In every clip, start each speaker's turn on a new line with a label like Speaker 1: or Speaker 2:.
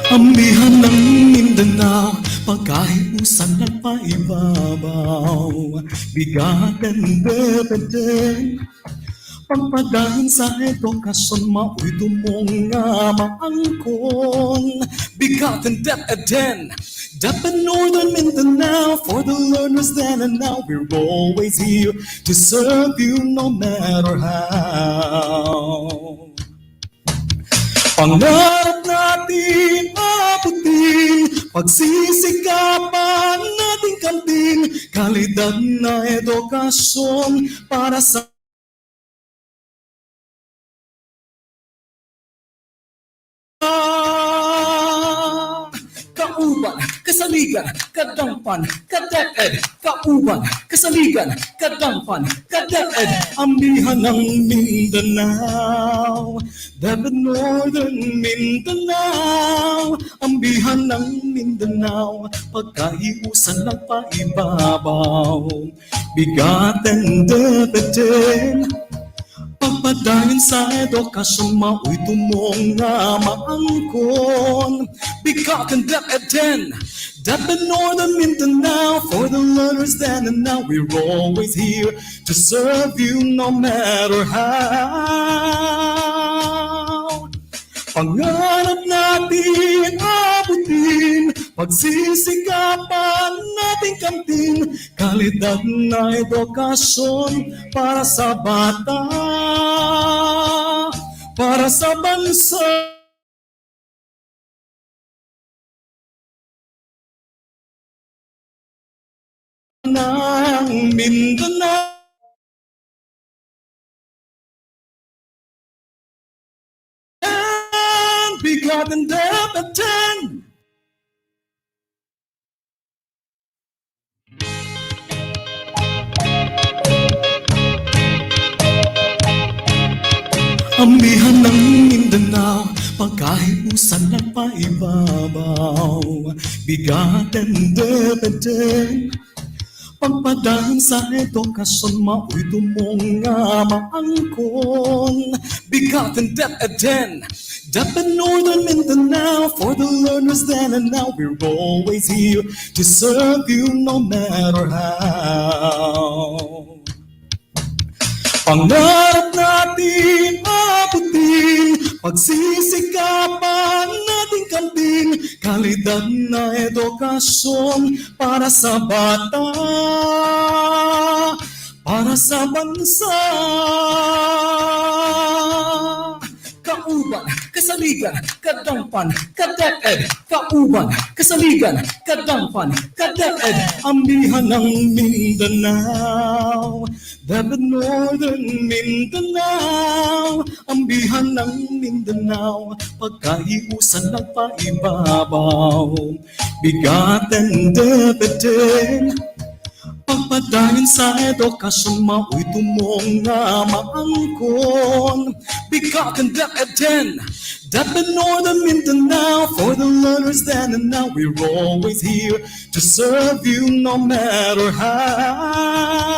Speaker 1: Amihan ng Mindanao, pagkahiusan ng paibabaw. BigaTEN DepEd X, pagpadahin sa edukasyon, mao'y tumong nga maangkon. BigaTEN DepEd X, DepEd Northern Mindanao, for the learners then and now. We're always here to serve you no matter how. Pangarap natin abutin, pagsisikapan nating kamtin, kalidad na edukasyon para sa kauban, kasaligan, kadampan, kadeped, kauban, kasaligan, kadampan, kadeped, amihan ng Mindanao, DepEd Northern Mindanao, amihan ng Mindanao, pagkahiusan ng paibabaw. BigaTEN DepEd X, pagpadahin sa edukasyon, mao'y tumong nga maangkon. BigaTEN DepEd X, DepEd Northern Mindanao, for the learners then and now. We're always here to serve you no matter how. Pangarap natin abutin, pagsisikapan nating kamtin, kalidad na edukasyon para sa bata, para sa bansa. Ng Mindanao, BigaTEN DepEd X. Amihan ng Mindanao, pagkahiusan ng paibabaw. BigaTEN DepEd X, pagpadahin sa edukasyon, mao'y tumong nga maangkon. BigaTEN DepEd X, DepEd Northern Mindanao, for the learners then and now. We're always here to serve you no matter how. Pangarap natin abutin, pagsisikapan nating kamtin, kalidad na edukasyon para sa bata, para sa bansa. Kauban, kasaligan, kadampan, kadeped, kauban, kasaligan, kadampan, kadeped, amihan ng Mindanao, DepEd Northern Mindanao, amihan ng Mindanao, pagkahiusan ng paibabaw. BigaTEN DepEd X, pagpadahin sa edukasyon, mao'y tumong nga maangkon. BigaTEN DepEd X, DepEd Northern Mindanao, for the learners then and now. We're always here to serve you no matter how.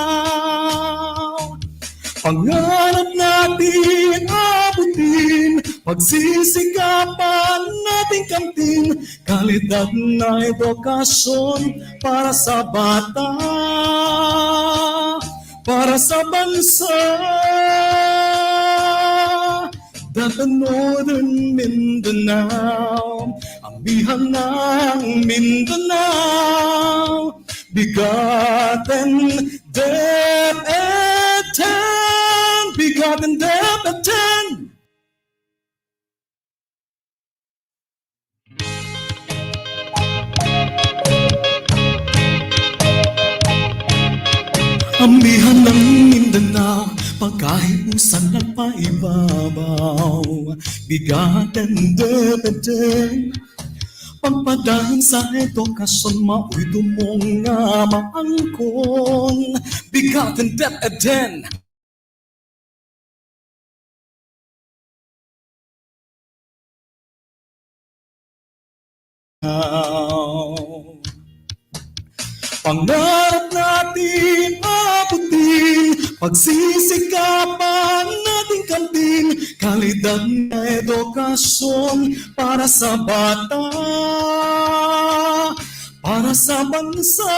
Speaker 1: Pangarap natin abutin, pagsisikapan nating kamtin, kalidad na edukasyon para sa bata, para sa bansa. DepEd Northern Mindanao, amihan ng Mindanao, BigaTEN DepEd X, BigaTEN DepEd X. Amihan ng Mindanao, pagkahiusan ng paibabaw. BigaTEN DepEd X, pagpadahin sa edukasyon, mao'y tumong nga maangkon. BigaTEN DepEd X, pangarap natin abutin, Pagsisikapan nating kamting kalidad na edukasyon para sa bata, para sa bansa.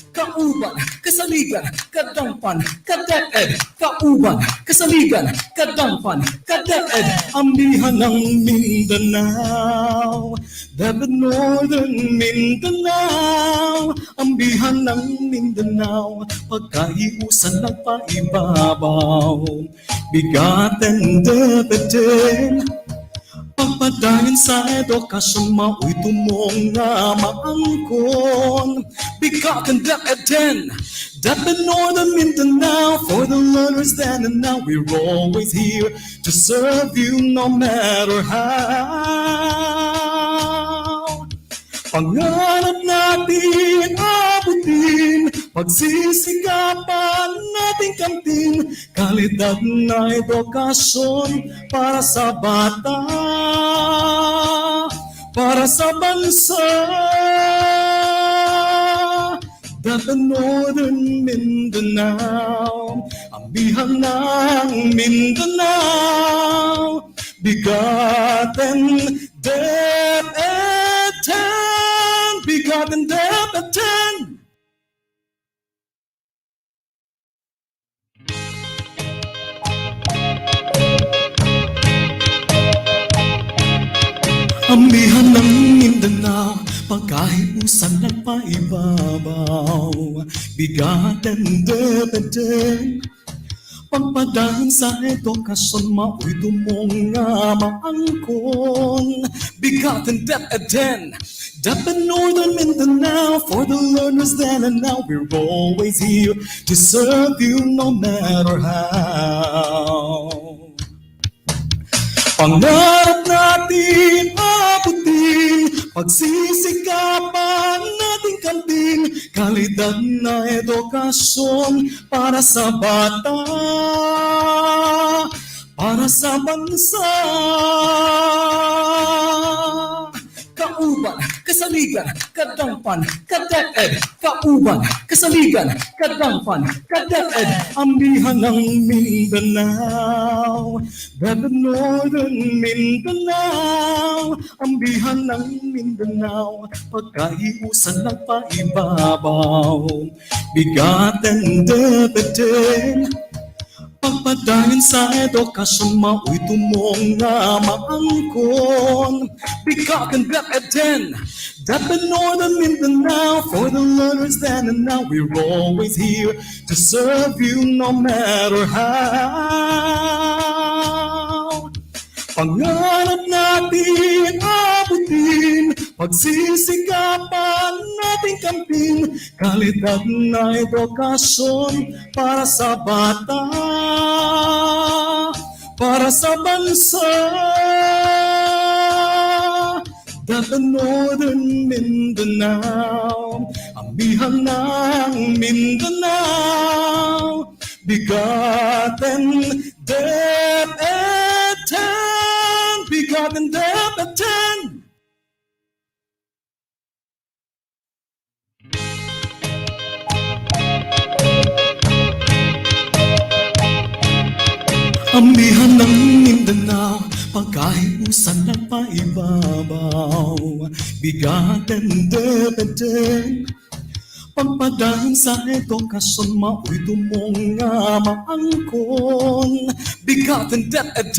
Speaker 1: Kauban, kasaligan, kadampan, kaDepEd. Kauban, kasaligan, kadampan, kaDepEd. Ambihan ng Mindanao, DepEd Northern Mindanao. Ambihan ng Mindanao, pagkaiusan nagpaibabaw. BigaTEN DepEd, pagpadayon sa edukasyon, mao'y tumong nga maangkon. BigaTEN DepEd DepEd Northern Mindanao, for the learners then and now. We're always here to serve you no matter how. Pangarap natin abutin, pagsisikapan nating kamtin kalidad na edukasyon para sa bata, para sa bansa. DepEd Northern Mindanao, ambihan ng Mindanao. BigaTEN DepEd, BigaTEN DepEd. Ambihan ng Mindanao, pagkaiusan nagpaibabaw. BigaTEN DepEd, pagpadayon sa edukasyon, mao'y tumong nga maangkon. BigaTEN DepEd, DepEd Northern Mindanao, for the learners then and now. We're always here to serve you no matter how. Pangarap natin abutin, pagsisikapan nating kamtin kalidad na edukasyon para sa bata, para sa bansa. Kauban, kasaligan, kadampan, kaDepEd. Kauban, kasaligan, kadampan, kaDepEd. Ambihan ng Mindanao, DepEd Northern Mindanao. Ambihan ng Mindanao, pagkaiusan nagpaibabaw. BigaTEN DepEd, pagpadayon sa edukasyon, mao'y tumong nga maangkon. BigaTEN DepEd, DepEd Northern Mindanao, for the learners then and now. We're always here to serve you no matter how. Pangarap natin abutin, pagsisikapan nating kamtin kalidad na edukasyon para sa bata, para sa bansa. DepEd Northern Mindanao, ambihan ng Mindanao. BigaTEN DepEd, BigaTEN DepEd. Ambihan ng Mindanao, pagkaiusan nagpaibabaw. BigaTEN DepEd, pagpadayon sa edukasyon, mao'y tumong nga maangkon. BigaTEN DepEd,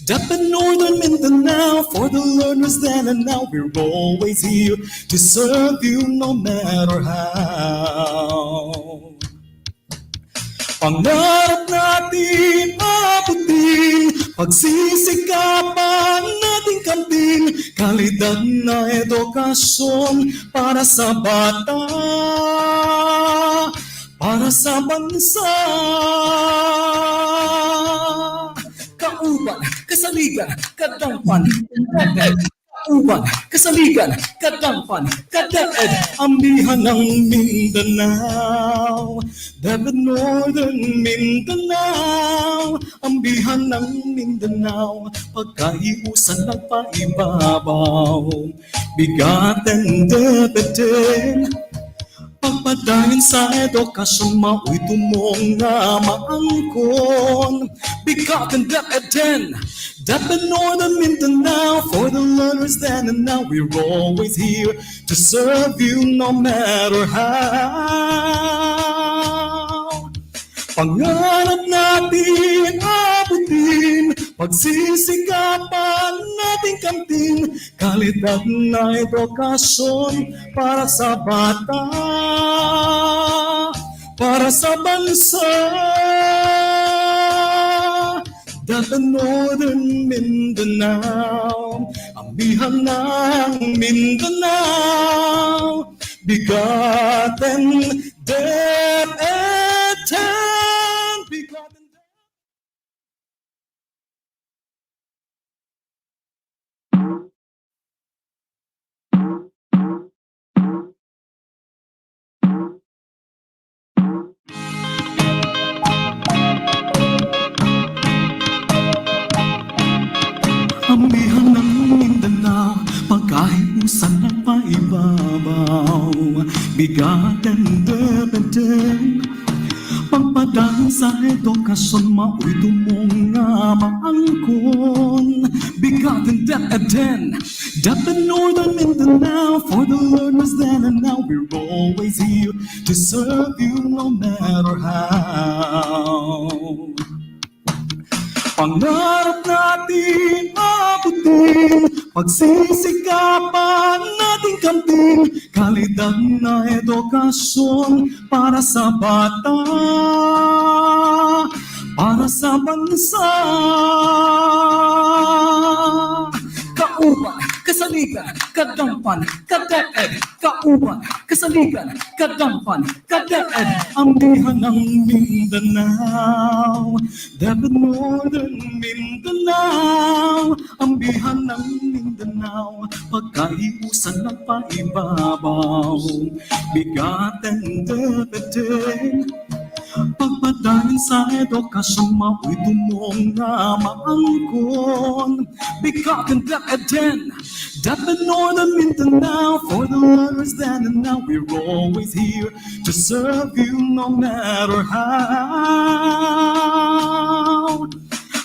Speaker 1: DepEd Northern Mindanao, for the learners then and now. We're always here to serve you no matter how. Pangarap natin abutin, pagsisikapan nating kamtin kalidad na edukasyon para sa bata, para sa bansa. Kauban, kasaligan, kadampan, kaDepEd. Kauban, kasaligan, kadampan, kaDepEd. Ambihan ng Mindanao, DepEd Northern Mindanao. Ambihan ng Mindanao, pagkaiusan nagpaibabaw. BigaTEN DepEd, Pagpadayon sa edukasyon, mao'y tumong nga maangkon. BigaTEN DepEd DepEd Northern Mindanao, for the learners then and now. We're always here to serve you no matter how. Pangarap natin abutin, pagsisikapan natin kamtin, kalidad na edukasyon para sa bata, para sa bansa. DepEd Northern Mindanao, amihan ng Mindanao. BigaTEN DepEd X. BigaTEN amihan ng Mindanao, pagkahiusan ng paibabaw. BigaTEN DepEd pagpadaan sa edukasyon, mao'y tumong nga maangkon. BigaTEN DepEd DepEd Northern Mindanao, for the learners then and now. We're always here to serve you no matter how. Pangarap natin abutin, pagsisikapan natin kamtin, kalidad na edukasyon para sa bata, para sa bansa. Kauban, kasaligan, kadampan, kadeped. Kauban, kasaligan, kadampan, kadeped. Amihan ng Mindanao, DepEd Northern Mindanao. Amihan ng Mindanao, pagkahiusan ng paibabaw. BigaTEN DepEd pagpadayon sa edukasyon, mao'y tumong nga maangkon. BigaTEN DepEd DepEd Northern Mindanao, for the learners then and now. We're always here to serve you no matter how.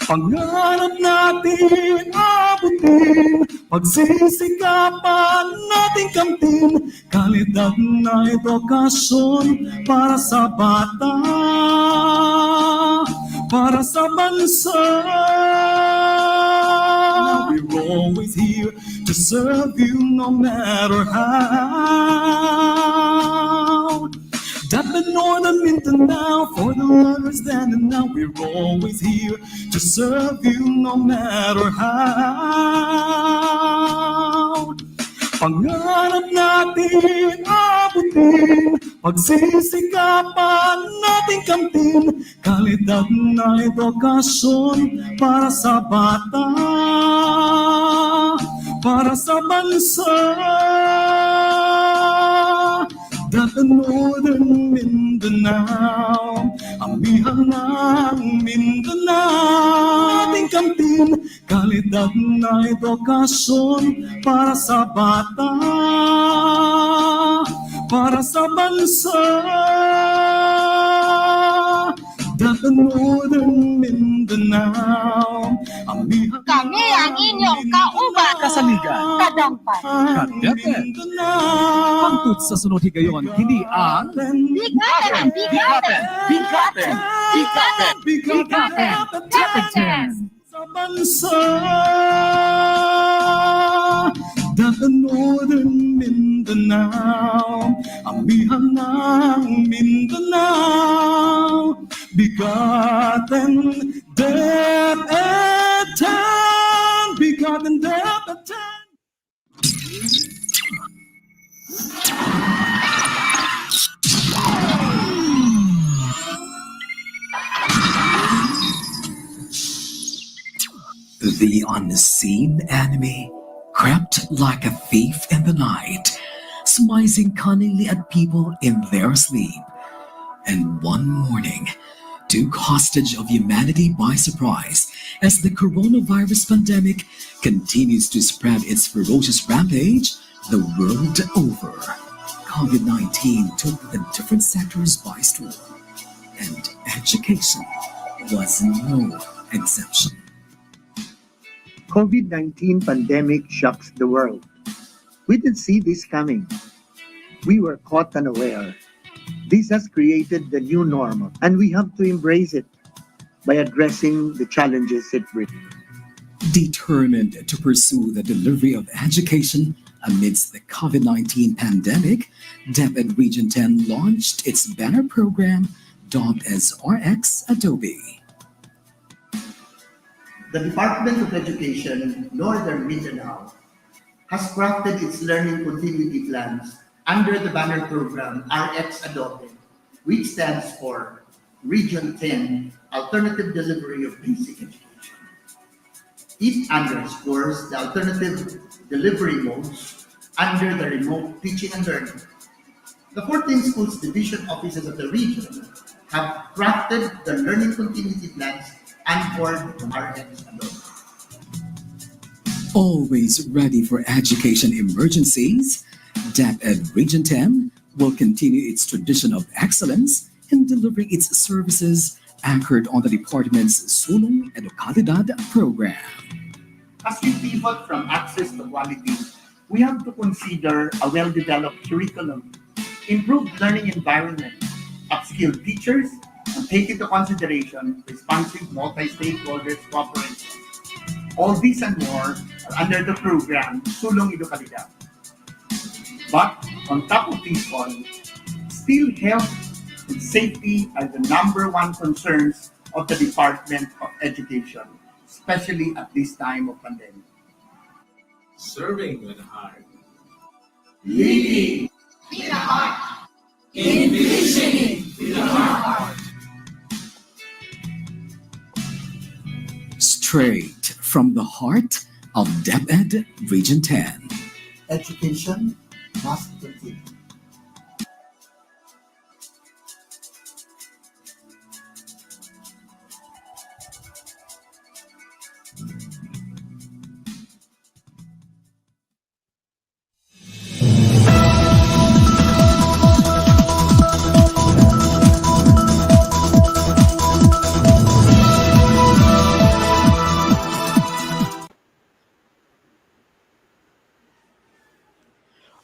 Speaker 1: Pangarap natin abutin, pagsisikapan natin kamtin, kalidad na edukasyon para sa bata, para sa bansa. Now we're always here to serve you no matter how. DepEd Northern Mindanao, for the learners then and now. We're always here to serve you no matter how. Pangarap natin abutin, pagsisikapan natin kamtin, kalidad na edukasyon para sa bata, para sa bansa. DepEd Northern Mindanao, amihan ng Mindanao. Ating kamtin, kalidad na edukasyon para sa bata, para sa bansa. DepEd Northern Mindanao, amihan.
Speaker 2: Kami ang inyong kauban,
Speaker 3: kasaligan,
Speaker 2: kadampan,
Speaker 3: kadeped. Hangtod sa sunod higayon, kini ang
Speaker 2: BigaTEN
Speaker 3: BigaTEN DepEd X.
Speaker 1: Sa bansa, DepEd Northern Mindanao, amihan ng Mindanao. BigaTEN DepEd X. BigaTEN DepEd X.
Speaker 4: The unseen enemy crept like a thief in the night, smizing cunningly at people in their sleep. And one morning, took hostage of humanity by surprise as the coronavirus pandemic continues to spread its ferocious rampage the world over. COVID-19 took the different sectors by storm, and education was no exception.
Speaker 5: COVID-19 pandemic shocks the world. We didn't see this coming. We were caught unaware. This has created the new normal, and we have to embrace it by addressing the challenges it brings.
Speaker 4: Determined to pursue the delivery of education amidst the COVID-19 pandemic, DepEd Region 10 launched its banner program dubbed as RX Adobe.
Speaker 6: The Department of Education, Northern Mindanao, has crafted its learning continuity plans under the banner program RX Adobe, which stands for Region 10 Alternative Delivery of Basic Education. It underscores the alternative delivery modes under the remote teaching and learning. The 14 schools division offices of the region have crafted the learning continuity plans and formed RX Adobe.
Speaker 4: Always ready for education emergencies, DepEd Region 10 will continue its tradition of excellence in delivering its services anchored on the department's Sulong Edukalidad program.
Speaker 6: As we pivot from access to quality, we have to consider a well-developed curriculum, improved learning environment, upskilled teachers, and take into consideration responsive multi-stakeholders cooperation. All these and more are under the program Sulong Edukalidad. But on top of these all, still health and safety are the number one concerns of the Department of Education, especially at this time of pandemic.
Speaker 7: Serving with heart.
Speaker 6: Leading
Speaker 2: with a heart.
Speaker 7: Envisioning with a heart.
Speaker 4: Straight from the heart of DepEd Region 10.
Speaker 6: education must continue.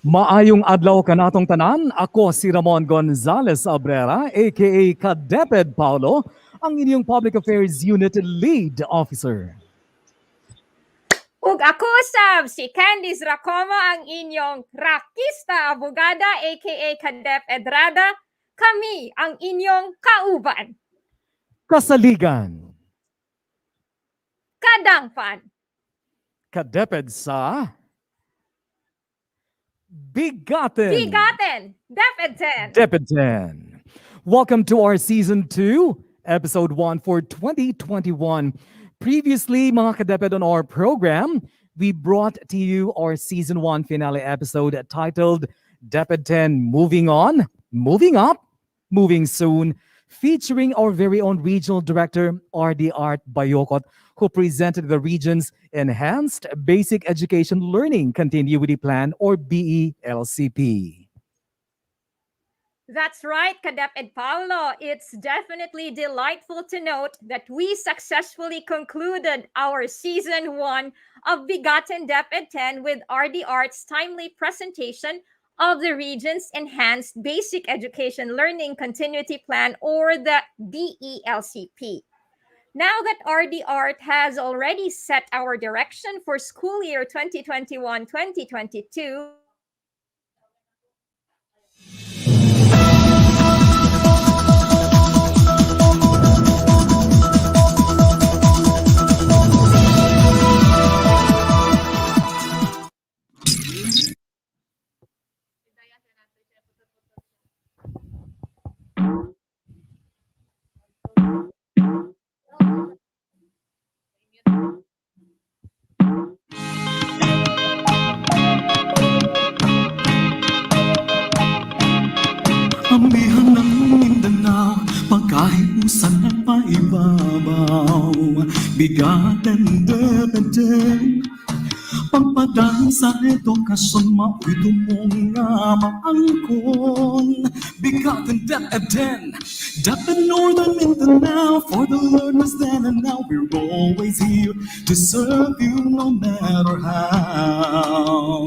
Speaker 3: Maayong adlaw kanatong tanan, ako si Ramon Gonzalez Abrera, aka Kadeped Paulo, ang inyong Public Affairs Unit Lead Officer.
Speaker 2: Ug ako sab si Candice Racomo, ang inyong rakista abogada aka Kadeped Rada. Kami ang inyong kauban.
Speaker 3: Kasaligan,
Speaker 2: Kadangpan.
Speaker 3: Kadeped sa BigaTEN
Speaker 2: DepEd 10.
Speaker 3: DepEd 10. Welcome to our Season 2, Episode 1 for 2021. Previously, mga kadeped, on our program, we brought to you our Season 1 finale episode titled DepEd 10 Moving On, Moving Up, Moving Soon, featuring our very own Regional Director, RD Art Bayocot, who presented the region's Enhanced Basic Education Learning Continuity Plan, or BELCP.
Speaker 2: That's right, Kadeped Paulo. It's definitely delightful to note that we successfully concluded our Season 1 of BigaTEN DepEd 10 with RD Art's timely presentation of the region's Enhanced Basic Education Learning Continuity Plan, or the BELCP. Now that RD Art has already set our direction for school year 2021-2022,
Speaker 1: Amihan ng Mindanao, pagkahiusan at paibabaw. BigaTEN DepEd 10, Pagpadaan sa edukasyon, mao'y tumong nga maangkon. BigaTEN DepEd Northern Mindanao, for the learners then and now, we're always here to serve you no matter how.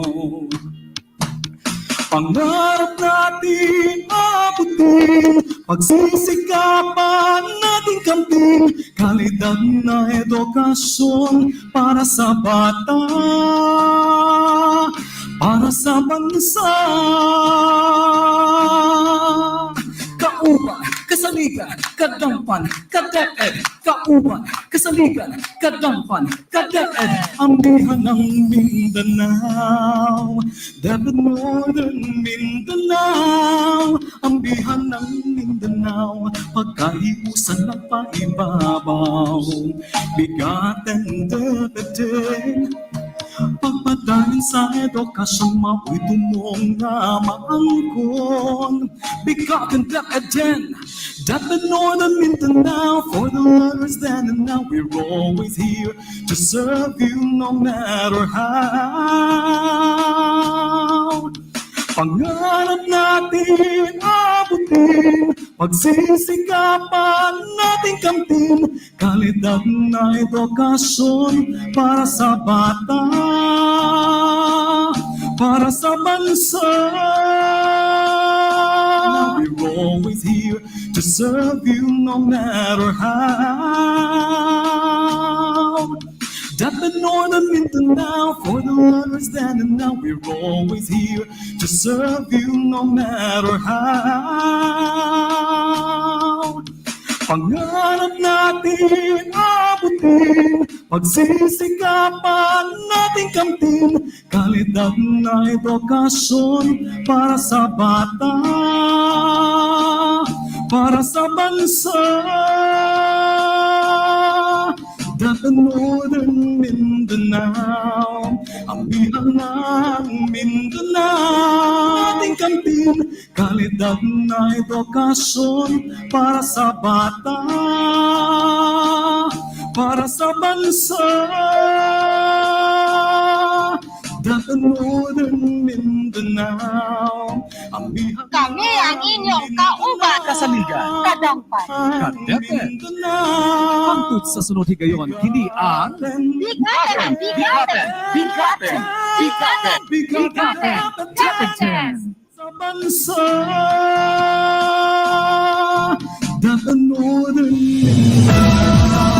Speaker 1: Pangarap natin abutin, pagsisikapan natin kamtin, kalidad na edukasyon para sa bata, para sa bansa. Kauban, kasaligan, kadampan, kadeped. Kauban, kasaligan, kadampan, kadeped. Ambihan ng Mindanao, DepEd Northern Mindanao. Ambihan ng Mindanao, pagkahiusan ng paibabaw. BigaTEN DepEd, pagpadahin sa edukasyon, mao'y tumong nga maangkon. BigaTEN DepEd Northern Mindanao, for the learners then and now, we're always here to serve you no matter how. Pangarap natin abutin, pagsisikapan natin kamtin, kalidad na edukasyon para sa bata, para sa bansa. Now we're always here to serve you no matter how. DepEd Northern Mindanao, for the learners then and now, we're always here to serve you no matter how. Pangarap natin abutin, pagsisikapan natin kamtin, kalidad na edukasyon para sa bata, para sa bansa. DepEd Northern Mindanao, ambihan ng Mindanao, ating kamtin, kalidad na edukasyon para sa bata, para sa bansa. DepEd Northern Mindanao, ambihan
Speaker 8: Kami ang inyong kauban,
Speaker 1: kasaligan,
Speaker 8: kadampan,
Speaker 3: Ka-DepEd. Pangtut sa sunod higayon, kini ang
Speaker 8: BigaTEN
Speaker 3: BigaTEN DepEd
Speaker 1: sa bansa. DepEd Northern Mindanao,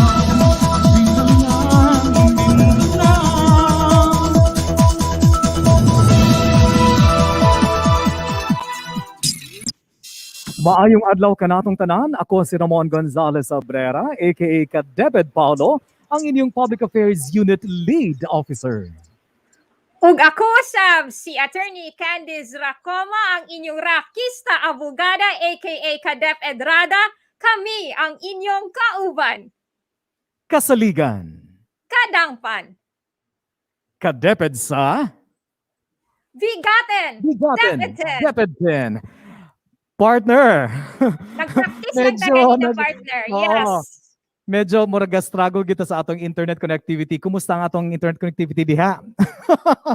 Speaker 3: Maayong adlaw kanatong tanan. Ako si Ramon Gonzalez Abrera, aka Ka-DepEd Paulo, ang inyong Public Affairs Unit Lead Officer.
Speaker 2: Ug ako si Attorney Candice Racoma, ang inyong rakista abogada aka Ka-DepEd Rada. Kami ang inyong kauban,
Speaker 3: Kasaligan.
Speaker 2: kadangpan,
Speaker 3: Ka-DepEd sa
Speaker 2: BigaTEN DepEd.
Speaker 3: DepEd. Partner.
Speaker 2: Nag-practice lang
Speaker 3: Medyo
Speaker 2: tayo ng partner.
Speaker 3: Oo.
Speaker 2: Yes.
Speaker 3: Medyo muraga struggle kita sa atong internet connectivity. Kumusta ang atong internet connectivity diha?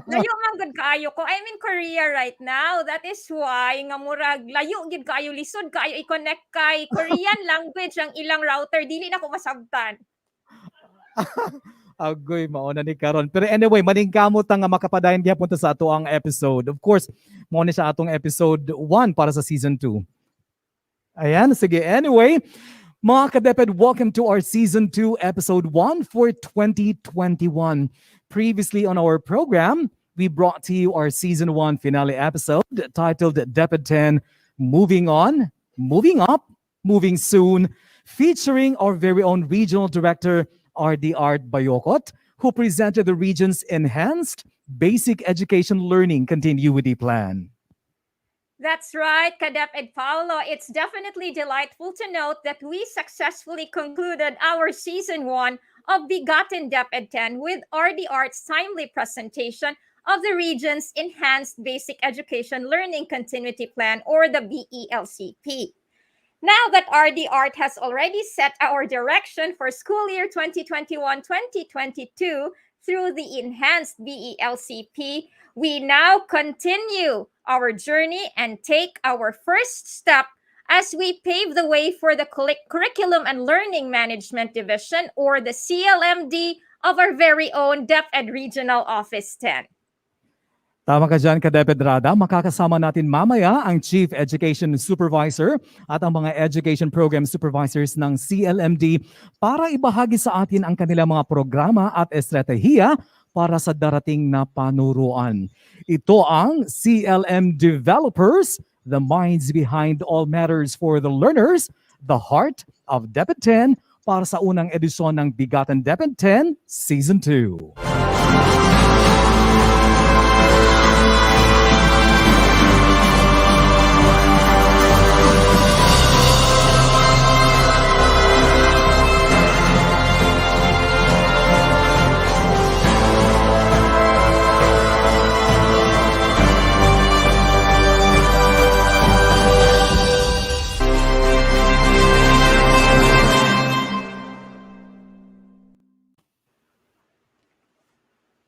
Speaker 2: Layo man gud kaayo ko. I'm in Korea right now. That is why nga murag layo gid kaayo, lisod kaayo i-connect kay Korean language ang ilang router, dili na ko masabtan.
Speaker 3: Agoy, mauna ni karon. Pero anyway, maningkamot nga makapadayon diha punta sa ato ang episode. Of course, mo ni sa atong episode 1 para sa season 2. Ayan, sige. Anyway, mga ka-DepEd, welcome to our season 2 episode 1 for 2021. Previously on our program, we brought to you our season 1 finale episode titled DepEd 10, Moving On, Moving Up, Moving Soon, featuring our very own regional director, RD Art Bayocot, who presented the region's enhanced basic education learning continuity plan.
Speaker 2: That's right, Ka-DepEd Paulo. It's definitely delightful to note that we successfully concluded our season 1 of BigaTEN DepEd 10 with RD Art's timely presentation of the region's Enhanced Basic Education Learning Continuity Plan, or the BELCP. Now that RD Art has already set our direction for school year 2021-2022, through the enhanced BELCP, we now continue our journey and take our first step as we pave the way for the Curriculum and Learning Management Division, or the CLMD, of our very own DepEd Regional Office 10.
Speaker 3: Tama ka dyan, Ka-DepEd Rada. Makakasama natin mamaya ang Chief Education Supervisor at ang mga Education Program Supervisors ng CLMD para ibahagi sa atin ang kanilang mga programa at estratehiya para sa darating na panuruan. Ito ang CLMDevelopers, the minds behind all matters for the learners, the heart of DepEd 10, para sa unang edisyon ng BigaTEN DepEd 10 Season 2.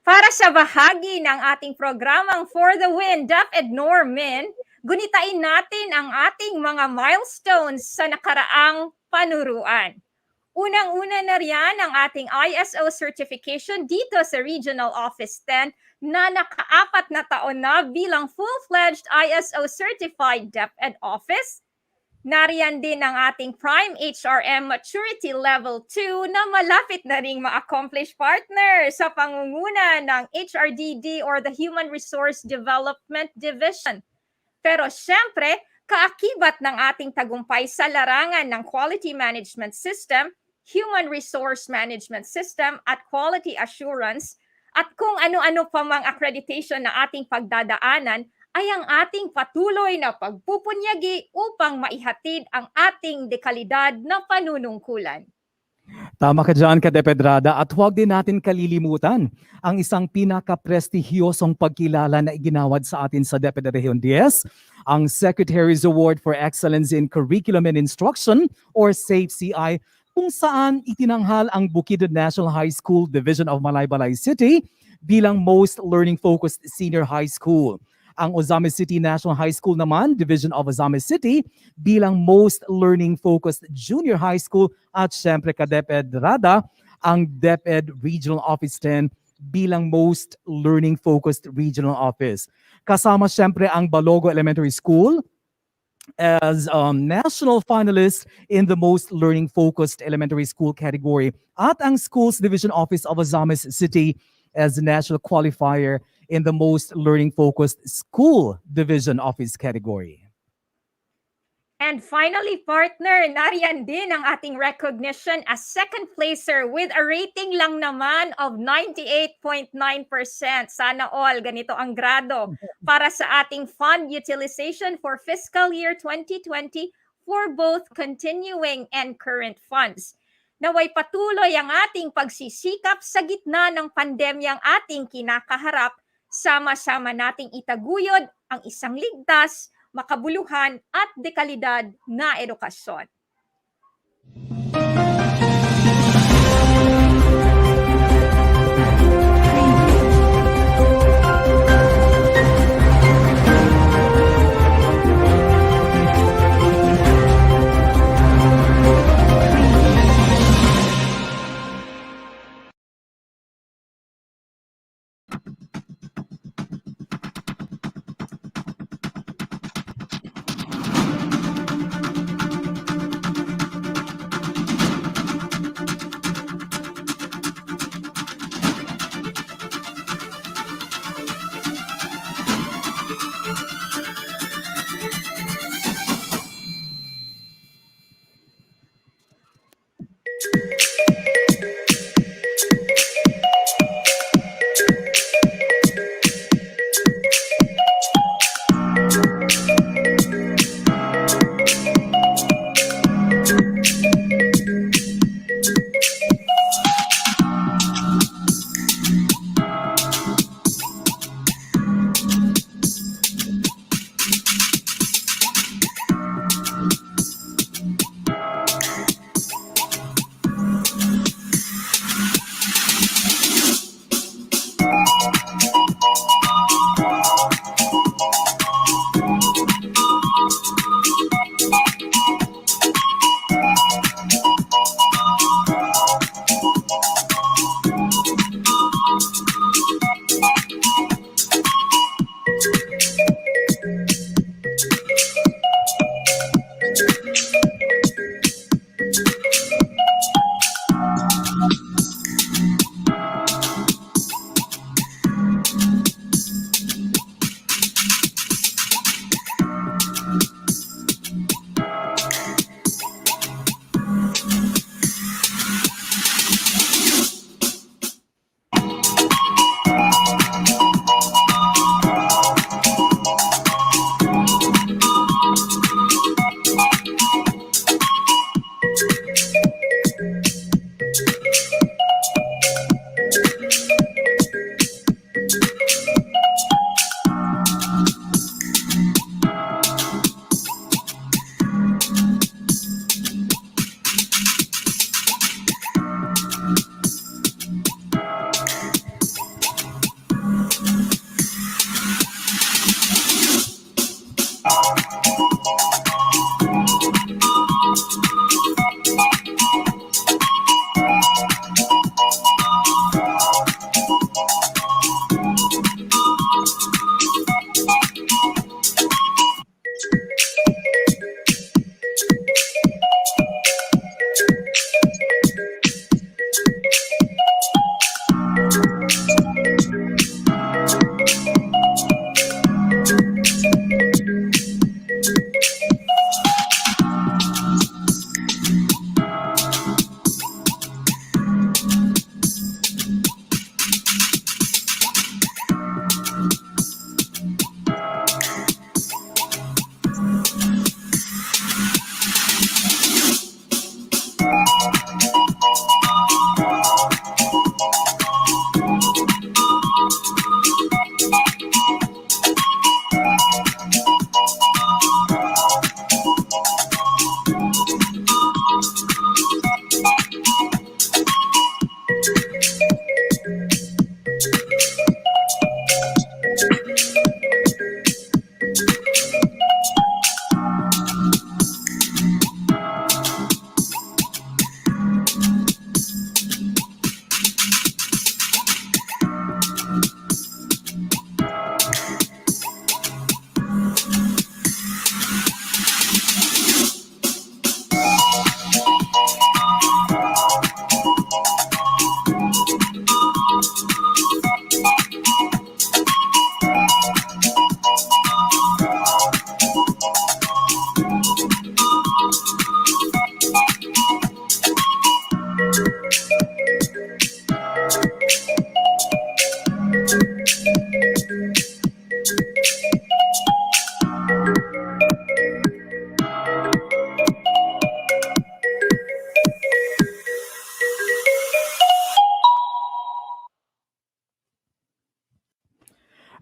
Speaker 2: Para sa bahagi ng ating programang For the Win, DepEd Normin, gunitain natin ang ating mga milestones sa nakaraang panuruan. Unang-una na riyan ang ating ISO certification dito sa Regional Office 10 na naka-4 na taon na bilang full-fledged ISO certified DepEd Office. Nariyan din ang ating Prime HRM Maturity Level 2 na malapit na ring ma-accomplish, partner, sa pangunguna ng HRDD, or the Human Resource Development Division. Pero syempre, kaakibat ng ating tagumpay sa larangan ng Quality Management System, Human Resource Management System at Quality Assurance, at kung ano-ano pa mang accreditation na ating pagdadaanan, ay ang ating patuloy na pagpupunyagi upang maihatid ang ating dekalidad na panunungkulan.
Speaker 3: Tama ka dyan, Ka-DepEd Rada, at huwag din natin kalilimutan ang isang pinaka-prestihiyosong pagkilala na iginawad sa atin sa DepEd Region 10, ang Secretary's Award for Excellence in Curriculum and Instruction, or SAFE-CI, kung saan itinanghal ang Bukidnon National High School Division of Malaybalay City bilang Most Learning-Focused Senior High School. Ang Ozamis City National High School naman, Division of Ozamis City, bilang Most Learning-Focused Junior High School, at syempre, Ka-DepEd Rada, ang DepEd Regional Office 10 bilang Most Learning-Focused Regional Office. Kasama syempre ang Balogo Elementary School as national finalist in the Most Learning-Focused Elementary School category, at ang Schools Division Office of Ozamis City as national qualifier in the Most Learning-Focused School Division Office category.
Speaker 2: And finally, partner, nariyan din ang ating recognition as second placer with a rating lang naman of 98.9%. Sana all, ganito ang grado para sa ating fund utilization for fiscal year 2020 for both continuing and current funds. Naway patuloy ang ating pagsisikap sa gitna ng pandemyang ating kinakaharap. Sama-sama nating itaguyod ang isang ligtas, makabuluhan at dekalidad na edukasyon.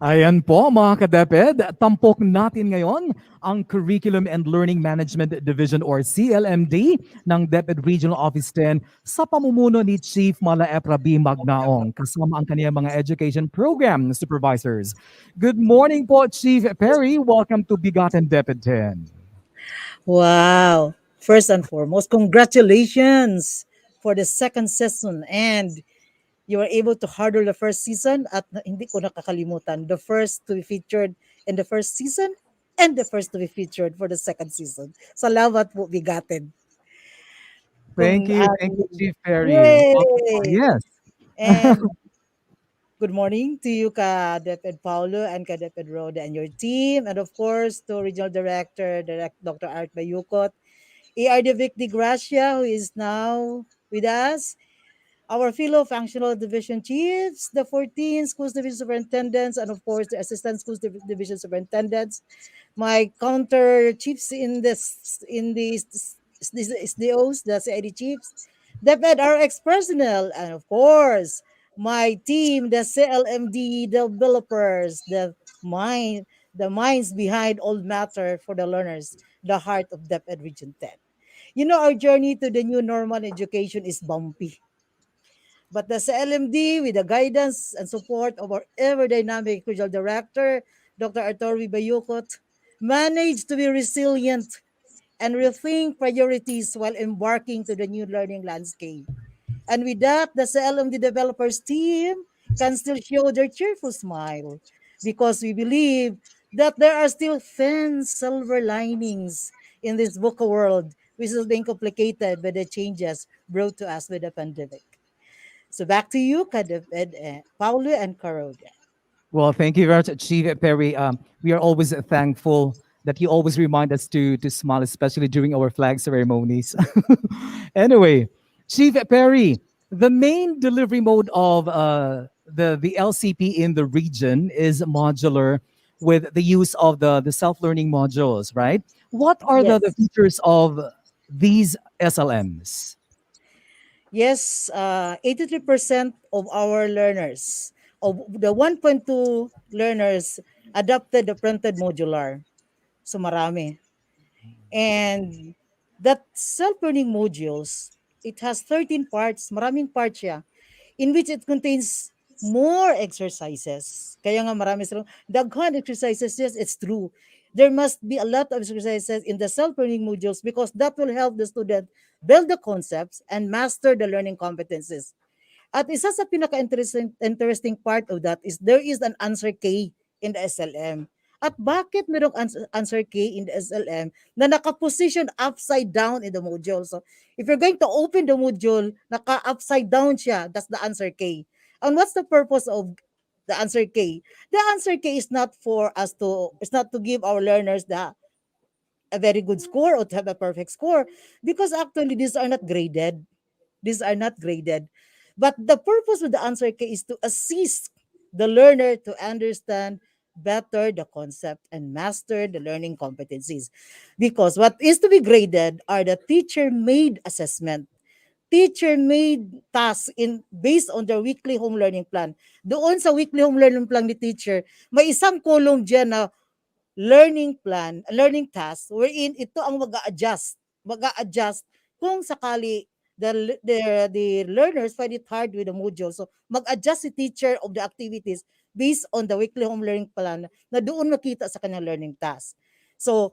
Speaker 3: Ayan po mga ka-DepEd, tampok natin ngayon ang Curriculum and Learning Management Division or CLMD ng DepEd Regional Office 10 sa pamumuno ni Chief Mala Epra B. Magnaong kasama ang kaniyang mga education program supervisors. Good morning po Chief Perry, welcome to BigaTEN DepEd 10.
Speaker 9: Wow. First and foremost, congratulations for the second season and you were able to hurdle the first season at hindi ko nakakalimutan, the first to be featured in the first season and the first to be featured for the second season. Salamat po, bigatin.
Speaker 3: Thank you Chief Perry.
Speaker 9: Yay!
Speaker 3: Yes.
Speaker 9: And good morning to you, Ka-DepEd Paulo and Ka-DepEd Rhoda and your team. And of course, to Regional Director, Dr. Art Bayocot, ARD Vic De Gracia, who is now with us, our fellow functional division chiefs, the 14 schools division superintendents, and of course, the assistant schools division superintendents, my counter chiefs in the SDOs, the CID chiefs, DepEd RX personnel, and of course, my team, the CLMD developers, the minds behind all matter for the learners, the heart of DepEd Region 10. You know, our journey to the new normal education is bumpy. But the CLMD, with the guidance and support of our ever-dynamic regional director, Dr. Arturo Bayocot, managed to be resilient and rethink priorities while embarking to the new learning landscape. And with that, the CLMD developers team can still show their cheerful smile because we believe that there are still thin silver linings in this VUCA world, which is being complicated by the changes brought to us by the pandemic. So back to you, Paulo and Caroga.
Speaker 3: Well, thank you very much, Chief Perry. We are always thankful that you always remind us to smile, especially during our flag ceremonies. Anyway, Chief Perry, the main delivery mode of the LCP in the region is modular with the use of the self-learning modules, right? What are
Speaker 9: Yes.
Speaker 3: the features of these SLMs?
Speaker 9: Yes, 83% of our learners, of the 1.2 learners, adopted the printed modular. So marami. And that self-learning modules, it has 13 parts, maraming parts siya, in which it contains more exercises. Kaya nga marami silang, daghan exercises, yes, it's true. There must be a lot of exercises in the self-learning modules because that will help the student build the concepts and master the learning competencies. At isa sa pinaka-interesting part of that is there is an answer K in the SLM. At bakit merong answer K in the SLM na naka-position upside down in the module? So, if you're going to open the module, naka-upside down siya, that's the answer K. And what's the purpose of the answer K? The answer K is not for us to, it's not to give our learners a very good score or to have a perfect score because actually these are not graded. These are not graded. But the purpose of the answer K is to assist the learner to understand better the concept and master the learning competencies. Because what is to be graded are the teacher-made assessment, teacher-made tasks based on their weekly home learning plan. Doon sa weekly home learning plan ni teacher, may isang kolong dyan na learning plan, learning task, wherein ito ang mag-a-adjust kung sakali the learners find it hard with the module. So mag-adjust si teacher of the activities based on the weekly home learning plan na doon makita sa kanyang learning task. So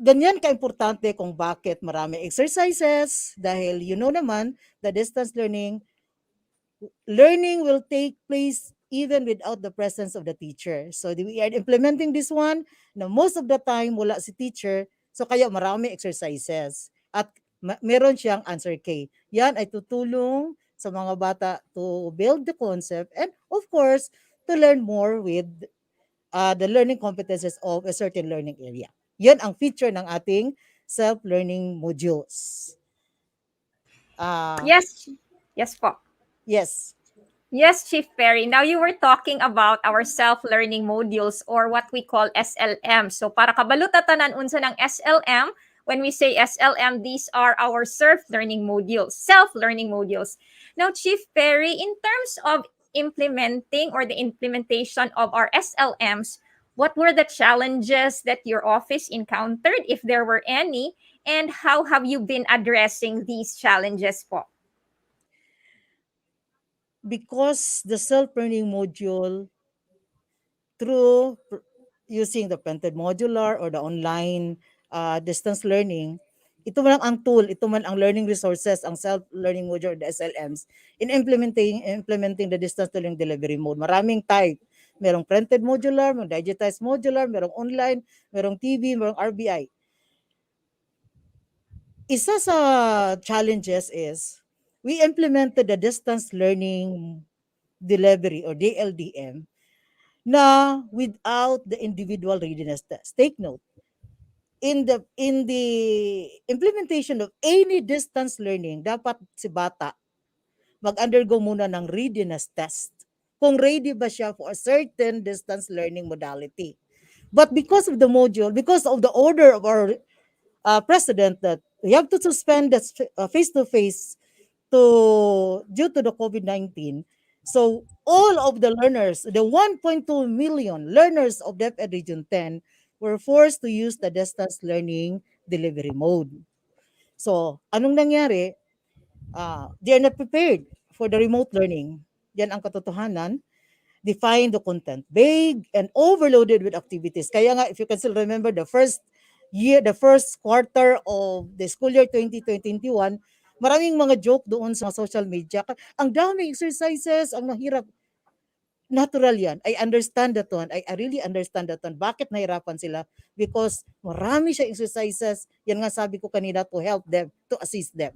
Speaker 9: ganyan ka-importante kung bakit marami exercises dahil you know naman the distance learning will take place even without the presence of the teacher. So we are implementing this one na most of the time wala si teacher, so kaya marami exercises at meron siyang answer K. Yan ay tutulong sa mga bata to build the concept and of course to learn more with the learning competences of a certain learning area. Yan ang feature ng ating self-learning modules.
Speaker 2: Yes po.
Speaker 9: Yes.
Speaker 2: Yes, Chief Perry. Now you were talking about our self-learning modules or what we call SLM. So para kabalutatanan unsa ng SLM, when we say SLM, these are our self-learning modules. Now, Chief Perry, in terms of implementing or the implementation of our SLMs, what were the challenges that your office encountered, if there were any, and how have you been addressing these challenges po?
Speaker 9: Because the self-learning module through using the printed modular or the online distance learning, ito man ang tool, ito man ang learning resources, ang self-learning module, the SLMs, in implementing the distance learning delivery mode. Maraming type. Merong printed modular, merong digitized modular, merong online, merong TV, merong RBI. Isa sa challenges is, we implemented the distance learning delivery or DLDM na without the individual readiness test. Take note, in the implementation of any distance learning, dapat si bata mag-undergo muna ng readiness test. Kung ready ba siya for a certain distance learning modality. But because of the module, because of the order of our president that we have to suspend the face-to-face due to the COVID-19, so all of the learners, the 1.2 million learners of DepEd Region 10 were forced to use the distance learning delivery mode. So, anong nangyari? They are not prepared for the remote learning. Yan ang katotohanan. They find the content vague and overloaded with activities. Kaya nga, if you can still remember the first quarter of the school year 2021, maraming mga joke doon sa social media. Ang daming exercises, ang mahirap. Natural yan. I understand that one. I really understand that one. Bakit nahirapan sila? Because marami siya exercises. Yan nga sabi ko kanina, to help them, to assist them.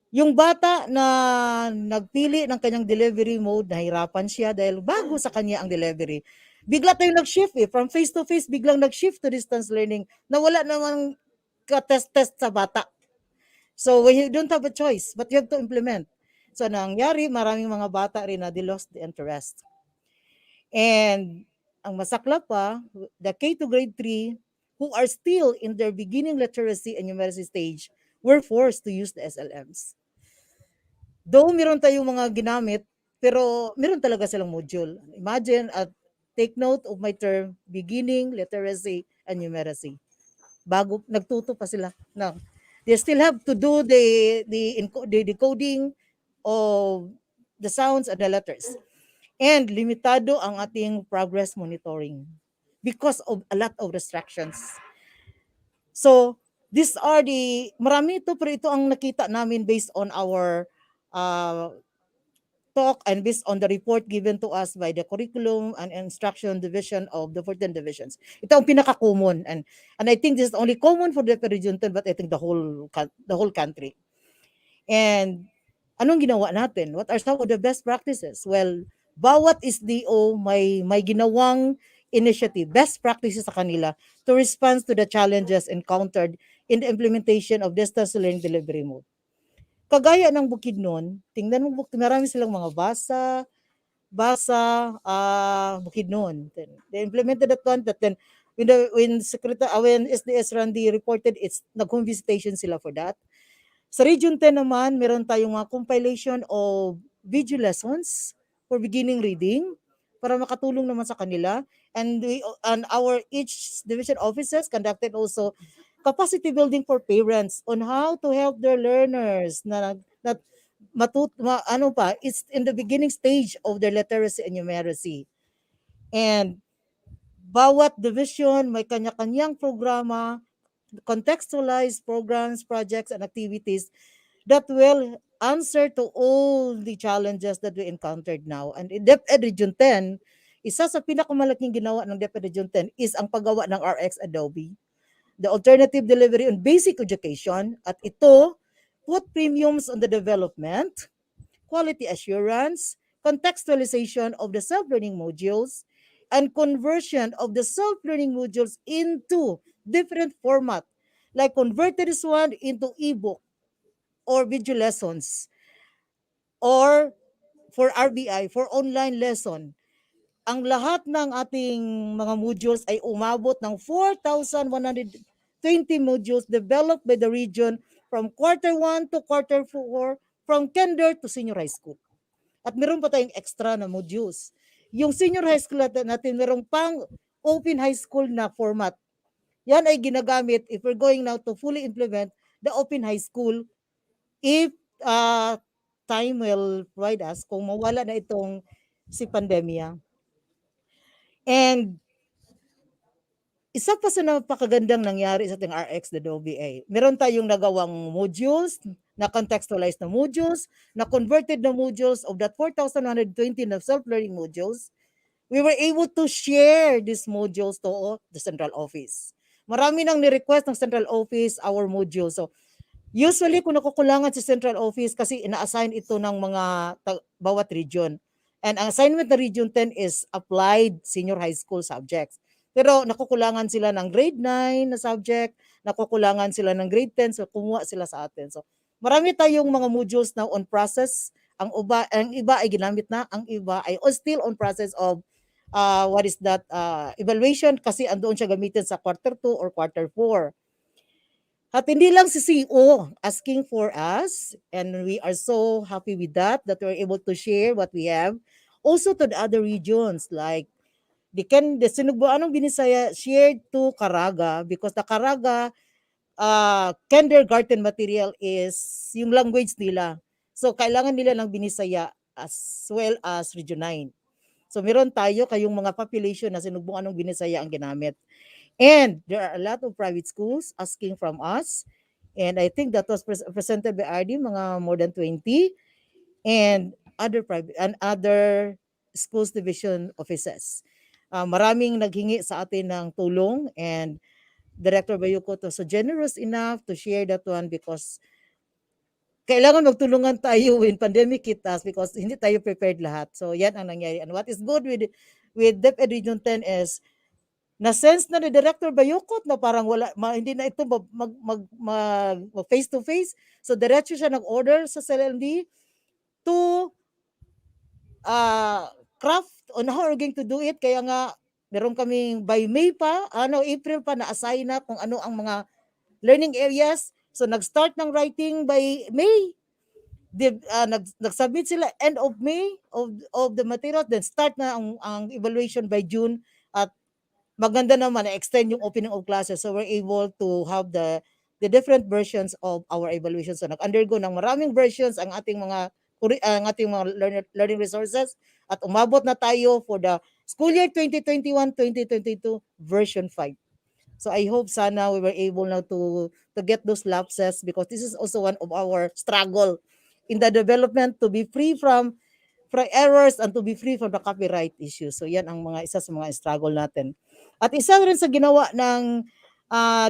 Speaker 9: Yung bata na nagpili ng kanyang delivery mode, nahirapan siya dahil bago sa kanya ang delivery. Bigla tayong nag-shift from face-to-face, biglang nag-shift to distance learning na wala namang ka-test-test sa bata. So you don't have a choice, but you have to implement. So nangyari, maraming mga bata rin na they lost the interest. And ang masakla pa, the K to grade 3, who are still in their beginning literacy and numeracy stage, were forced to use the SLMs. Though meron tayong mga ginamit, pero meron talaga silang module. Imagine, take note of my term, beginning literacy and numeracy. Bago, nagtuto pa sila. No. They still have to do the decoding of the sounds and the letters. And limitado ang ating progress monitoring because of a lot of restrictions. So, these are marami ito, pero ito ang nakita namin based on our talk and based on the report given to us by the curriculum and instruction division of the 14 divisions. Ito ang pinaka-common, and I think this is only common for the region 10, but I think the whole country. And anong ginawa natin? What are some of the best practices? Well, bawat SDO may ginawang initiative, best practices sa kanila to respond to the challenges encountered in the implementation of distance learning delivery mode. Kagaya ng Bukidnon, tingnan mo, marami silang mga Bukidnon. They implemented that one, that then when SDS Randy reported, nag-home visitation sila for that. Sa Region 10 naman, meron tayong mga compilation of video lessons for beginning reading para makatulong naman sa kanila. And our each division offices conducted also capacity building for parents on how to help their learners it's in the beginning stage of their literacy and numeracy. And bawat division may kanya-kanyang programa, contextualized programs, projects, and activities that will answer to all the challenges that we encountered now. And in DepEd Region 10, isa sa pinakamalaking ginawa ng DepEd Region 10 is ang paggawa ng RX Adobe, the alternative delivery on basic education, at ito put premiums on the development, quality assurance, contextualization of the self-learning modules, and conversion of the self-learning modules into different format, like converted this one into ebook or video lessons, or for RBI, for online lesson. Ang lahat ng ating mga modules ay umabot ng 4,120 modules developed by the region from quarter 1 to quarter 4, from kinder to senior high school. At meron pa tayong extra na modules. Yung senior high school natin merong pang open high school na format. Yan ay ginagamit if we're going now to fully implement the open high school if time will provide us kung mawala na itong si pandemya. And isa pa sa napakagandang nangyari sa ating RX the OBA, meron tayong nagawang modules, na contextualized na modules, na converted na modules of that 4,120 na self-learning modules. We were able to share these modules to the central office. Marami nang ni-request ng central office our modules. So, usually kung nakukulangan sa central office kasi ina-assign ito ng mga bawat region. And ang assignment ng Region 10 is applied senior high school subjects. Pero nakukulangan sila ng grade 9 na subject, nakukulangan sila ng grade 10, so kumuha sila sa atin. So marami tayong mga modules now on process. Ang iba ay ginamit na, ang iba ay still on process of evaluation kasi andoon siya gamitin sa quarter 2 or quarter 4. At hindi lang si CEO asking for us, and we are so happy with that we're able to share what we have also to the other regions like the Sinubuanong Binisaya shared to Caraga because the Caraga kindergarten material is yung language nila. So kailangan nila ng Binisaya as well as Region 9. So meron tayo kayong mga population na Sinubuanong Binisaya ang ginamit. And there are a lot of private schools asking from us. And I think that was presented by RD, mga more than 20. And other private and other schools division offices. Maraming naghingi sa atin ng tulong and Director Bayocot was so generous enough to share that one because kailangan magtulungan tayo when pandemic hit us because hindi tayo prepared lahat. So yan ang nangyari. And what is good with DepEd Region 10 is na-sense na ni Director Bayocot na parang hindi na ito mag face-to-face. So diretso siya nag-order sa CLMD to craft on how we're going to do it. Kaya nga, meron kaming by May pa, April pa na-assign na kung ano ang mga learning areas. So nag-start ng writing by May. Nag-submit sila end of May of the material. Then start na ang evaluation by June. At maganda naman na-extend yung opening of classes. So we're able to have the different versions of our evaluation. So nag-undergo ng maraming versions ang ating mga learning resources at umabot na tayo for the school year 2021-2022 version 5. So I hope sana we were able now to get those lapses because this is also one of our struggle in the development to be free from errors and to be free from the copyright issues. So yan ang isa sa mga struggle natin. At isa rin sa ginawa ng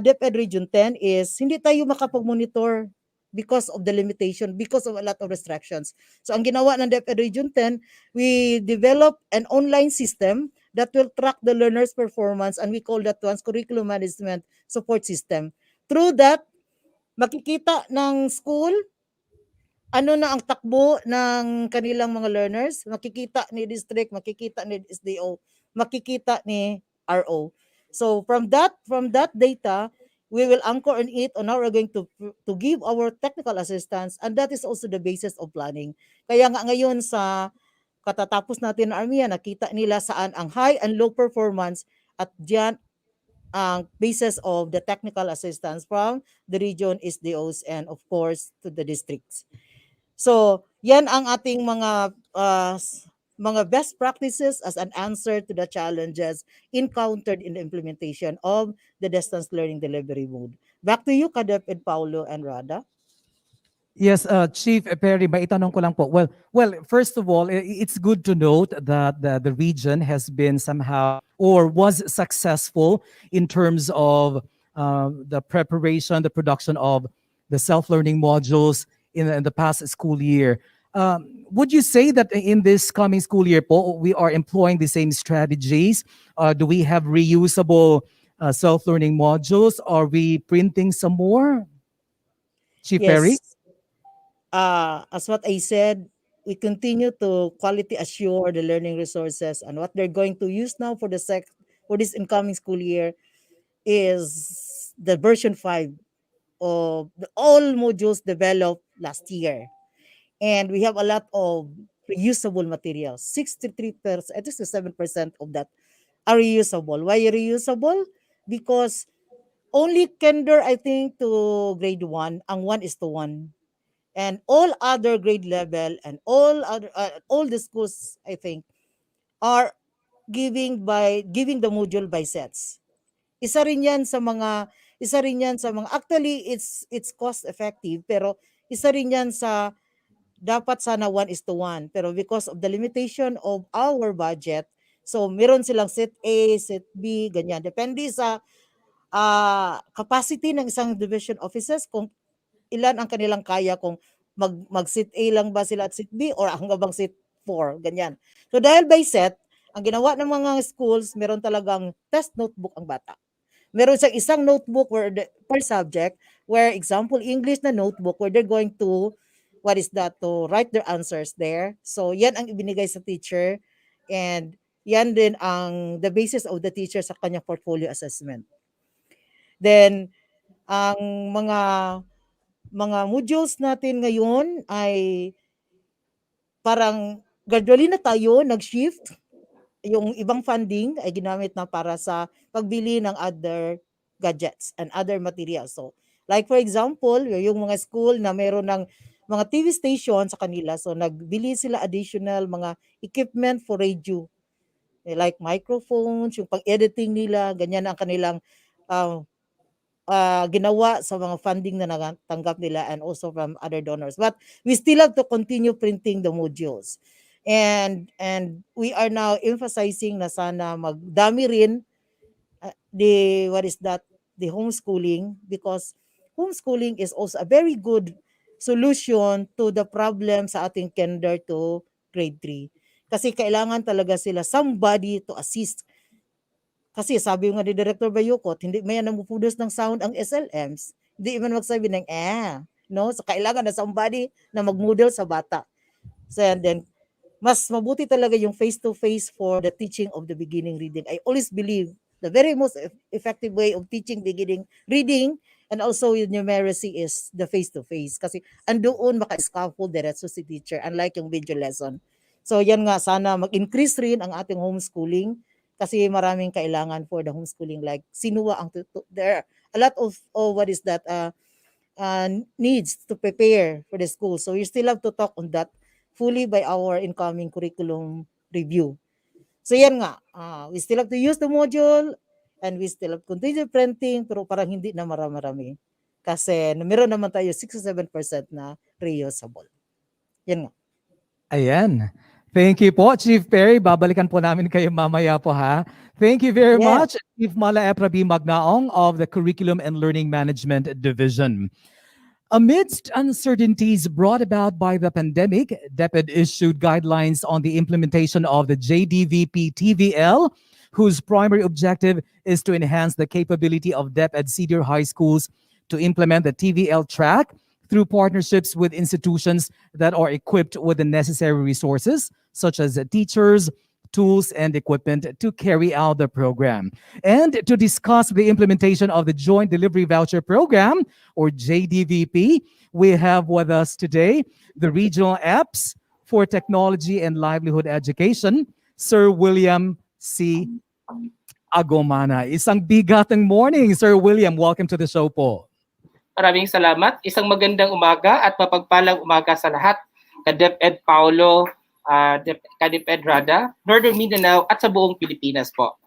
Speaker 9: DepEd Region 10 is hindi tayo makapag-monitor because of the limitation, because of a lot of restrictions. So ang ginawa ng DepEd Region 10, we developed an online system that will track the learner's performance and we call that one's curriculum management support system. Through that, makikita ng school ano na ang takbo ng kanilang mga learners, makikita ni district, makikita ni SDO, makikita ni RO. So from that data, we will anchor on it on how we're going to give our technical assistance, and that is also the basis of planning. Kaya nga ngayon sa katatapos natin ng Armia, nakita nila saan ang high and low performance at diyan ang basis of the technical assistance from the region, SDOs, and of course to the districts. So yan ang ating mga best practices as an answer to the challenges encountered in the implementation of the distance learning delivery mode. Back to you, Kadeped Paulo and Rada.
Speaker 3: Yes, Chief Perry, maitanong ko lang po. Well, first of all, it's good to note that the region has been somehow or was successful in terms of the preparation, the production of the self-learning modules in the past school year. Would you say that in this coming school year po, we are employing the same strategies? Do we have reusable self-learning modules? Are we printing some more? Chief Perry?
Speaker 9: Yes. As what I said, we continue to quality assure the learning resources, and what they're going to use now for this incoming school year is the version 5 of all modules developed last year. And we have a lot of reusable materials. 63%, I think 7% of that are reusable. Why reusable? Because only kinder, I think, to grade 1, ang 1:1. And all other grade level and all the schools, I think, are giving the module by sets. Isa rin yan sa mga actually it's cost effective, pero isa rin yan sa dapat sana 1:1, pero because of the limitation of our budget, so meron silang set A, set B, ganyan, depende sa capacity ng isang division offices kung ilan ang kanilang kaya, kung mag set A lang ba sila at set B or hanggang bang set 4, ganyan. So dahil by set, ang ginawa ng mga schools, meron talagang test notebook ang bata. Meron siyang isang notebook per subject, where example English na notebook where they're going to to write their answers there. So yan ang ibinigay sa teacher, and yan din ang the basis of the teacher sa kanyang portfolio assessment. Then ang mga modules natin ngayon ay parang gradually na tayo nag-shift. Yung ibang funding ay ginamit na para sa pagbili ng other gadgets and other materials. So, like for example, yung mga school na meron ng mga TV station sa kanila, so nagbili sila additional mga equipment for radio. Like microphones, yung pag-editing nila, ganyan ang kanilang ginawa sa mga funding na natanggap nila and also from other donors. But we still have to continue printing the modules. And we are now emphasizing na sana magdami rin the homeschooling, because homeschooling is also a very good solution to the problem sa ating kinder to grade 3. Kasi kailangan talaga sila somebody to assist. Kasi sabi nga ni Director Bayocot, hindi may namupudos ng sound ang SLMs. Hindi man magsabi ng no? So kailangan na somebody na mag-model sa bata. So and then mas mabuti talaga yung face-to-face for the teaching of the beginning reading. I always believe the very most effective way of teaching beginning reading and also with numeracy is the face-to-face. Kasi andoon maka-scaffold diretso si teacher, unlike yung video lesson. So yan nga, sana mag-increase rin ang ating homeschooling kasi maraming kailangan for the homeschooling. Like sinuwa ang there are a lot of needs to prepare for the school. So you still have to talk on that fully by our incoming curriculum review. So yan nga, we still have to use the module and we still have to continue printing, pero parang hindi na marami. Kasi meron naman tayo 67% na reusable. Yan nga.
Speaker 3: Ayan. Thank you po, Chief Perry. Babalikan po namin kayo mamaya po, ha? Thank you very much, Chief Mala Epra B. Magnaong of the Curriculum and Learning Management Division. Amidst uncertainties brought about by the pandemic, DepEd issued guidelines on the implementation of the JDVP TVL, whose primary objective is to enhance the capability of DepEd senior high schools to implement the TVL track through partnerships with institutions that are equipped with the necessary resources, such as teachers, tools, and equipment to carry out the program. And to discuss the implementation of the Joint Delivery Voucher Program, or JDVP, we have with us today the Regional Apps for Technology and Livelihood Education, Sir William C. Agomana. Isang bigatang morning, Sir William. Welcome to the show po.
Speaker 10: Maraming salamat. Isang magandang umaga at mapagpalang umaga sa lahat. Ka-DepEd Paulo, ka-DepEd Rada, Northern Mindanao at sa buong Pilipinas po.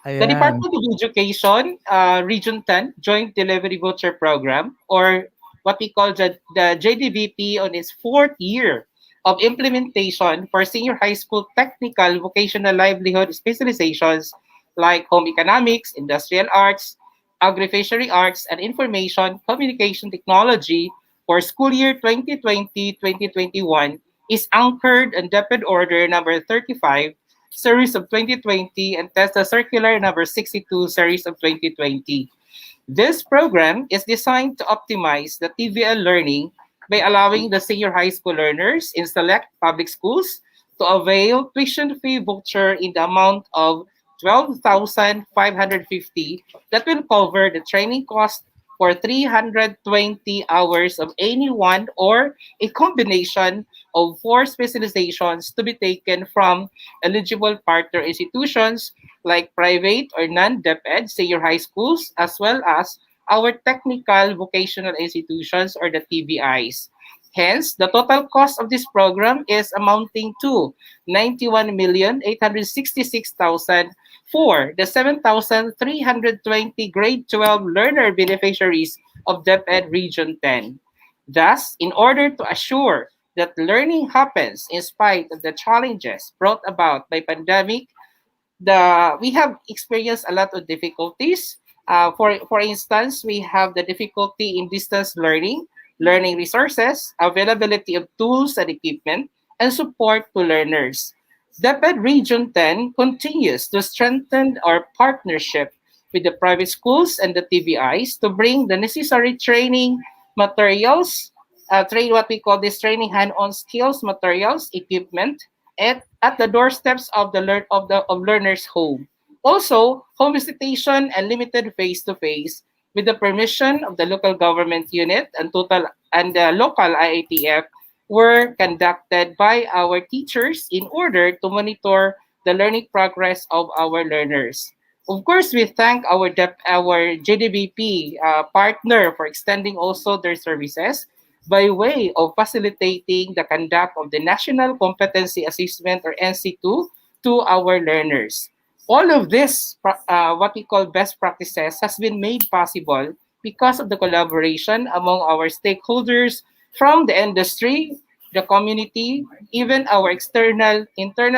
Speaker 3: Ayan.
Speaker 10: The Department of Education, Region 10 Joint Delivery Voucher Program, or what we call the JDVP, on its 4th year of implementation for senior high school technical vocational livelihood specializations like home economics, industrial arts, agri-fishery arts, and information communication technology for school year 2020-2021 is anchored in DepEd Order number 35, series of 2020, and TESDA Circular number 62, series of 2020. This program is designed to optimize the TVL learning by allowing the senior high school learners in select public schools to avail tuition fee voucher in the amount of 12,550 that will cover the training cost for 320 hours of any one or a combination of 4 specializations to be taken from eligible partner institutions like private or non-DepEd senior high schools, as well as our technical vocational institutions or the TVIs. Hence, the total cost of this program is amounting to 91,866,000 for the 7,320 grade 12 learner beneficiaries of DepEd Region 10. Thus, in order to assure that learning happens in spite of the challenges brought about by pandemic, we have experienced a lot of difficulties. For instance, we have the difficulty in distance learning, learning resources, availability of tools and equipment, and support to learners. DepEd Region 10 continues to strengthen our partnership with the private schools and the TVIs to bring the necessary training materials, train what we call this training hand-on skills, materials, equipment, at the doorsteps of of learners' home. Also, home visitation and limited face-to-face with the permission of the local government unit and the local IATF were conducted by our teachers in order to monitor the learning progress of our learners. Of course, we thank our JDBP partner for extending also their services by way of facilitating the conduct of the National Competency Assessment or NC2 to our learners. All of this, what we call best practices, has been made possible because of the collaboration among our stakeholders from the industry, the community, even our internal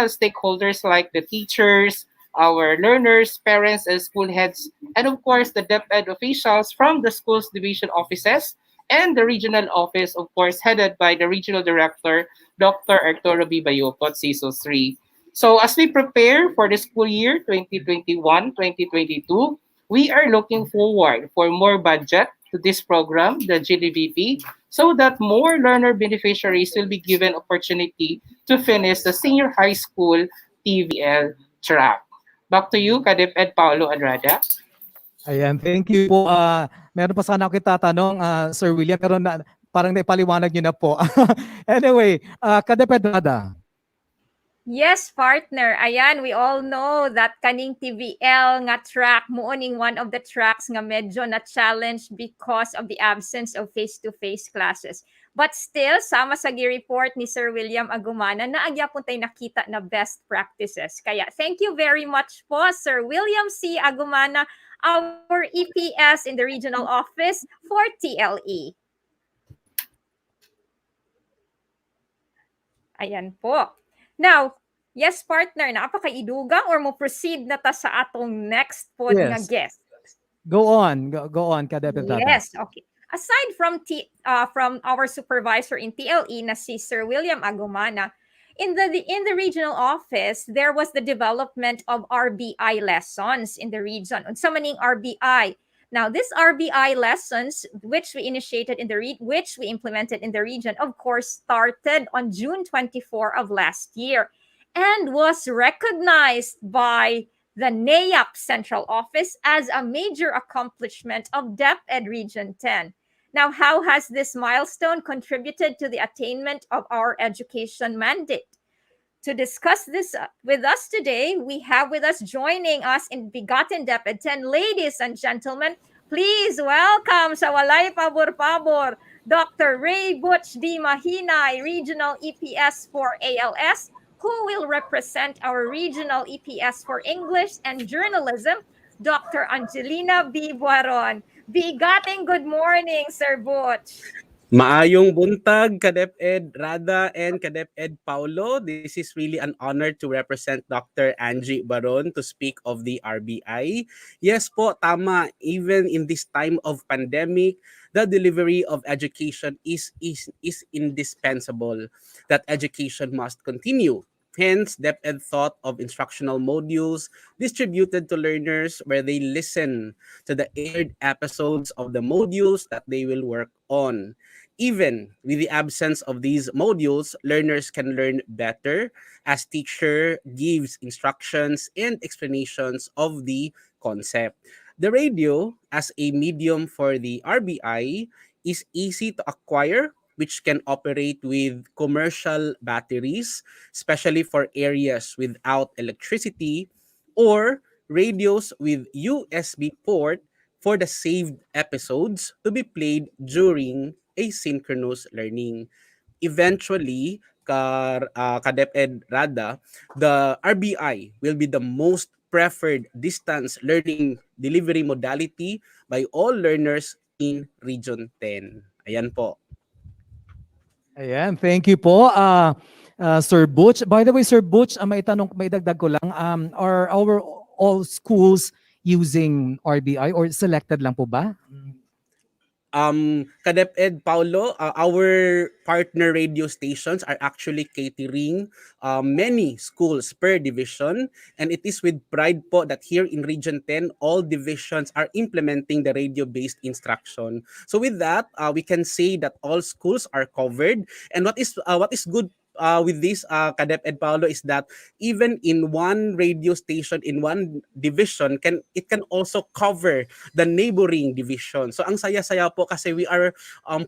Speaker 10: stakeholders like the teachers, our learners, parents, and school heads, and of course the DepEd officials from the schools division offices and the regional office, of course, headed by the regional director, Dr. Arturo B. Bayocot, CESO 3. So as we prepare for the school year 2021-2022, we are looking forward for more budget to this program, the GDVP, so that more learner beneficiaries will be given opportunity to finish the senior high school TVL track. Back to you, Kadeped Paulo Andrada.
Speaker 3: Ayan, thank you po. Meron pa sana ako itatanong, Sir William, pero parang naipaliwanag niyo na po. Anyway, Kadeped Rada.
Speaker 2: Yes, partner. Ayan, we all know that kaning TVL nga track mooning one of the tracks nga medyo na challenge because of the absence of face-to-face classes. But still, sama sa report ni Sir William Agumana na agya po tayo nakita na best practices. Kaya thank you very much po, Sir William C. Agumana, our EPS in the regional office for TLE. Ayan po. Now, yes, partner, napakaidugang or mo proceed na ta sa atong next pod nga guest.
Speaker 3: Go on, Kadeped Rada.
Speaker 2: Yes, okay. Aside from our supervisor in TLE na si Sir William Agumana, in the regional office, there was the development of RBI lessons in the region. Unsa maning RBI? Now, this RBI lessons, which we initiated which we implemented in the region, of course, started on June 24 of last year and was recognized by the NAYAP Central Office as a major accomplishment of DepEd Region 10. Now, how has this milestone contributed to the attainment of our education mandate? To discuss this with us today, we have with us joining us in BigaTEN DepEd 10, ladies and gentlemen, please welcome sa walay pabor-pabor, Dr. Ray Butch D. Mahinay, Regional EPS for ALS, who will represent our Regional EPS for English and Journalism, Dr. Angelina B. Buaron. BigaTEN, good morning, Sir Butch.
Speaker 11: Maayong buntag, Kadeped Rada and Kadeped Paulo. This is really an honor to represent Dr. Angie Baron to speak of the RBI. Yes po, tama. Even in this time of pandemic, the delivery of education is indispensable. That education must continue. Hence, DepEd thought of instructional modules distributed to learners where they listen to the aired episodes of the modules that they will work on. Even with the absence of these modules, learners can learn better as teacher gives instructions and explanations of the concept. The radio, as a medium for the RBI, is easy to acquire, which can operate with commercial batteries, especially for areas without electricity, or radios with USB port for the saved episodes to be played during asynchronous learning. Eventually, ka-DepEd Rada, the RBI will be the most preferred distance learning delivery modality by all learners in Region 10. Ayan po.
Speaker 3: Ayan, thank you po, Sir Butch. By the way, Sir Butch, may dagdag ko lang, are our all schools using RBI or selected lang po ba?
Speaker 11: Ka-DepEd Paulo, our partner radio stations are actually catering many schools per division, and it is with pride po that here in Region 10, all divisions are implementing the radio-based instruction. So with that, we can say that all schools are covered. And what is good with this, ka-DepEd Paulo, is that even in one radio station in one division, it can also cover the neighboring division. So ang saya-saya po kasi we are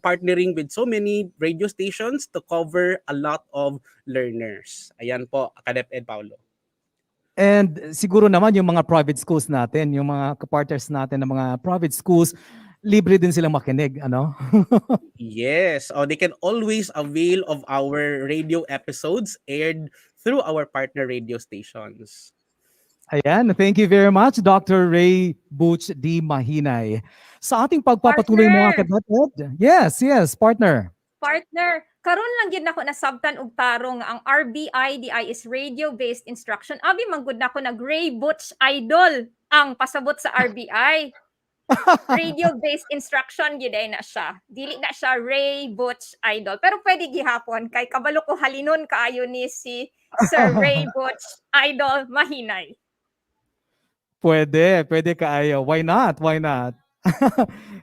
Speaker 11: partnering with so many radio stations to cover a lot of learners. Ayan po, ka-DepEd Paulo.
Speaker 3: And siguro naman yung mga private schools natin, yung mga kapartners natin ng mga private schools, libre din silang makinig, ano?
Speaker 11: Yes, they can always avail of our radio episodes aired through our partner radio stations.
Speaker 3: Ayan, thank you very much, Dr. Ray Butch D. Mahinay. Sa ating pagpapatuloy mga ka-DepEd, yes, partner.
Speaker 2: Partner, karon lang gid nako na sabtan og tarong ang RBI is radio-based instruction. Abi manggod nako nag Ray Butch idol ang pasabot sa RBI. Radio-based instruction gid na siya. Dili na siya Ray Butch idol. Pero pwede gihapon kay kabalo ko halinon kaayo ni si Sir Ray Butch idol Mahinay.
Speaker 3: Pwede kaayo. Why not?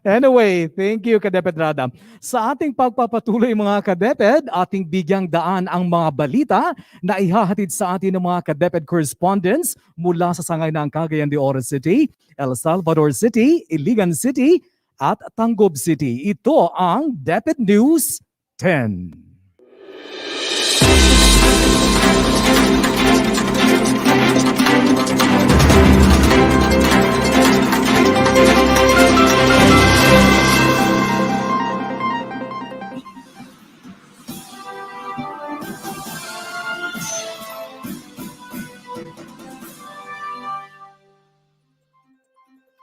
Speaker 3: Anyway, thank you, ka-DepEd Rada. Sa ating pagpapatuloy mga ka-DepEd, ating bigyang daan ang mga balita na ihahatid sa atin ng mga ka-DepEd correspondents mula sa sangay ng Cagayan de Oro City, El Salvador City, Iligan City, at Tanggob City. Ito ang DepEd News 10.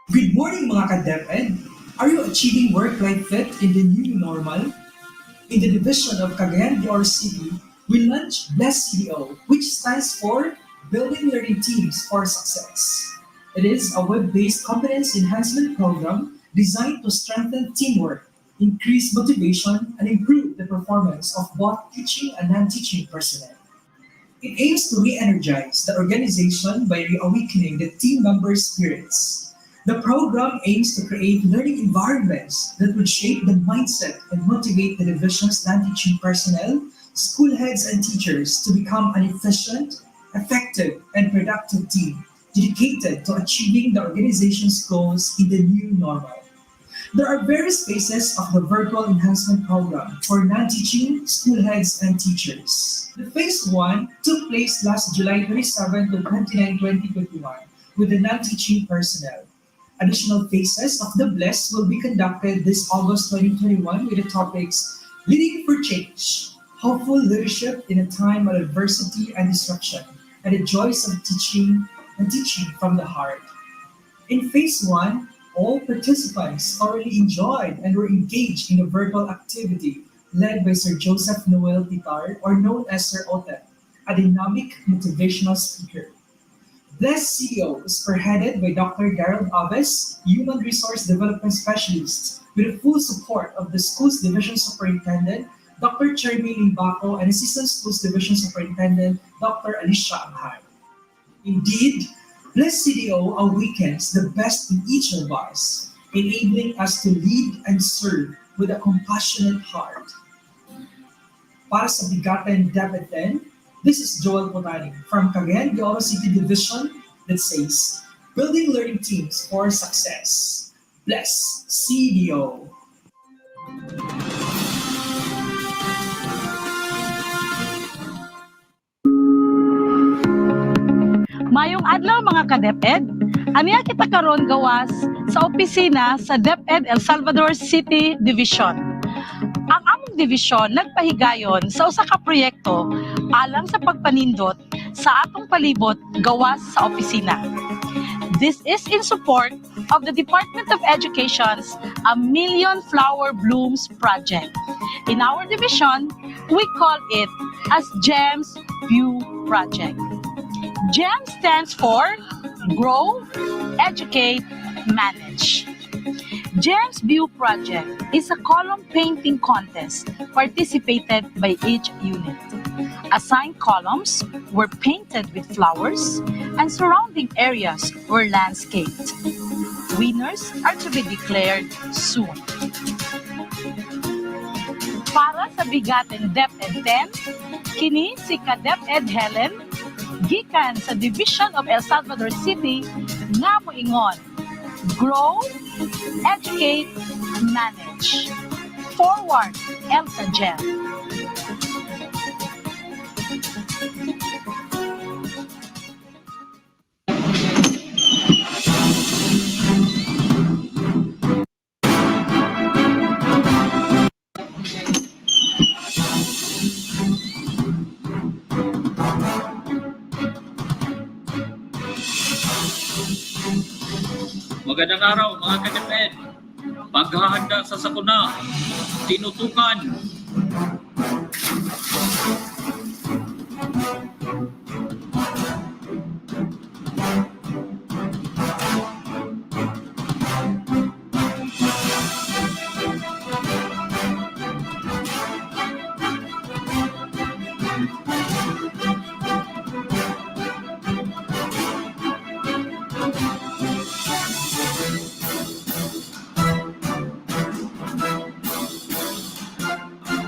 Speaker 12: Good morning mga ka-DepEd! Are you achieving work-life fit in the new normal? In the division of Cagayan de Oro City, we launched Bless CDO, which stands for Building Learning Teams for Success. It is a web-based competence enhancement program designed to strengthen teamwork, increase motivation, and improve the performance of both teaching and non-teaching personnel. It aims to re-energize the organization by reawakening the team members' spirits. The program aims to create learning environments that would shape the mindset and motivate the division's non-teaching personnel, school heads, and teachers to become an efficient, effective, and productive team dedicated to achieving the organization's goals in the new normal. There are various phases of the virtual enhancement program for non-teaching, school heads, and teachers. The phase 1 took place last July 27 to 29, 2021 with the non-teaching personnel. Additional phases of the Bless will be conducted this August 2021 with the topics Leading for Change, Hopeful Leadership in a Time of Adversity and Disruption, and the Joys of Teaching and Teaching from the Heart. In Phase 1, all participants thoroughly enjoyed and were engaged in a virtual activity led by Sir Joseph Noel Pitar, or known as Sir Ote, a dynamic motivational speaker. Bless CEO is spearheaded by Dr. Gerald Aves, Human Resource Development Specialist, with the full support of the Schools Division Superintendent, Dr. Chermy Limbaco, and Assistant Schools Division Superintendent, Dr. Alicia Anghay. Indeed, Bless CDO awakens the best in each of us, enabling us to lead and serve with a compassionate heart. Para sa BigaTEN DepEd X, this is Joel Potani from Cagayan de Oro City Division that says, building learning teams for success. Bless CDO.
Speaker 13: Mayong adlaw mga ka-DepEd. Aniya kita karon gawas sa opisina sa DepEd El Salvador City Division. Ang among division nagpahigayon sa usa ka proyekto alang sa pagpanindot sa atong palibot gawas sa opisina. This is in support of the Department of Education's A Million Flower Blooms project. In our division, we call it as GEMS View Project. GEM stands for Grow, Educate, Manage. GEM's View Project is a column painting contest participated by each unit. Assigned columns were painted with flowers and surrounding areas were landscaped. Winners are to be declared soon. Para sa BigaTEN DepEd 10, kini si ka-DepEd Helen gikan sa Division of El Salvador City nga moingon, grow, educate, manage. Forward, Elsa Gem.
Speaker 14: Magandang araw mga ka-DepEd. Paghahanda sa sakuna, tinutukan.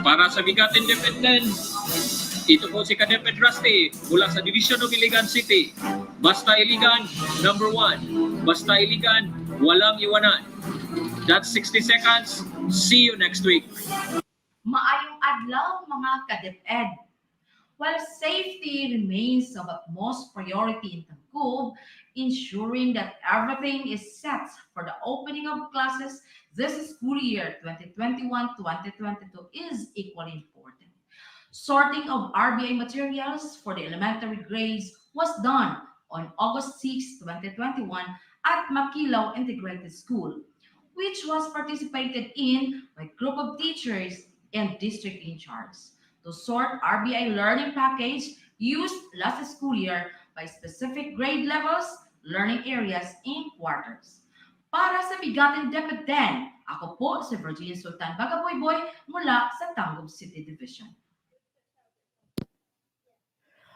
Speaker 14: Para sa BigaTEN DepEd 10, ito po si ka-DepEd Rusty mula sa Division of Iligan City. Basta Iligan, number 1. Basta Iligan, walang iwanan. That's 60 seconds. See you next week.
Speaker 15: Maayong adlaw mga ka-DepEd. While safety remains of utmost priority in Tangkub, ensuring that everything is set for the opening of classes this school year 2021-2022 is equally important. Sorting of RBI materials for the elementary grades was done on August 6, 2021 at Makilaw Integrated School, which was participated in by a group of teachers and district in charge to sort RBI learning package used last school year by specific grade levels, learning areas, and quarters. Para sa BigaTEN DepEd 10, ako po si Virginia Sultan Bagaboyboy mula sa Tangub City Division.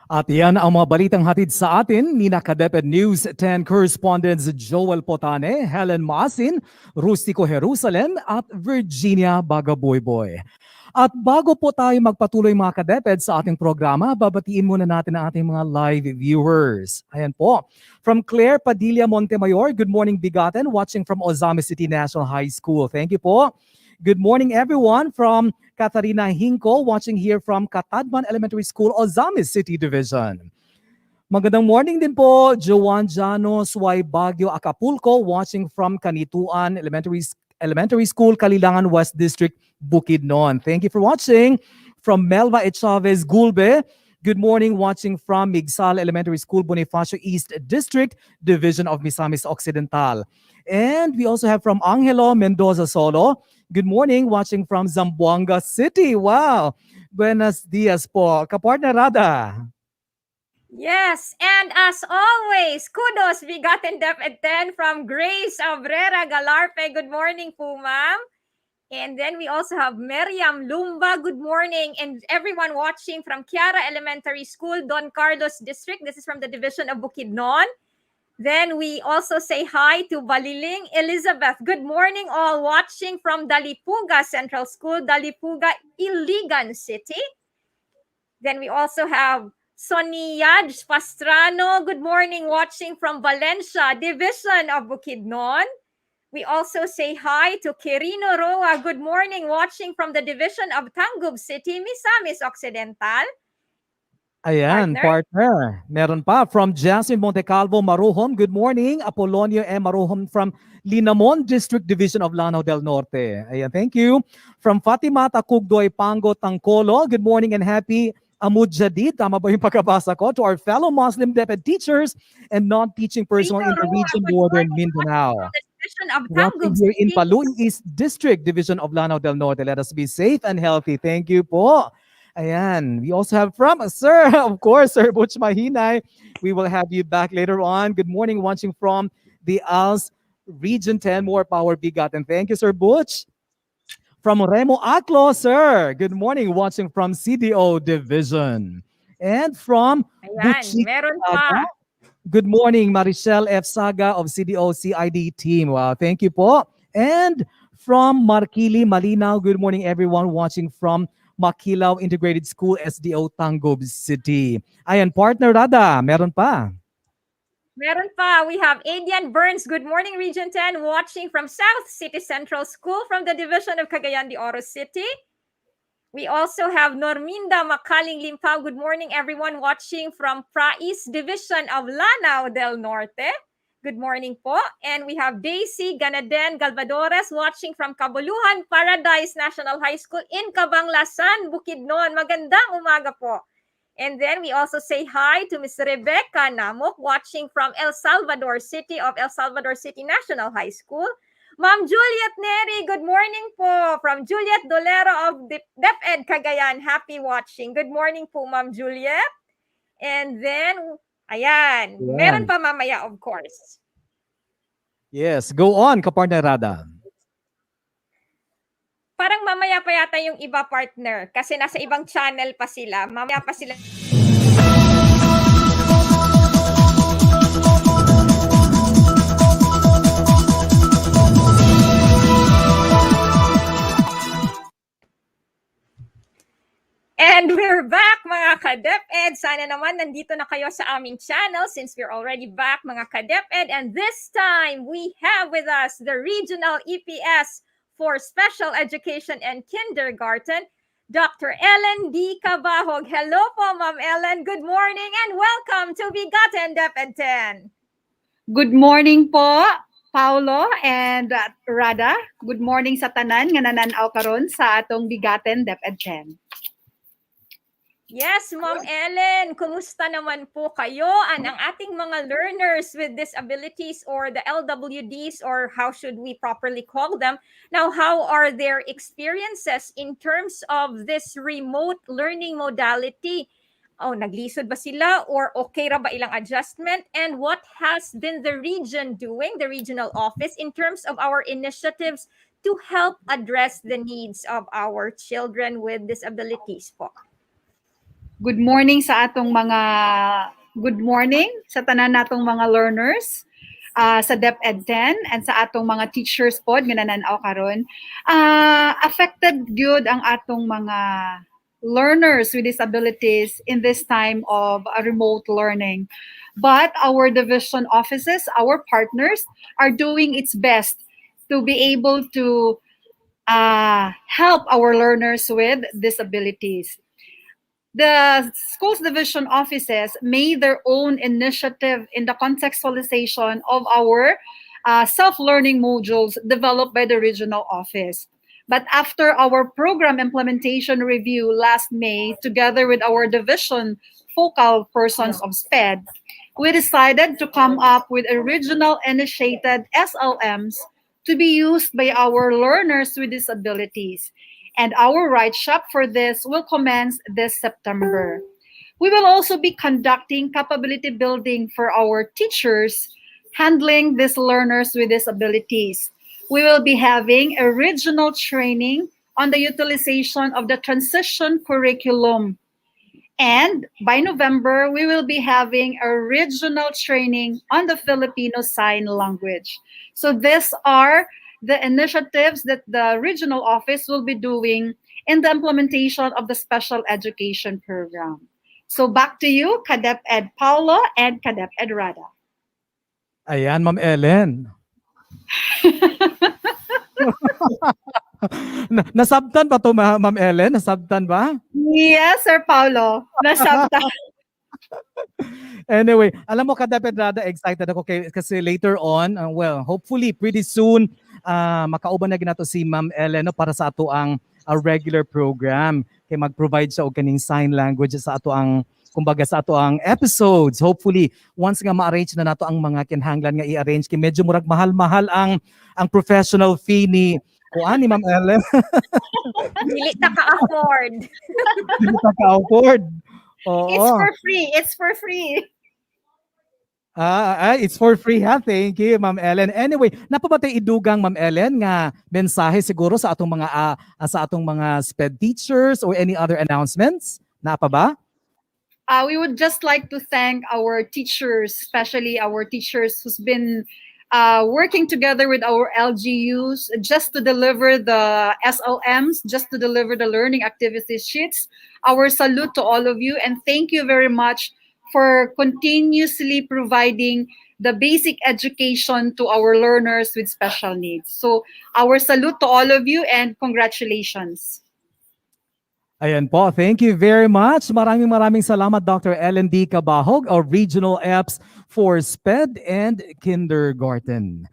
Speaker 3: At yan ang mga balitang hatid sa atin ni ka-DepEd News 10 correspondents Joel Potane, Helen Maasin, Rustico Jerusalem at Virginia Bagaboyboy. At bago po tayo magpatuloy mga ka-DepEd sa ating programa, babatiin muna natin ang ating mga live viewers. Ayan po. From Claire Padilla Montemayor, good morning BigaTEN, watching from Ozami City National High School. Thank you po. Good morning everyone from Katarina Hinko, watching here from Katadman Elementary School, Ozami City Division. Magandang morning din po, Joan Janos, Y Baguio, Acapulco, watching from Kanituan Elementary School, Kalilangan West District, Bukidnon. Thank you for watching. From Melva Chavez Gulbe, good morning, watching from Migsal Elementary School, Bonifacio East District, Division of Misamis Occidental. And we also have from Angelo Mendoza Solo, good morning, watching from Zamboanga City. Wow! Buenos dias po. Kapartner Rada.
Speaker 2: Yes, and as always, kudos BigaTEN DepEd 10 from Grace Abrera Galarpe. Good morning po, ma'am. And then we also have Miriam Lumba. Good morning. And everyone watching from Kiara Elementary School, Don Carlos District. This is from the Division of Bukidnon. Then we also say hi to Baliling Elizabeth. Good morning all watching from Dalipuga Central School, Dalipuga, Iligan City. Then we also have Soniad Pastrano, good morning, watching from Valencia, Division of Bukidnon. We also say hi to Quirino Roa, good morning, watching from the Division of Tangub City, Misamis Occidental.
Speaker 3: Ayan, partner. Meron pa from Jasmine Montecalvo Maruhom. Good morning. Apolonio M. Maruhom from Linamon District Division of Lanao del Norte. Ayan, thank you. From Fatima Takugdoy Pango Tangkolo. Good morning and happy Amud Jadid. Tama ba yung pagkabasa ko? To our fellow Muslim DepEd teachers and non-teaching personnel in the region Northern Mindanao. Welcome here in Palui East District Division of Lanao del Norte. Let us be safe and healthy. Thank you po. Ayan, we also have from Sir, of course, Sir Butch Mahinay. We will have you back later on. Good morning, watching from the ALS Region 10. More power, BigaTEN. Thank you, Sir Butch. From Remo Aclo, sir. Good morning, watching from CDO Division. And from
Speaker 2: Ayan, meron pa.
Speaker 3: Good morning, Maricel F. Saga of CDO CID team. Wow, thank you po. And from Markili Malinaw, good morning, everyone watching from Makilaw Integrated School, SDO Tangub City. Ayan, partner Rada, meron pa.
Speaker 2: Meron pa. We have Adian Burns. Good morning, Region 10, watching from South City Central School from the Division of Cagayan de Oro City. We also have Norminda Makaling Limpao. Good morning, everyone watching from Prais Division of Lanao del Norte. Good morning po. And we have Daisy Ganaden Galvadores watching from Kabuluhan Paradise National High School in Cabanglasan, Bukidnon. Magandang umaga po. And then we also say hi to Ms. Rebecca Namok watching from El Salvador City of El Salvador City National High School. Ma'am Juliet Neri, good morning po from Juliet Dolero of DepEd Cagayan. Happy watching. Good morning po, Ma'am Juliet. And then, ayan, meron pa mamaya, of course.
Speaker 3: Yes, go on, kapartner Rada.
Speaker 2: Parang mamaya pa yata yung iba, partner, kasi nasa ibang channel pa sila. Mamaya pa sila. And we're back, mga ka-DepEd. Sana naman nandito na kayo sa aming channel since we're already back, mga ka-DepEd. And this time, we have with us the Regional EPS for Special Education and Kindergarten, Dr. Ellen D. Cabahog. Hello po, Ma'am Ellen. Good morning and welcome to BigaTEN DepEd 10.
Speaker 16: Good morning po, Paulo and Rada. Good morning sa tanan nga nananaw karon sa atong BigaTEN DepEd 10.
Speaker 2: Yes, Ma'am Ellen, kumusta naman po kayo ang ating mga learners with disabilities or the LWDs, or how should we properly call them? Now, how are their experiences in terms of this remote learning modality? Oh, naglisod ba sila or okay ra ba ilang adjustment? And what has been the region doing, the regional office, in terms of our initiatives to help address the needs of our children with disabilities po?
Speaker 16: Good morning sa atong mga tanan natong mga learners sa DepEd 10 and sa atong mga teachers pod nga nananaw karon. Affected gyud ang atong mga learners with disabilities in this time of remote learning. But our division offices, our partners are doing its best to be able to help our learners with disabilities. The schools division offices made their own initiative in the contextualization of our self-learning modules developed by the regional office. But after our program implementation review last May, together with our division focal persons of SPED, we decided to come up with original initiated SLMs to be used by our learners with disabilities. And our write shop for this will commence this September. We will also be conducting capability building for our teachers handling these learners with disabilities. We will be having a regional training on the utilization of the transition curriculum. And by November, we will be having a regional training on the Filipino Sign Language. So these are the initiatives that the regional office will be doing in the implementation of the special education program. So back to you, CADepEd Paulo and CADepEd Rada.
Speaker 3: Ayan, Ma'am Ellen. Nasabtan ba to, Ma'am Ellen? Nasabtan ba?
Speaker 16: Yes, Sir Paulo. Nasabta.
Speaker 3: Anyway, alam mo, KaDepEd Rada, excited ako kasi later on, well, hopefully, pretty soon, makauban na ginato si Ma'am Ellen no, para sa ato ang regular program. Kay mag-provide siya og kaning sign language sa ato ang kumbaga sa ato ang episodes. Hopefully, once nga ma-arrange na nato ang mga kinahanglan nga i-arrange, kay medyo murag mahal-mahal ang professional fee ni kuan ni Ma'am Ellen.
Speaker 2: Dili ta ka-afford.
Speaker 3: Dili ta ka-afford. Oo.
Speaker 16: It's for free. It's for free.
Speaker 3: It's for free ha. Thank you, Ma'am Ellen. Anyway, napabatay idugang Ma'am Ellen nga mensahe siguro sa atong mga SPED teachers or any other announcements? Napa ba?
Speaker 16: We would just like to thank our teachers, especially our teachers who's been working together with our LGUs just to deliver the SLMs, just to deliver the learning activity sheets. Our salute to all of you, and thank you very much for continuously providing the basic education to our learners with special needs. So our salute to all of you and congratulations.
Speaker 3: Ayan po, thank you very much. Maraming salamat, Dr. Ellen D. Cabahog, our Regional EPS for SPED and Kindergarten.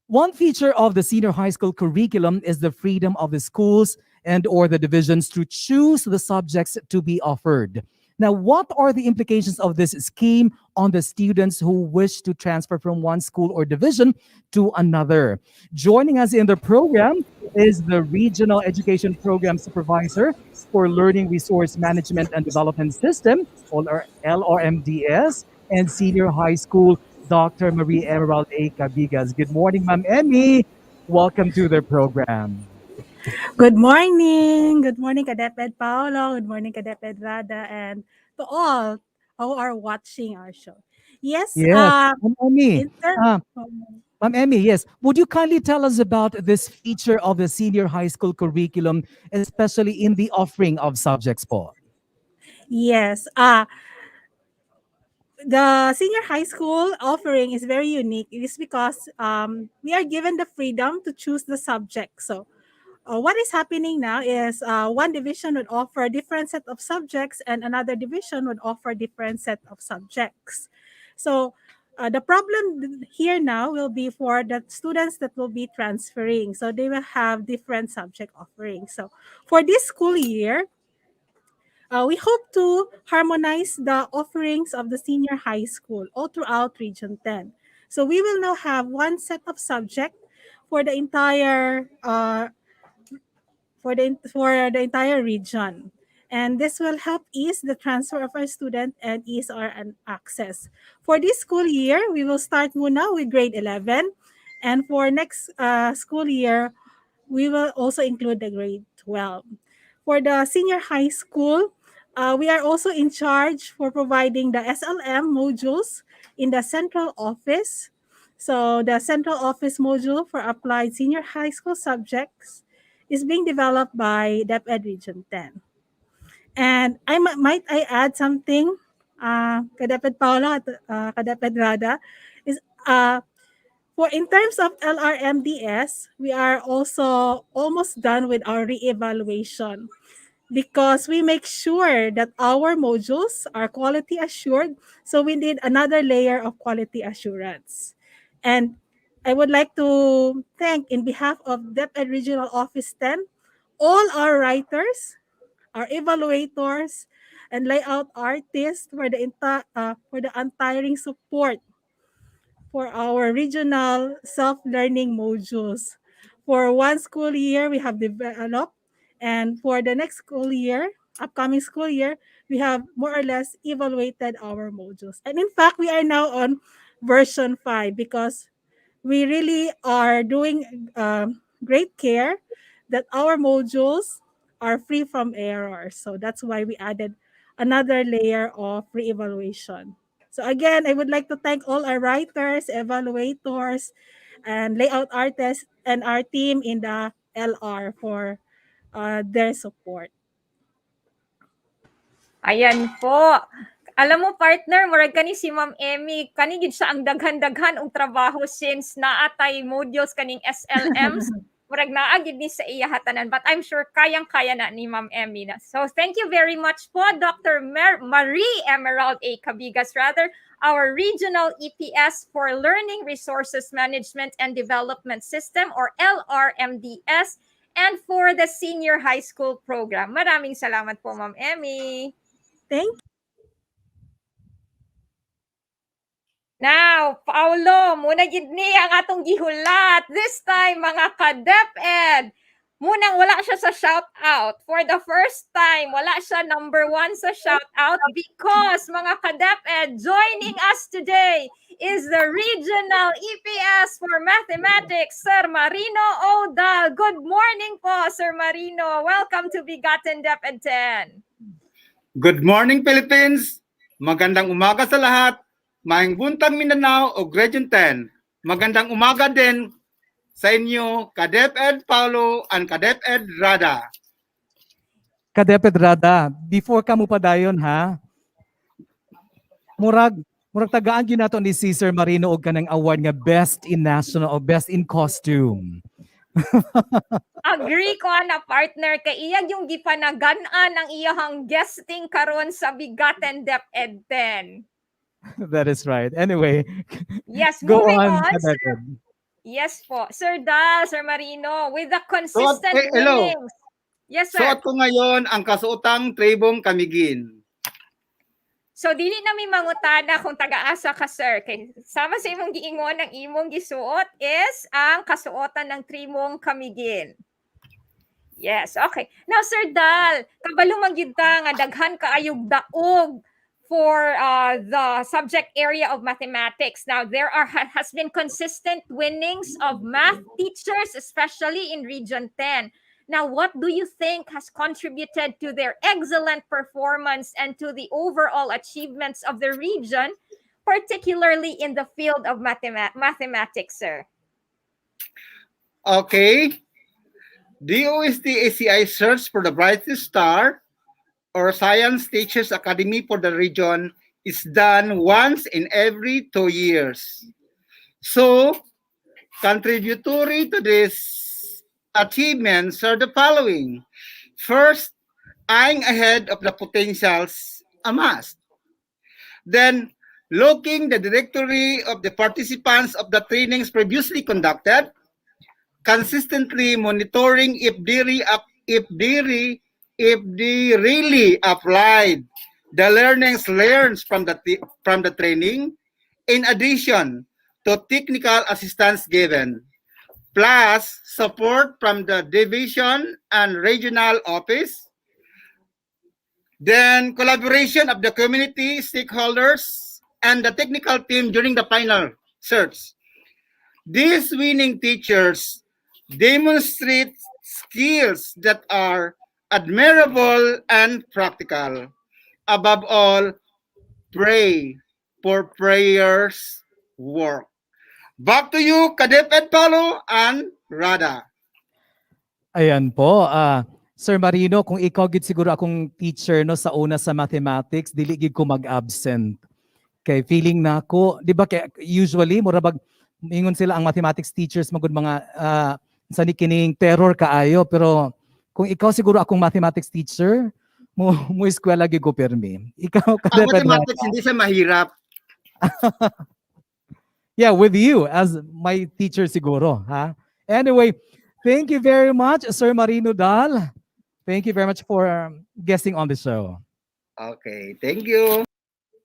Speaker 3: One feature of the senior high school curriculum is the freedom of the schools and or the divisions to choose the subjects to be offered. Now, what are the implications of this scheme on the students who wish to transfer from one school or division to another? Joining us in the program is the Regional Education Program Supervisor for Learning Resource Management and Development System, or LRMDS, and Senior High School, Dr. Marie Emerald A. Cabigas. Good morning, Ma'am Emmy. Welcome to the program.
Speaker 17: Good morning. Good morning, CaDepEd Paolo. Good morning, CaDepEd Rada, and to all who are watching our show. Yes,
Speaker 3: Ma'am Emmy. Ma'am Emmy, yes. Would you kindly tell us about this feature of the senior high school curriculum, especially in the offering of subjects po?
Speaker 17: Yes. The senior high school offering is very unique. It is because we are given the freedom to choose the subject. So what is happening now is one division would offer a different set of subjects and another division would offer a different set of subjects. So the problem here now will be for the students that will be transferring. So they will have different subject offerings. So for this school year, we hope to harmonize the offerings of the senior high school all throughout Region 10. So we will now have one set of subject for the entire entire region. And this will help ease the transfer of our student and ease our access. For this school year, we will start muna with grade 11. And for next school year, we will also include the grade 12. For the senior high school, we are also in charge for providing the SLM modules in the central office. So the central office module for applied senior high school subjects is being developed by DepEd Region 10. And might I add something, CaDepEd Paula, CaDepEd Rada, is for in terms of LRMDS, we are also almost done with our reevaluation because we make sure that our modules are quality assured. So we need another layer of quality assurance. And I would like to thank, in behalf of DepEd Regional Office 10, all our writers, our evaluators, and layout artists for the untiring support for our regional self-learning modules. For one school year, we have developed, and for the next school year, upcoming school year, we have more or less evaluated our modules. And in fact, we are now on version 5 because we really are doing great care that our modules are free from errors. So that's why we added another layer of re-evaluation. So again, I would like to thank all our writers, evaluators, and layout artists and our team in the LR for their support.
Speaker 2: Ayan po. Alam mo, partner, murag kani si Ma'am Emmy, kani gid siya ang daghan-daghan og trabaho since naatay modules kaning SLMs. Murag naa gid ni sa iya hatanan, but I'm sure kayang-kaya na ni Ma'am Emmy na. So thank you very much po, Dr. Marie Emerald A. Cabigas, our Regional EPS for Learning Resources Management and Development System or LRMDS, and for the Senior High School Program. Maraming salamat po, Ma'am Emmy.
Speaker 17: Thank
Speaker 2: Now, Paulo, muna gid ni ang atong gihulat. This time, mga ka-DepEd, munang wala siya sa shout-out. For the first time, wala siya number 1 sa shout-out because, mga ka-DepEd, joining us today is the Regional EPS for Mathematics, Sir Marino Odal. Good morning po, Sir Marino. Welcome to BigaTEN DepEd 10.
Speaker 18: Good morning, Philippines! Magandang umaga sa lahat. Maayong buntag Mindanao o Region 10. Magandang umaga din sa inyo, ka-DepEd Paulo and ka-DepEd Rada.
Speaker 3: Ka-DepEd Rada, before ka mo padayon ha, murag tagaan gyud nato ni Sir Marino og kanang award nga Best in National o Best in Costume.
Speaker 2: Agree ko na partner kay iyang yung gipanagan-an ang iyahang guesting karon sa BigaTEN DepEd 10.
Speaker 3: That is right. Anyway,
Speaker 2: yes,
Speaker 3: go
Speaker 2: moving
Speaker 3: on.
Speaker 2: Sir, yes po. Sir Dal, Sir Marino, with the consistent
Speaker 18: hello.
Speaker 2: winnings. Yes, sir.
Speaker 18: Suot ko ngayon ang kasuotang tribong kamigin.
Speaker 2: So, dili namin mangutana kung taga-asa ka, sir. Kay, sama sa imong giingon, ang imong gisuot is ang kasuotan ng trimong kamigin. Yes, okay. Now, Sir Dal, kabalo magyud ta nga daghan kaayog daog for the subject area of mathematics. Now, there has been consistent winnings of math teachers, especially in Region 10. Now, what do you think has contributed to their excellent performance and to the overall achievements of the region, particularly in the field of mathematics, sir?
Speaker 18: Okay. DOST ACI Search for the Brightest Star or Science Teachers Academy for the region is done once in every 2 years. So, contributory to this achievements are the following. First, eyeing ahead of the potentials amassed. Then, looking the directory of the participants of the trainings previously conducted, consistently monitoring if they really applied the learnings learned from the training, in addition to technical assistance given, plus support from the division and regional office, then collaboration of the community stakeholders and the technical team during the final search. These winning teachers demonstrate skills that are admirable and practical. Above all, pray for prayers work. Back to you, ka-DepEd Paulo and Rada.
Speaker 3: Ayan po. Sir Marino, kung ikaw gid siguro akong teacher no sa una sa mathematics, dili gid ko mag-absent. Kay feeling na ako, di ba usually murabag ingon sila ang mathematics teachers magud mga sa kining terror kaayo, pero kung ikaw siguro akong mathematics teacher, mo eskwela gid ko permi. Ikaw
Speaker 18: Ang mathematics hindi siya mahirap.
Speaker 3: Yeah, with you as my teacher siguro, ha? Anyway, thank you very much, Sir Marino Dal. Thank you very much for guesting on the show.
Speaker 18: Okay, thank you.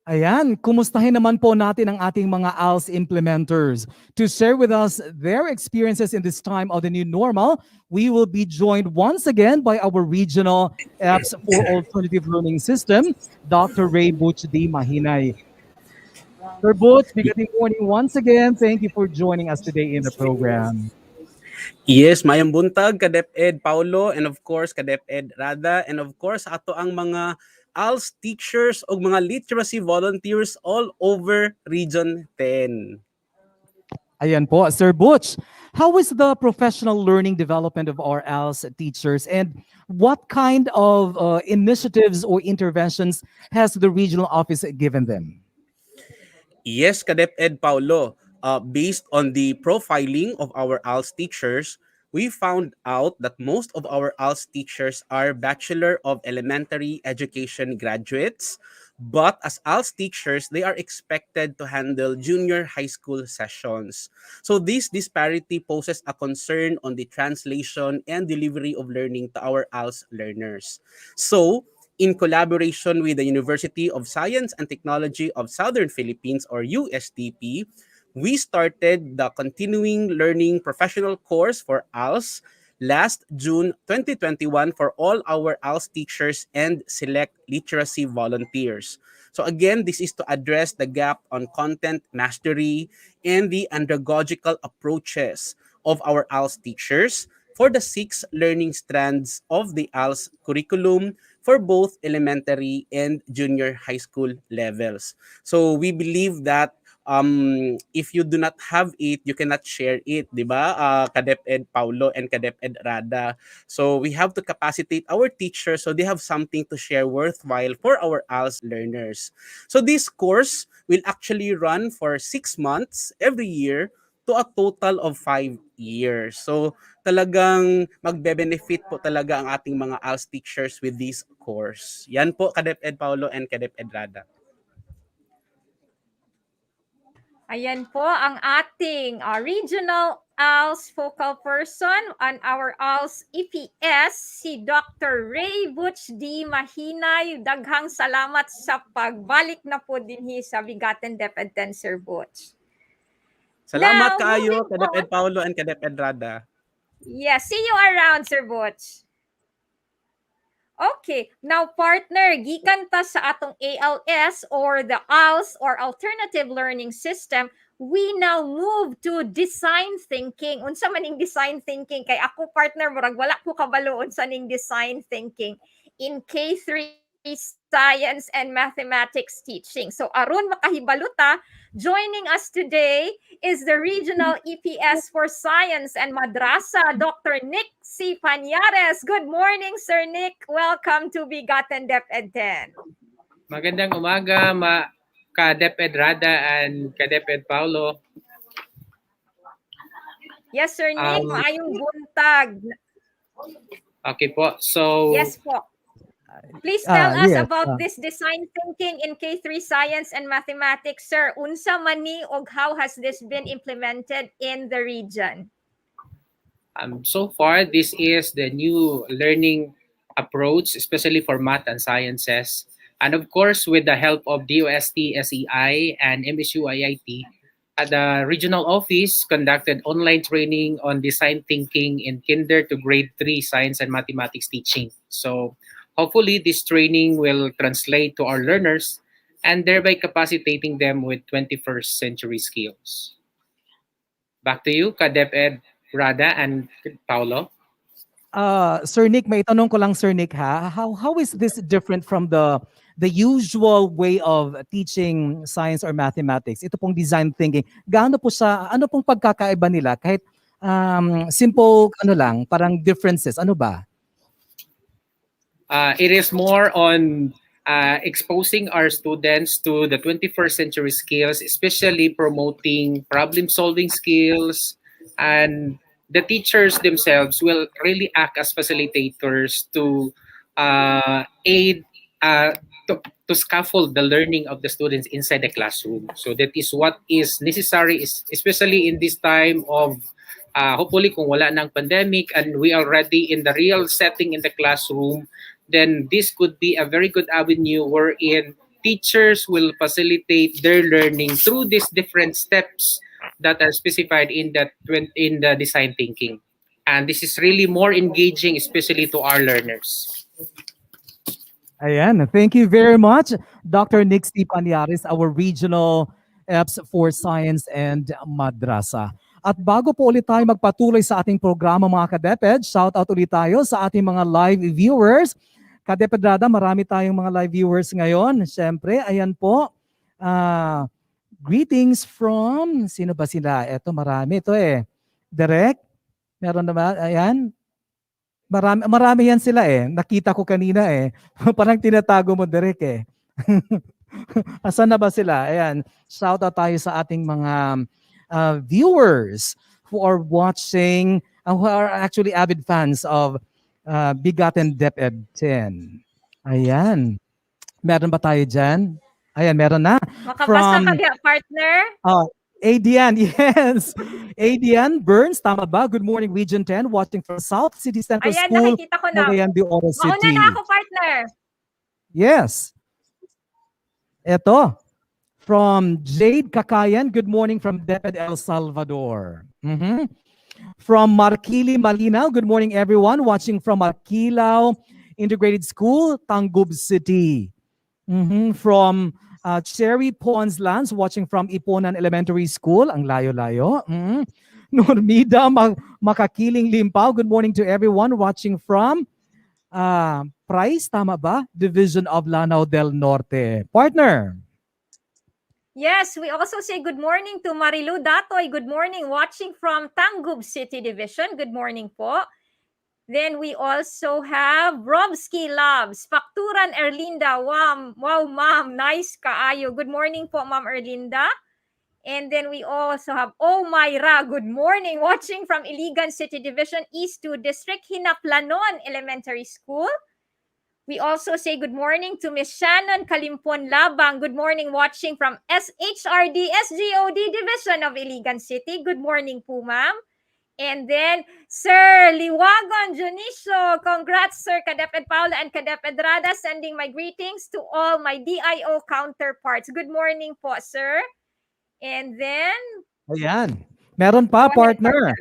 Speaker 3: Ayan, kumustahin naman po natin ang ating mga ALS implementers. To share with us their experiences in this time of the new normal, we will be joined once again by our regional apps for alternative learning system, Dr. Ray Butch D. Mahinay. Sir Butch, good morning once again. Thank you for joining us today in the program.
Speaker 11: Yes, mayang buntag, ka-DepEd Paulo, and of course, ka-DepEd Rada, and of course, ato ang mga ALS teachers o mga literacy volunteers all over Region 10.
Speaker 3: Ayan po, Sir Butch. How is the professional learning development of our ALS teachers, and what kind of initiatives or interventions has the regional office given them?
Speaker 11: Yes, Ed Paulo. Based on the profiling of our ALS teachers, we found out that most of our ALS teachers are Bachelor of Elementary Education graduates, but as ALS teachers, they are expected to handle junior high school sessions. So this disparity poses a concern on the translation and delivery of learning to our ALS learners. So, in collaboration with the University of Science and Technology of Southern Philippines or USTP, we started the Continuing Learning Professional Course for ALS last June 2021 for all our ALS teachers and select literacy volunteers. So again, this is to address the gap on content mastery and the andragogical approaches of our ALS teachers for the 6 learning strands of the ALS curriculum for both elementary and junior high school levels. So we believe that if you do not have it, you cannot share it, di ba? Kadeped Paulo and Kadeped Rada. So we have to capacitate our teachers so they have something to share worthwhile for our ALS learners. So this course will actually run for 6 months every year to a total of 5 years. So talagang magbe-benefit po talaga ang ating mga ALS teachers with this course. Yan po, Kadeped Paulo and Kadeped Rada.
Speaker 2: Ayan po ang ating regional ALS focal person on our ALS EPS, si Dr. Ray Butch D. Mahinay. Daghang salamat sa pagbalik na po dinhi sa BigaTEN DepEd X, Sir Butch.
Speaker 11: Salamat
Speaker 2: Now,
Speaker 11: kaayo,
Speaker 2: moving
Speaker 11: Kadeped
Speaker 2: on.
Speaker 11: Paulo and Kadeped Rada.
Speaker 2: Yes, see you around, Sir Butch. Okay, now partner, gikan ta sa atong ALS or the ALS or Alternative Learning System, we now move to design thinking. Unsa maning design thinking? Kay ako partner, murag wala ko kabalo unsa ning design thinking in K3 Science and Mathematics teaching. So aron makahibaluta, joining us today is the Regional EPS for Science and Madrasa, Dr. Nick C. Pañares. Good morning, Sir Nick. Welcome to BigaTEN DepEd X.
Speaker 19: Magandang umaga, ka-DepEd Rada and ka-DepEd Paulo.
Speaker 2: Yes, Sir Nick. Maayong buntag.
Speaker 19: Okay po. So,
Speaker 2: yes po. Please tell us
Speaker 3: yes,
Speaker 2: about this design thinking in K3 Science and Mathematics, sir. Unsa man ni og how has this been implemented in the region?
Speaker 19: So far, this is the new learning approach, especially for math and sciences. And of course, with the help of DOST, SEI, and MSU IIT, the regional office conducted online training on design thinking in kinder to grade 3 science and mathematics teaching. So hopefully, this training will translate to our learners and thereby capacitating them with 21st century skills. Back to you, Ka-DepEd Rada and Paulo.
Speaker 3: Sir Nick, may tanong ko lang, Sir Nick, ha? How is this different from the usual way of teaching science or mathematics? Ito pong design thinking. Gaano po siya, ano pong pagkakaiba nila? Kahit simple, parang differences. Ano ba?
Speaker 19: It is more on exposing our students to the 21st century skills, especially promoting problem-solving skills, and the teachers themselves will really act as facilitators to aid, to scaffold the learning of the students inside the classroom. So that is what is necessary, especially in this time of hopefully kung wala ng pandemic and we are already in the real setting in the classroom, then this could be a very good avenue wherein teachers will facilitate their learning through these different steps that are specified in the design thinking. And this is really more engaging, especially to our learners.
Speaker 3: Ayan, thank you very much, Dr. Nick C. Pañares, our regional EPS for Science and Madrasa. At bago po ulit tayo magpatuloy sa ating programa mga ka-DepEd, shout out ulit tayo sa ating mga live viewers. Ka-DepEd Rada, marami tayong mga live viewers ngayon. Siyempre, ayan po, Greetings from, sino ba sila? Eto, marami to eh. Direk, meron naman, ayan. Marami yan sila eh. Nakita ko kanina eh. Parang tinatago mo, Direk eh. Asan na ba sila? Ayan, shout out tayo sa ating mga viewers who are watching, who are actually avid fans of BigaTEN DepEd 10. Ayan. Meron ba tayo dyan? Ayan, meron na.
Speaker 2: Makabasa ka diha, partner?
Speaker 3: Adian, yes. Adian Burns, tama ba? Good morning, Region 10, watching from South City Central
Speaker 2: Ayan,
Speaker 3: School,
Speaker 2: nakikita ko na.
Speaker 3: Cagayan de Oro
Speaker 2: Mauna
Speaker 3: City.
Speaker 2: na ako, partner.
Speaker 3: Yes. Ito, from Jade Kakayan, good morning from DepEd El Salvador. From Marquili Malinaw, good morning everyone, watching from Marquilao Integrated School, Tangub City. From Cherry Ponds Lands, watching from Iponan Elementary School, ang layo-layo. Normida Makakiling Limpaw, good morning to everyone, watching from Price, tama ba? Division of Lanao del Norte. Partner.
Speaker 2: Yes, we also say good morning to Marilu Datoy. Good morning, watching from Tangub City Division. Good morning po. Then we also have Robski Loves, Fakturan Erlinda. Wow, ma'am, nice kaayo. Good morning po, Ma'am Erlinda. And then we also have Myra. Good morning, watching from Iligan City Division East 2 District, Hinaplanon Elementary School. We also say good morning to Miss Shannon Kalimpon Labang. Good morning, watching from SHRD SGOD Division of Iligan City. Good morning po, ma'am. And then, Sir Liwagon Junicio. Congrats, Sir Kadeped Paula and Kadeped Rada. Sending my greetings to all my DIO counterparts. Good morning po, sir. And then...
Speaker 3: Ayan. Meron pa, partner.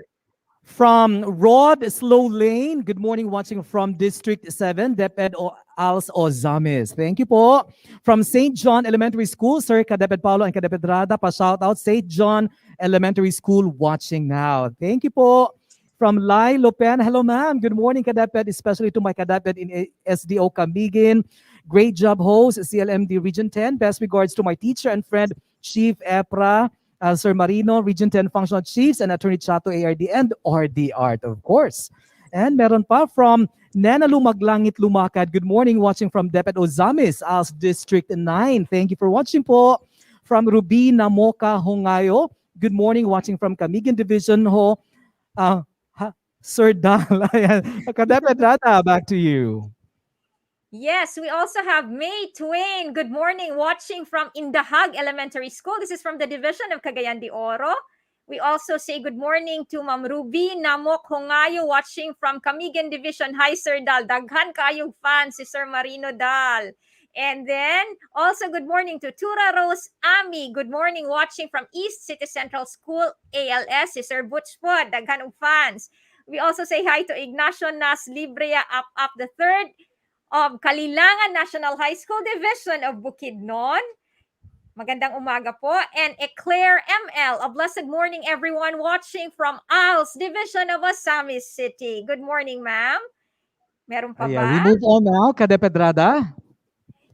Speaker 3: From Rod Slow Lane, good morning, watching from District 7, DepEd Als Ozamis. Thank you po. From St. John Elementary School, Sir Kadeped Paulo and Kadeped Rada, pa-shout out, St. John Elementary School watching now. Thank you po. From Lai Lopen, hello ma'am, good morning Kadeped, especially to my Kadeped in SDO Camiguin. Great job host, CLMD Region 10. Best regards to my teacher and friend, Chief Epra, Sir Marino, Region 10 Functional Chiefs, and Attorney Chato ARD and RD Art, of course. And meron pa from Nena Lumaglangit Lumakad. Good morning, watching from DepEd Ozamis, as District 9. Thank you for watching po. From Ruby Namoka Hongayo. Good morning, watching from Camiguin Division ho. Sir Dal, Kadeped Rata, back to you.
Speaker 2: Yes, we also have May Twain. Good morning, watching from Indahag Elementary School. This is from the Division of Cagayan de Oro. We also say good morning to Ma'am Ruby Namok Hongayo, watching from Camiguin Division. Hi, Sir Dal. Daghan kayong fans si Sir Marino Dal. And then, also good morning to Tura Rose Ami. Good morning, watching from East City Central School, ALS, si Sir Butch po. Daghan ng fans. We also say hi to Ignacio Nas Librea Up the third of Kalilangan National High School Division of Bukidnon. Magandang umaga po. And Eclair ML, a blessed morning everyone watching from ALS Division of Osamis City. Good morning, ma'am. Meron pa ba?
Speaker 3: We move on now, Kadeped Rada.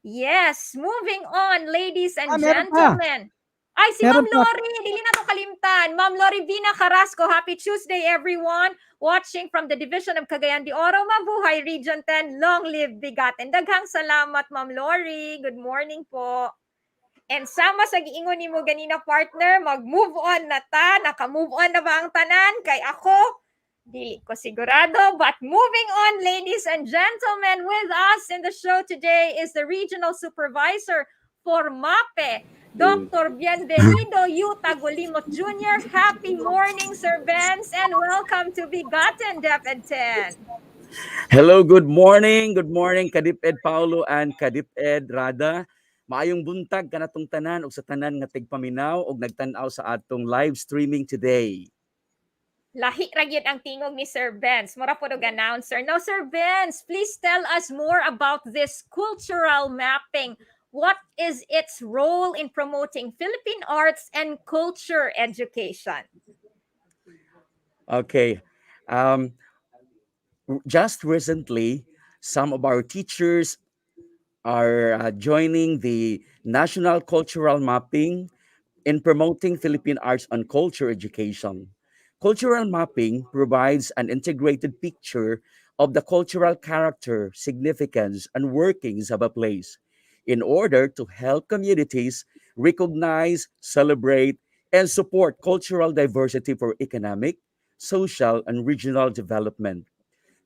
Speaker 2: Yes, moving on, ladies and
Speaker 3: meron
Speaker 2: gentlemen. Ay, si
Speaker 3: Meron
Speaker 2: Ma'am Lori, dili na to kalimtan. Ma'am Lori Vina Carrasco, happy Tuesday everyone. Watching from the Division of Cagayan de Oro, mabuhay Region 10, long live BigaTEN. Daghang salamat, Ma'am Lori. Good morning po. And sama sa giingon nimo ganina, partner, mag-move on na ta. Naka-move on na ba ang tanan? Kay ako, dili ko sigurado. But moving on, ladies and gentlemen, with us in the show today is the Regional Supervisor for MAPE, Dr. Bienvenido U. Tagolimot Jr. Happy morning, Sir Benz, and welcome to BigaTEN DepEd 10.
Speaker 20: Hello, good morning. Good morning, Kadeped Paulo and Kadeped Rada. Maayong buntag kanatong tanan ug sa tanan nga tigpaminaw ug nagtan-aw sa atong live streaming today.
Speaker 2: Lahi ra gyud ang tingog ni Sir Benz. Mura po announcer. Now, Sir Benz, please tell us more about this cultural mapping. What is its role in promoting Philippine arts and culture education?
Speaker 20: Okay. Just recently, some of our teachers are joining the National Cultural Mapping in promoting Philippine arts and culture education. Cultural mapping provides an integrated picture of the cultural character, significance, and workings of a place in order to help communities recognize, celebrate, and support cultural diversity for economic, social, and regional development.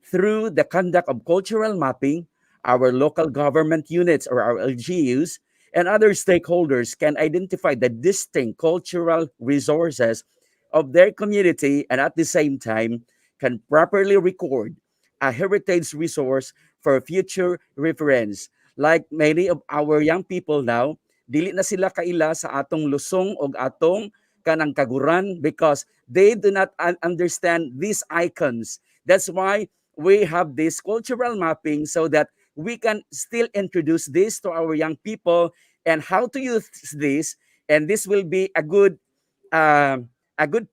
Speaker 20: Through the conduct of cultural mapping, our local government units or our LGUs and other stakeholders can identify the distinct cultural resources of their community and at the same time can properly record a heritage resource for future reference. Like many of our young people now, dili na sila kaila sa atong lusong o atong kanang kaguran because they do not understand these icons. That's why we have this cultural mapping so that we can still introduce this to our young people and how to use this, and this will be a good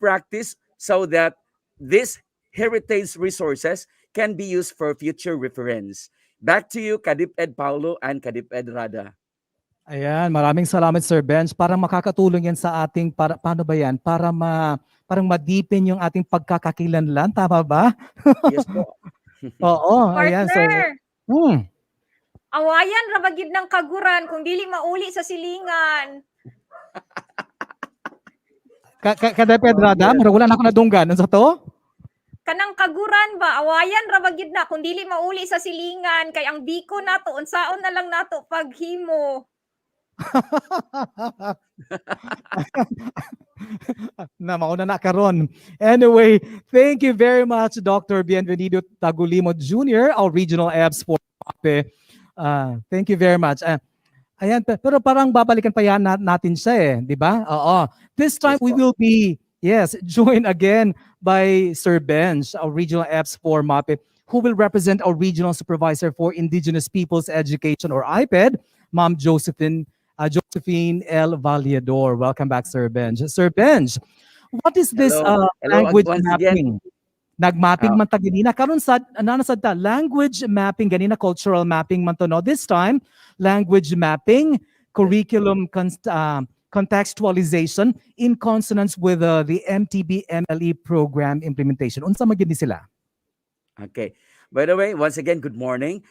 Speaker 20: practice so that these heritage resources can be used for future reference. Back to you, Kadiped Paulo and Kadiped Rada.
Speaker 3: Ayan, maraming salamat Sir Benz. Parang makakatulong yan sa ating, paano ba yan? Parang ma-deepen yung ating pagkakakilanlan, tama ba?
Speaker 20: Yes po.
Speaker 3: Oo, ayan. So,
Speaker 2: Partner, awayan rabagid ng kaguran kung dili mauli sa silingan.
Speaker 3: Kadeped Rada, mura wala na ako nadunggan. Ano sa to?
Speaker 2: Kanang kaguran ba, awayan rabagid na kung dili mauli sa silingan kay ang biko nato unsaon na lang nato paghimo.
Speaker 3: Na mauna na karon. Anyway, thank you very much Dr. Bienvenido Tagulimo Jr., our regional EBS for MAPE. Thank you very much. Ayan, pero parang babalikan pa yan natin siya eh, di ba? Oo. This time we will be, joined again by Sir Benz, our regional EBS for MAPE, who will represent our regional supervisor for Indigenous Peoples Education or IPED, Ma'am Josephine L. Vallador. Welcome back, Sir Benj. Sir Benj, what is this
Speaker 20: Hello
Speaker 3: language
Speaker 20: once
Speaker 3: mapping?
Speaker 20: again.
Speaker 3: Nagmapping man ta ganina. Karon sa nanasad ta language mapping ganina, cultural mapping man to no. This time language mapping, curriculum contextualization in consonance with the MTB MLE program implementation. Unsa magini sila?
Speaker 20: Okay. By the way, once again, good morning.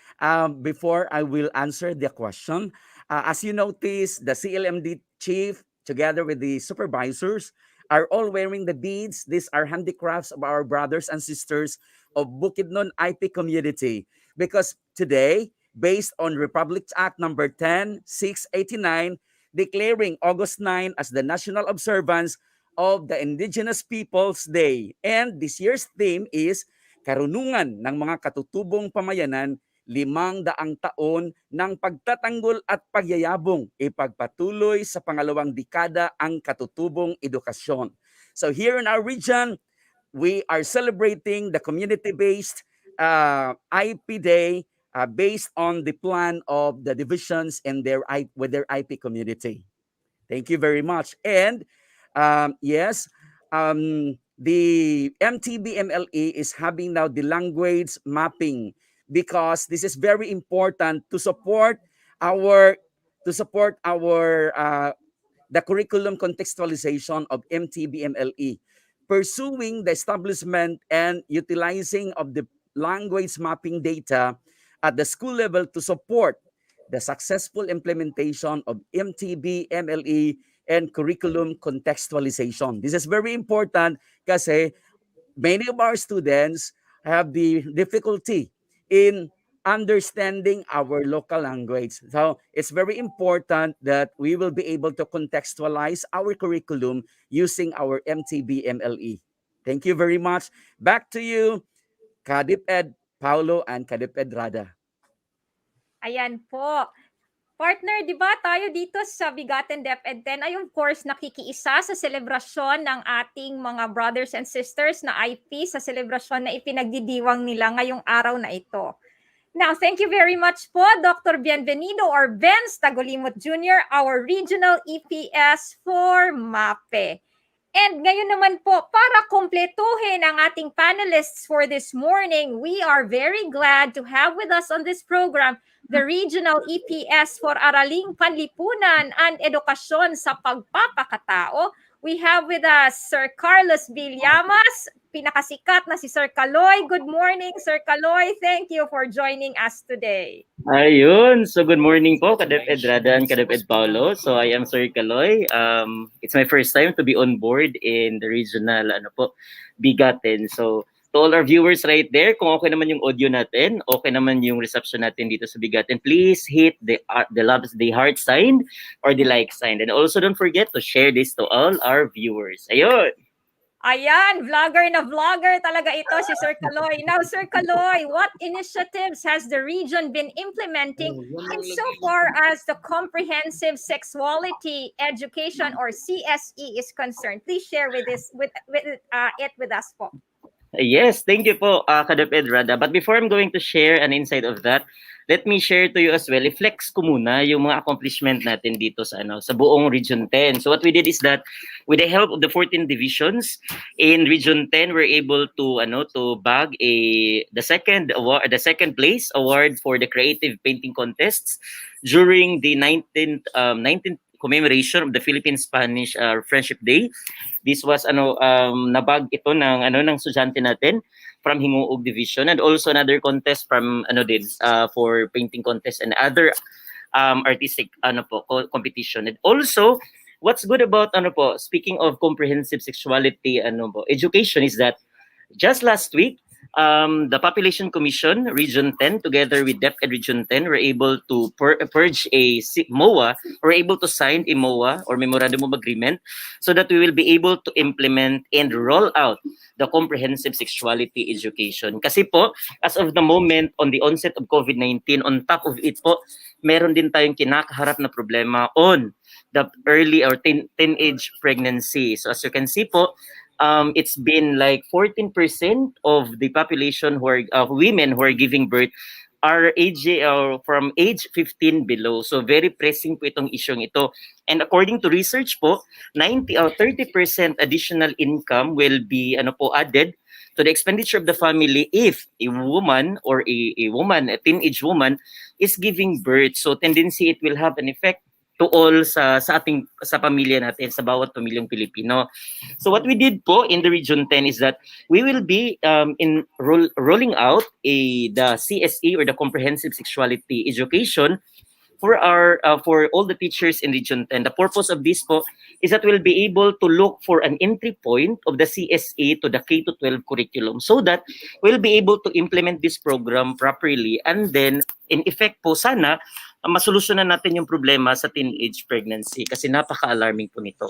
Speaker 20: Before I will answer the question, as you notice, the CLMD chief, together with the supervisors, are all wearing the beads. These are handicrafts of our brothers and sisters of Bukidnon IP community. Because today, based on Republic Act number 10-689, declaring August 9 as the National Observance of the Indigenous Peoples Day. And this year's theme is Karunungan ng mga katutubong pamayanan, 500 taon ng pagtatanggol at pagyayabong, ipagpatuloy sa pangalawang dekada ang katutubong edukasyon. So here in our region, we are celebrating the community-based IP Day based on the plan of the divisions and with their IP community. Thank you very much. And the MTB MLE is having now the language mapping because this is very important to support our the curriculum contextualization of MTB MLE, pursuing the establishment and utilizing of the language mapping data at the school level to support the successful implementation of MTB MLE and curriculum contextualization. This is very important kasi many of our students have the difficulty in understanding our local language. So it's very important that we will be able to contextualize our curriculum using our MTB MLE. Thank you very much. Back to you, Kadiped Paulo and Kadiped Rada.
Speaker 2: Ayan po. Partner, di ba tayo dito sa BigaTEN DepEd 10 ay of course nakikiisa sa selebrasyon ng ating mga brothers and sisters na IP sa selebrasyon na ipinagdidiwang nila ngayong araw na ito. Now, thank you very much po, Dr. Bienvenido or Benz Tagolimot Jr., our Regional EPS for MAPE. And ngayon naman po, para kumpletuhin ang ating panelists for this morning, we are very glad to have with us on this program the Regional EPS for Araling Panlipunan and Edukasyon sa Pagpapakatao. We have with us Sir Carlos Villamas, pinakasikat na si Sir Kaloy. Good morning, Sir Kaloy. Thank you for joining us today.
Speaker 21: Ayun. So good morning po, Ka-DepEd Rada and Ka-DepEd Paulo. So I am Sir Kaloy. It's my first time to be on board in the regional BigaTEN. So to all our viewers right there, kung okay naman yung audio natin, okay naman yung reception natin dito sa BigaTEN, please hit the heart sign or the like sign. And also don't forget to share this to all our viewers. Ayun.
Speaker 2: Ayan, vlogger na vlogger talaga ito si Sir Kaloy. Now, Sir Kaloy, what initiatives has the region been implementing insofar as the comprehensive sexuality education or CSE is concerned? Please share with it with us po.
Speaker 21: Yes, thank you po, Ka-DepEd Rada. But before I'm going to share an insight of that, let me share to you as well, i-flex ko muna yung mga accomplishment natin dito sa buong Region 10. So what we did is that with the help of the 14 divisions in Region 10, we're able to bag the second place award for the creative painting contests during the 19th commemoration of the Philippine-Spanish Friendship Day. This was nabag ito ng estudyante natin from Hinguog Division, and also another contest from for painting contest and other artistic competition. And also what's good about speaking of comprehensive sexuality education is that just last week the Population Commission Region 10 together with DepEd Region 10 were able to purge a MOA, or able to sign a MOA or Memorandum of Agreement, so that we will be able to implement and roll out the comprehensive sexuality education. Kasi po, as of the moment on the onset of COVID-19, on top of it po, meron din tayong kinakaharap na problema on the early or teenage pregnancy. So as you can see po, it's been like 14% of the population who are women who are giving birth are from age 15 below. So very pressing po itong isyong ito. And according to research po, 30% additional income will be added to the expenditure of the family if a woman or a teenage woman is giving birth. So tendency it will have an effect to all sa pamilya natin, sa bawat pamilyang Pilipino. So what we did po in the Region 10 is that we will be rolling out the CSE or the Comprehensive Sexuality Education for all the teachers in Region 10. The purpose of this po is that we'll be able to look for an entry point of the CSE to the K-12 curriculum, so that we'll be able to implement this program properly, and then in effect po sana masolusyonan natin yung problema sa teenage pregnancy, kasi napaka-alarming po nito.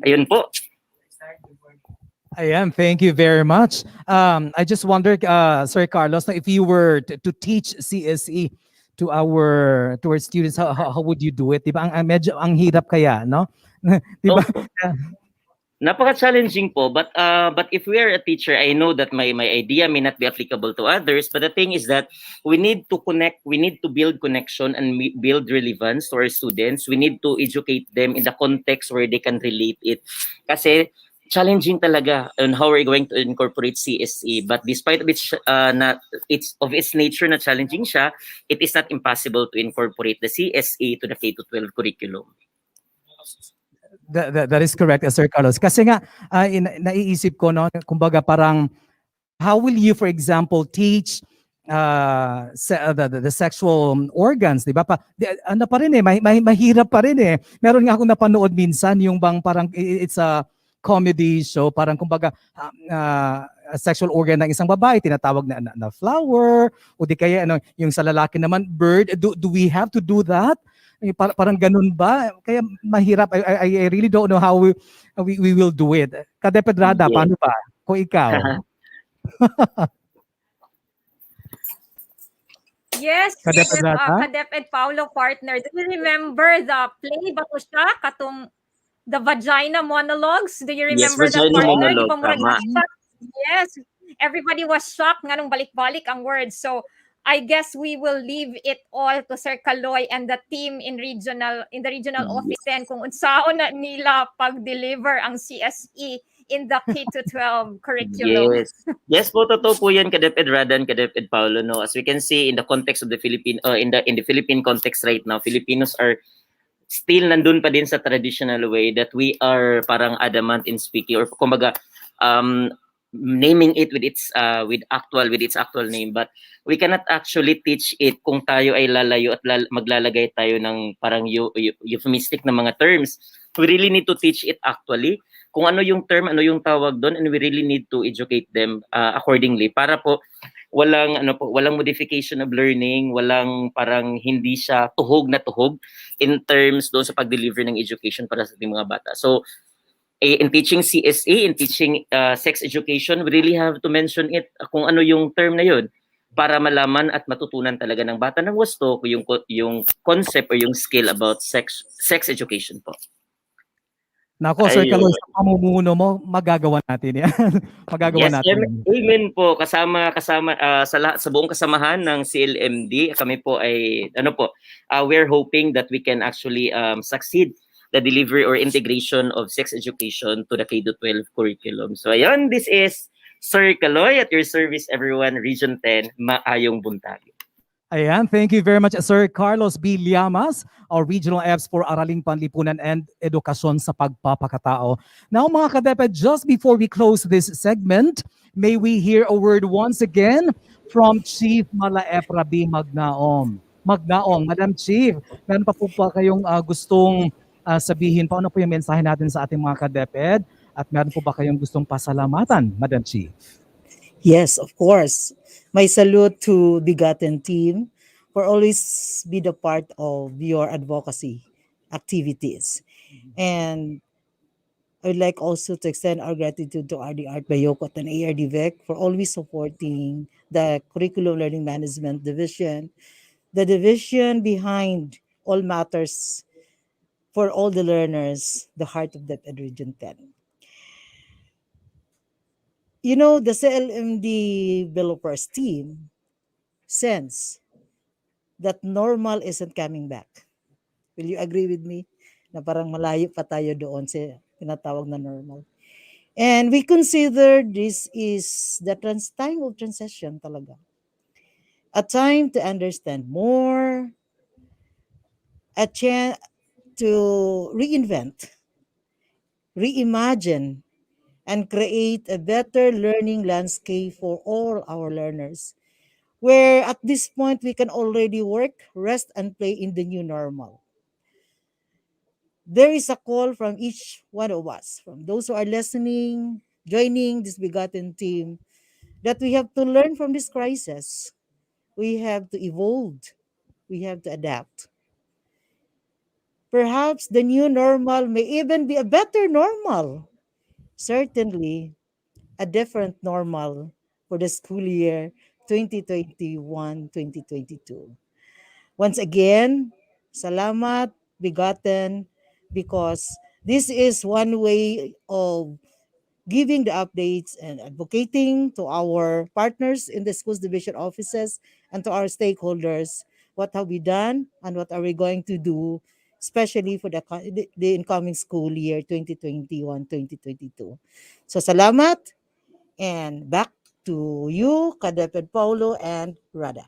Speaker 21: Ayun po.
Speaker 3: Ayan, thank you very much. I just wondered, Sir Carlos, if you were to teach CSE to our students, how would you do it? Diba? Medyo ang hirap kaya, no? Diba?
Speaker 21: Napaka-challenging po, but if we are a teacher, I know that my idea may not be applicable to others, but the thing is that we need to connect, we need to build connection and build relevance to our students. We need to educate them in the context where they can relate it. Kasi challenging talaga on how we're going to incorporate CSE, but despite of its nature na challenging siya, it is not impossible to incorporate the CSE to the K-12 curriculum.
Speaker 3: That is correct, Sir Carlos. Kasi nga, naiisip ko, no, kumbaga parang, how will you, for example, teach the sexual organs, di ba? Ano pa rin mahirap pa rin Meron nga akong napanood minsan, yung bang parang, it's a comedy show, parang kumbaga, sexual organ ng isang babae, tinatawag na flower, o di kaya, yung sa lalaki naman, bird. Do we have to do that? Parang ganun ba? Kaya mahirap. I really don't know how we will do it. Ka-DepEd Rada, paano ba? Kung ikaw.
Speaker 2: Yes, Ka-DepEd Paulo partner. Do you remember the play ba ko siya? Katong the vagina monologues? Do you remember that partner?
Speaker 21: Monologue,
Speaker 2: Yes. Everybody was shocked nga nung balik-balik ang words. So I guess we will leave it all to Sir Kaloy and the team in the regional office then kung unsaon na nila pag-deliver ang CSE in the K-12 curriculum.
Speaker 21: Yes. Yes po, totoo po yan, Kadeped Rada and Kadeped Paulo. No? As we can see in the context of the in the Philippine context right now, Filipinos are still nandun pa din sa traditional way that we are parang adamant in speaking or kumbaga naming it with its actual name, but we cannot actually teach it kung tayo ay lalayo at maglalagay tayo ng parang euphemistic na mga terms. We really need to teach it actually kung ano yung term, ano yung tawag doon, and we really need to educate them accordingly para po walang modification of learning, walang parang hindi siya tuhog na tuhog in terms doon sa pag-deliver ng education para sa ating mga bata. So in teaching CSA, in teaching sex education, we really have to mention it kung ano yung term na yun para malaman at matutunan talaga ng bata ng wasto yung concept or yung skill about sex education po.
Speaker 3: Nako, Sir Kaloy, sa pamumuno mo, magagawa natin yan. Magagawa natin.
Speaker 21: Amen po. Kasama sa buong kasamahan ng CLMD, kami po ay we're hoping that we can actually succeed the delivery or integration of sex education to the K-12 curriculum. So ayun, this is Sir Kaloy at your service, everyone. Region 10, maayong buntag.
Speaker 3: Ayan, thank you very much, Sir Carlos B. Llamas, our Regional EPS for Araling Panlipunan and Edukasyon sa Pagpapakatao. Now, mga kadeped, just before we close this segment, may we hear a word once again from Chief Mala Epra B. Magnaong. Madam Chief, meron pa po kayong gustong sabihin? Paano po yung mensahe natin sa ating mga kadeped? At meron po ba kayong gustong pasalamatan, Madam Chief?
Speaker 9: Yes, of course. My salute to BigaTEN team for always be the part of your advocacy activities. And I'd like also to extend our gratitude to RD Art Bayocot and ARDVEC for always supporting the Curriculum Learning Management Division, the division behind all matters for all the learners, the heart of DepEd Region 10. You know, the CLMD developers team sense that normal isn't coming back. Will you agree with me? Na parang malayo pa tayo doon sa tinatawag na normal. And we consider this is the time of transition talaga. A time to understand more, a chance to reinvent, reimagine, and create a better learning landscape for all our learners, where at this point we can already work, rest, and play in the new normal. There is a call from each one of us, from those who are listening, joining this BigaTEN team, that we have to learn from this crisis. We have to evolve. We have to adapt. Perhaps the new normal may even be a better normal. Certainly, a different normal for the school year 2021-2022. Once again, salamat, BigaTEN, because this is one way of giving the updates and advocating to our partners in the schools division offices and to our stakeholders what have we done and what are we going to do, especially for the incoming school year 2021-2022. So salamat, and back to you, Kadeped Paulo and Rada.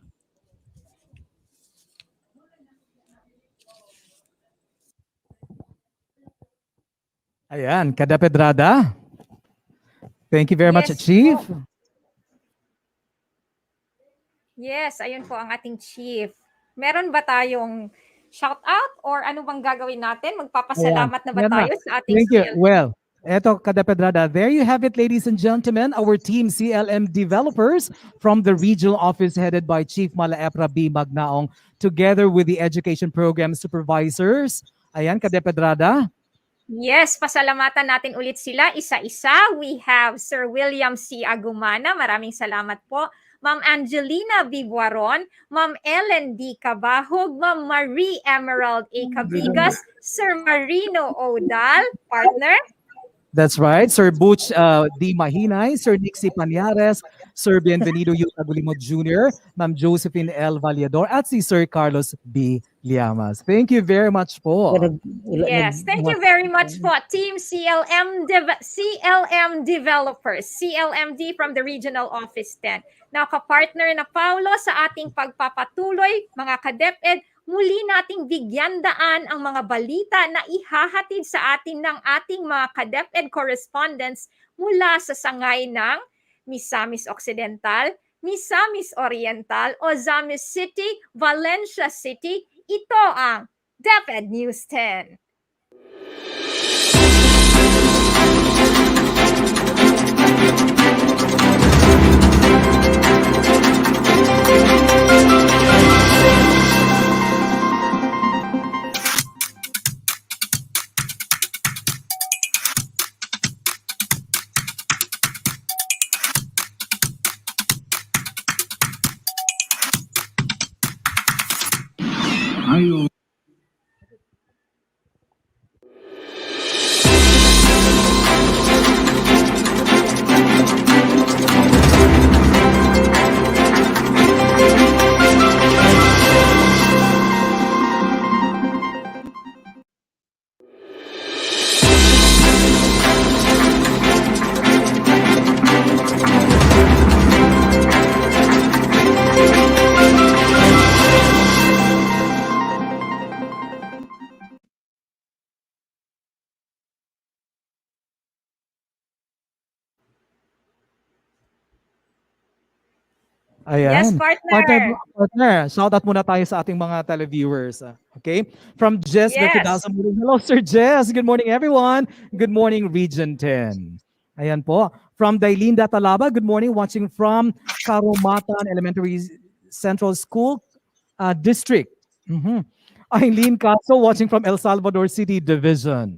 Speaker 3: Ayan, Kadeped Rada. Thank you very much, Chief.
Speaker 2: Yes, ayun po ang ating chief. Meron ba tayong shout out or ano bang gagawin natin? Magpapasalamat na ba tayo sa ating
Speaker 3: Thank you.
Speaker 2: CLMD?
Speaker 3: Well, eto Kadeped Rada, there you have it, ladies and gentlemen, our team CLMDevelopers from the regional office headed by Chief Mala Epra B. Magnaong, together with the education program supervisors. Ayan, Kadeped Rada.
Speaker 2: Yes, pasalamatan natin ulit sila isa-isa. We have Sir William C. Agumana. Maraming salamat po. Ma'am Angelina Vibuaron, Ma'am Ellen D. Cabahog, Ma'am Marie Emerald A. Cabigas, Sir Marino Odal, partner.
Speaker 3: That's right. Sir Butch D. Mahinay, Sir Nixie Pañares, Sir Bienvenido Yuta Jr., Ma'am Josephine L. Vallador, at si Sir Carlos B. Llamas. Thank you very much po.
Speaker 2: Yes, thank you very much po, Team CLM Developers, CLMD from the Regional Office 10. Now, kapartner na Paulo sa ating pagpapatuloy, mga ka-DepEd, muli nating bigyan daan ang mga balita na ihahatid sa atin ng ating mga ka-DepEd correspondents mula sa sangay ng Misamis Occidental, Misamis Oriental, Ozamis City, Valencia City. Ito ang DepEd News 10.
Speaker 5: Ayo.
Speaker 3: Ayan.
Speaker 2: Yes, partner.
Speaker 3: Partner, shout out muna tayo sa ating mga televiewers. Okay? From Jess
Speaker 2: Yes.
Speaker 3: Bertudasa. Hello, Sir Jess. Good morning, everyone. Good morning, Region 10. Ayan po. From Dailinda Talaba, good morning. Watching from Caromatan Elementary Central School District. Eileen Caso, watching from El Salvador City Division.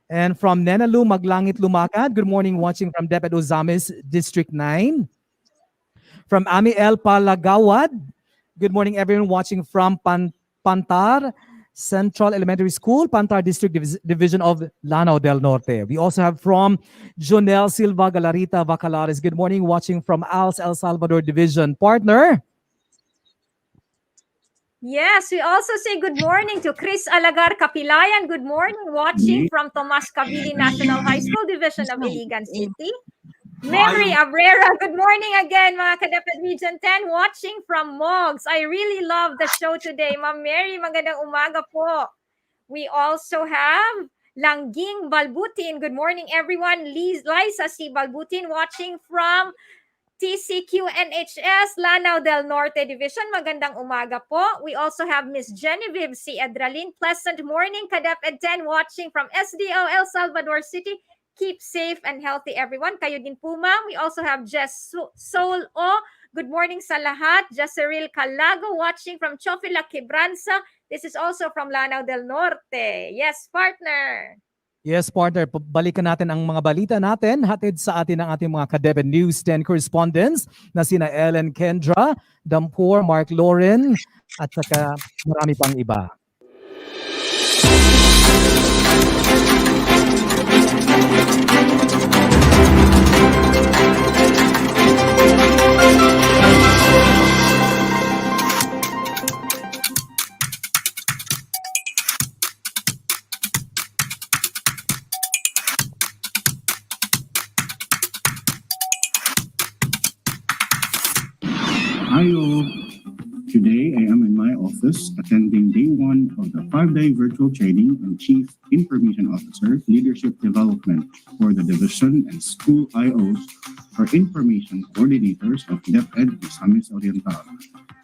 Speaker 3: And from Nenalu Maglangit Lumakad, good morning. Watching from DepEd Ozamis District 9. From Ami L. Palagawad, good morning everyone watching from Pantar Central Elementary School, Pantar District Division of Lanao del Norte. We also have from Jonel Silva Galarita Bacalares, good morning watching from ALS El Salvador Division. Partner?
Speaker 2: Yes, we also say good morning to Chris Alagar Kapilayan. Good morning, watching from Tomas Cavili National High School Division of Iligan City. Mary Abrera, good morning again, mga ka-DepEd Region 10, watching from Mogs. I really love the show today. Ma'am Mary, magandang umaga po. We also have Langging Balbutin. Good morning, everyone. Liza C. Balbutin, watching from TCQ NHS, Lanao del Norte Division. Magandang umaga po. We also have Miss Genevieve C. Edralin. Pleasant morning, ka-DepEd 10, watching from SDO El Salvador City. Keep safe and healthy, everyone. Kayo din po, ma'am. We also have Jess Soul O. Good morning sa lahat. Jesseril Calago, watching from Chofila Quebranza. This is also from Lanao del Norte. Yes, partner.
Speaker 3: Yes, partner. Balikan natin ang mga balita natin. Hatid sa atin ang ating mga ka-DepEd News 10 correspondents na sina Ellen Kendra, Dampor, Mark Lauren, at saka marami pang iba.
Speaker 5: Ayo. Today, I am in my office attending day 1 of the 5-day virtual training on Chief Information Officer Leadership Development for the Division and School IOs or Information Coordinators of DepEd Misamis Oriental.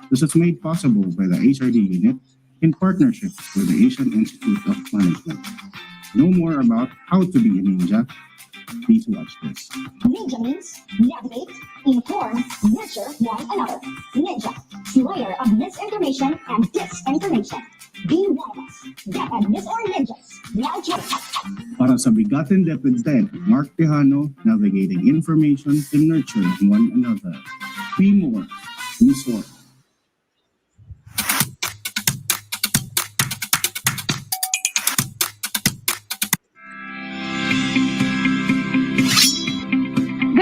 Speaker 5: This is made possible by the HRD unit in partnership with the Asian Institute of Management. Know more about how to be a ninja? Please watch this.
Speaker 22: Ninja means navigate, inform, nurture one another. Ninja, slayer of misinformation and disinformation. Be one of us. DepEd Miss or Ninjas. Now join us.
Speaker 5: Para sa BigaTEN DepEd X, Mark Tejano, navigating information to nurture one another. Be more, be more.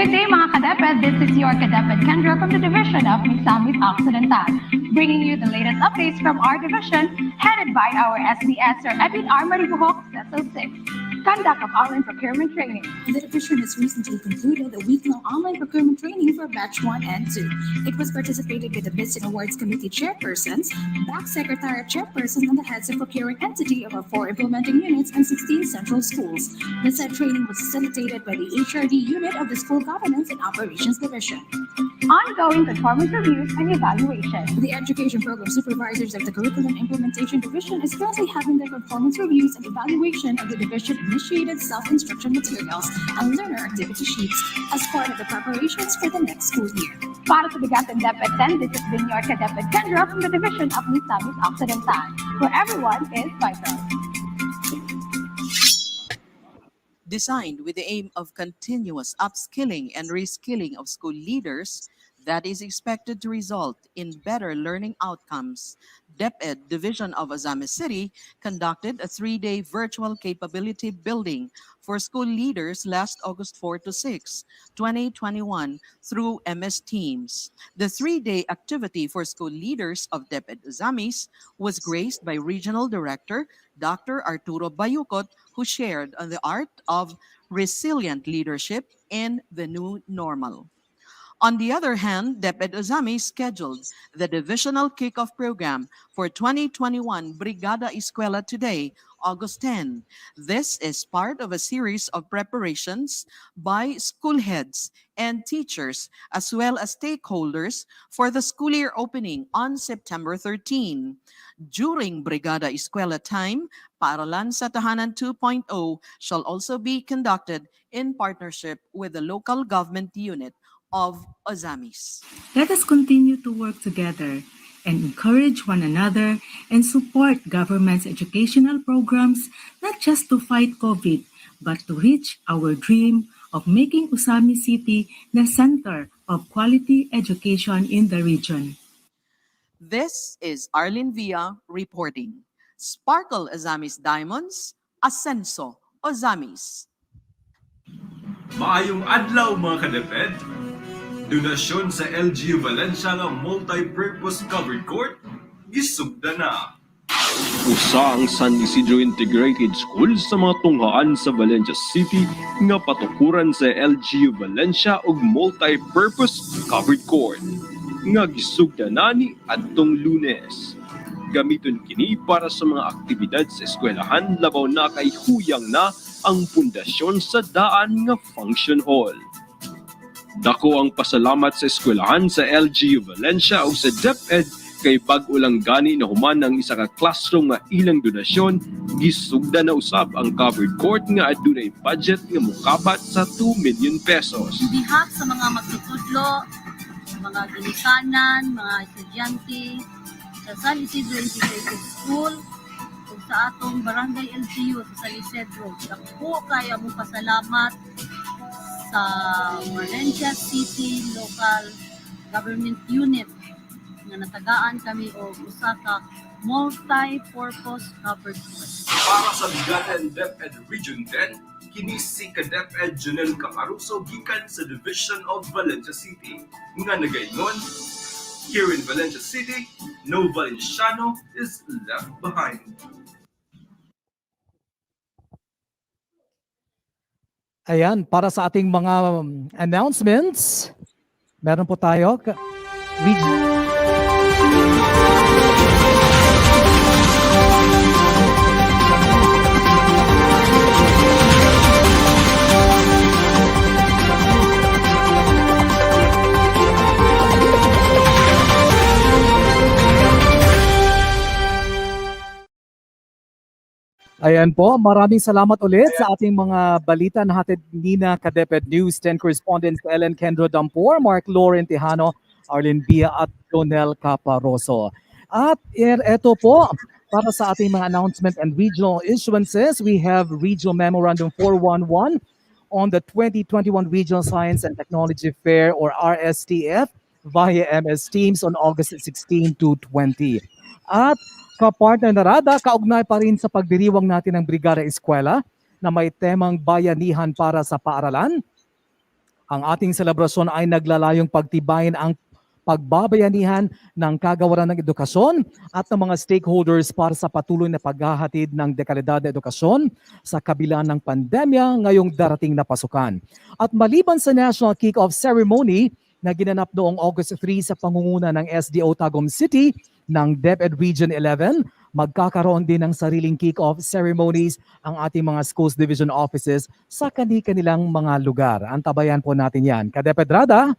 Speaker 4: Good day mga ka-DepEd. This is your ka-DepEd Kendra from the division of Misamis Occidental, bringing you the latest updates from our division, headed by our SDS or Edwin R. Maribuhok, CESO 6. Conduct of online procurement training.
Speaker 7: The division has recently concluded a week-long online procurement training for Batch 1 and 2. It was participated with the Bids and Awards Committee chairpersons, Back Secretariat chairperson, and the heads of procuring entity of our 4 implementing units and 16 central schools. The said training was facilitated by the HRD unit of the School Governance and Operations Division.
Speaker 4: Ongoing performance reviews and evaluation.
Speaker 7: The Education Program Supervisors of the Curriculum Implementation Division is currently having their performance reviews and evaluation of the division-initiated self-instruction materials and learner activity sheets as part of the preparations for the next school year.
Speaker 4: Para sa BigaTEN DepEd 10, this has been your ka-DepEd Kendra from the division of Misamis Occidental, where everyone is vital.
Speaker 23: Designed with the aim of continuous upskilling and reskilling of school leaders that is expected to result in better learning outcomes, DepEd Division of Ozamis City conducted a 3-day virtual capability building for school leaders last August 4 to 6, 2021 through MS Teams. The 3-day activity for school leaders of DepEd Ozamis was graced by Regional Director Dr. Arturo Bayocot, who shared on the art of resilient leadership in the new normal. On the other hand, DepEd Ozamis scheduled the divisional kickoff program for 2021 Brigada Eskwela today, August 10. This is part of a series of preparations by school heads and teachers as well as stakeholders for the school year opening on September 13. During Brigada Eskwela time, Paaralan sa Tahanan 2.0 shall also be conducted in partnership with the local government unit of Ozamis.
Speaker 24: Let us continue to work together and encourage one another and support government's educational programs not just to fight COVID, but to reach our dream of making Ozamis City the center of quality education in the region.
Speaker 23: This is Arlene Villa reporting. Sparkle Ozamis Diamonds, Ascenso Ozamis.
Speaker 25: Maayong adlaw mga ka-DepEd. Donasyon sa LGU Valencia nga multi-purpose covered court, gisugda na.
Speaker 26: Usa ang San Isidro Integrated School sa mga tunghaan sa Valencia City nga patukuran sa LGU Valencia og multi-purpose covered court nga gisugda nani adtong Lunes. Gamiton kini para sa mga aktibidad sa eskwelahan labaw na kay huyang na ang pundasyon sa daan nga function hall. Dako ang pasalamat sa eskwelahan sa LGU Valencia o sa DepEd kay bag-o lang gani na human ang isa ka classroom nga ilang donasyon, gisugda na usab ang covered court nga adunay budget nga mokabat sa 2 million pesos.
Speaker 27: Dihat sa mga magtutudlo, mga ginikanan, mga estudyante sa San Isidro Integrated School ug sa atong barangay LGU sa San Isidro. Dako kaya mo pasalamat sa Valencia City Local Government Unit nga natagaan kami og usa ka multi-purpose covered court.
Speaker 25: Para sa BigaTEN DepEd Region 10, kini si ka-DepEd Janelle Caparuso gikan sa Division of Valencia City nga nagaingon, here in Valencia City, no Valenciano is left behind.
Speaker 3: Ayan, para sa ating mga announcements, meron po tayo. Ayan po, maraming salamat ulit sa ating mga balita na hatid ni na ka-DepEd News 10 correspondents Ellen Kendro Dampor, Mark Lauren Tejano, Arlene Bia at Jonel Caparoso. At eto po, para sa ating mga announcement and regional issuances, we have Regional Memorandum 411 on the 2021 Regional Science and Technology Fair or RSTF via MS Teams on August 16 to 20. At kapartner na Rada, kaugnay pa rin sa pagdiriwang natin ng Brigada Eskwela na may temang bayanihan para sa paaralan. Ang ating selebrasyon ay naglalayong pagtibayin ang pagbabayanihan ng kagawaran ng edukasyon at ng mga stakeholders para sa patuloy na paghahatid ng dekalidad na edukasyon sa kabila ng pandemya ngayong darating na pasukan. At maliban sa National Kick-Off Ceremony na ginanap noong August 3 sa pangunguna ng SDO Tagum City ng DepEd Region 11, magkakaroon din ng sariling kick-off ceremonies ang ating mga schools division offices sa kani-kanilang mga lugar. Antabayan po natin yan. Kadeped Rada?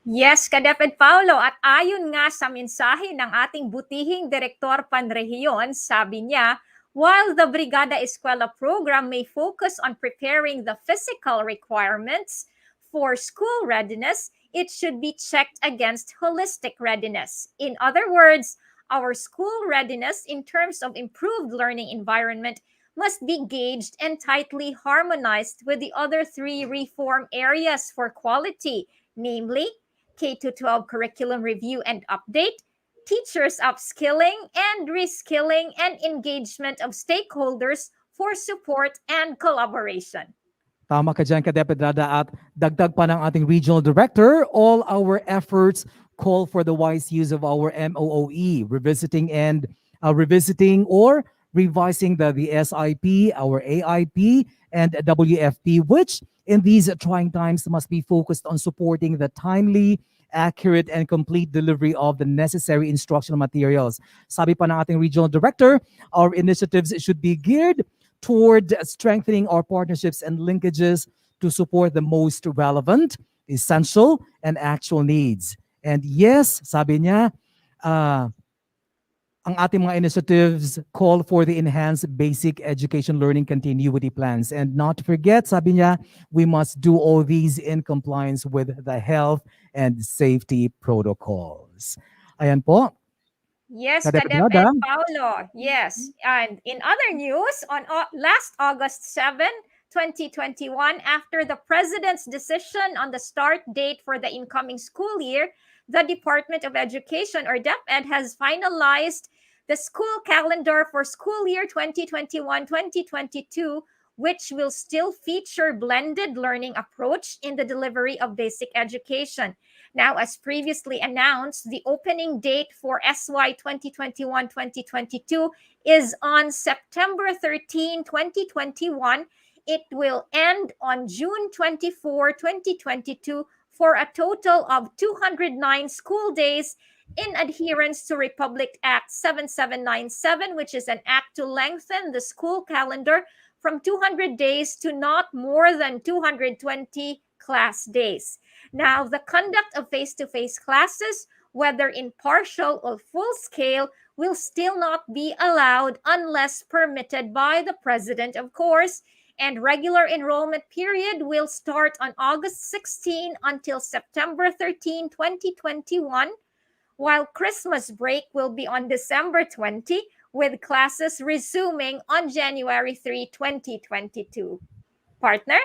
Speaker 2: Yes, Kadeped Paulo, at ayon nga sa mensahe ng ating butihing Direktor Panrehiyon, sabi niya, while the Brigada Eskwela program may focus on preparing the physical requirements for school readiness, it should be checked against holistic readiness. In other words, our school readiness in terms of improved learning environment must be gauged and tightly harmonized with the other three reform areas for quality, namely K-12 curriculum review and update, teachers upskilling and reskilling, and engagement of stakeholders for support and collaboration.
Speaker 3: Tama ka dyan, Kadeped Rada, at dagdag pa ng ating regional director, all our efforts call for the wise use of our MOOE, revisiting or revising the SIP, our AIP, and WFP, which in these trying times must be focused on supporting the timely, accurate, and complete delivery of the necessary instructional materials. Sabi pa ng ating regional director, our initiatives should be geared toward strengthening our partnerships and linkages to support the most relevant, essential, and actual needs. And yes, sabi niya, ang ating mga initiatives call for the enhanced basic education learning continuity plans. And not to forget, sabi niya, we must do all these in compliance with the health and safety protocols. Ayan po.
Speaker 2: Yes,
Speaker 3: Kadeped
Speaker 2: Kadeped
Speaker 3: Rada.
Speaker 2: Paulo. Yes. And in other news, on last August 7, 2021, after the President's decision on the start date for the incoming school year, the Department of Education, or DepEd, has finalized the school calendar for school year 2021-2022, which will still feature blended learning approach in the delivery of basic education. Now, as previously announced, the opening date for SY 2021-2022 is on September 13, 2021. It will end on June 24, 2022, for a total of 209 school days in adherence to Republic Act 7797, which is an act to lengthen the school calendar from 200 days to not more than 220 class days. Now, the conduct of face-to-face classes, whether in partial or full scale, will still not be allowed unless permitted by the President, of course, and regular enrollment period will start on August 16 until September 13, 2021, while Christmas break will be on December 20, with classes resuming on January 3, 2022. Partner?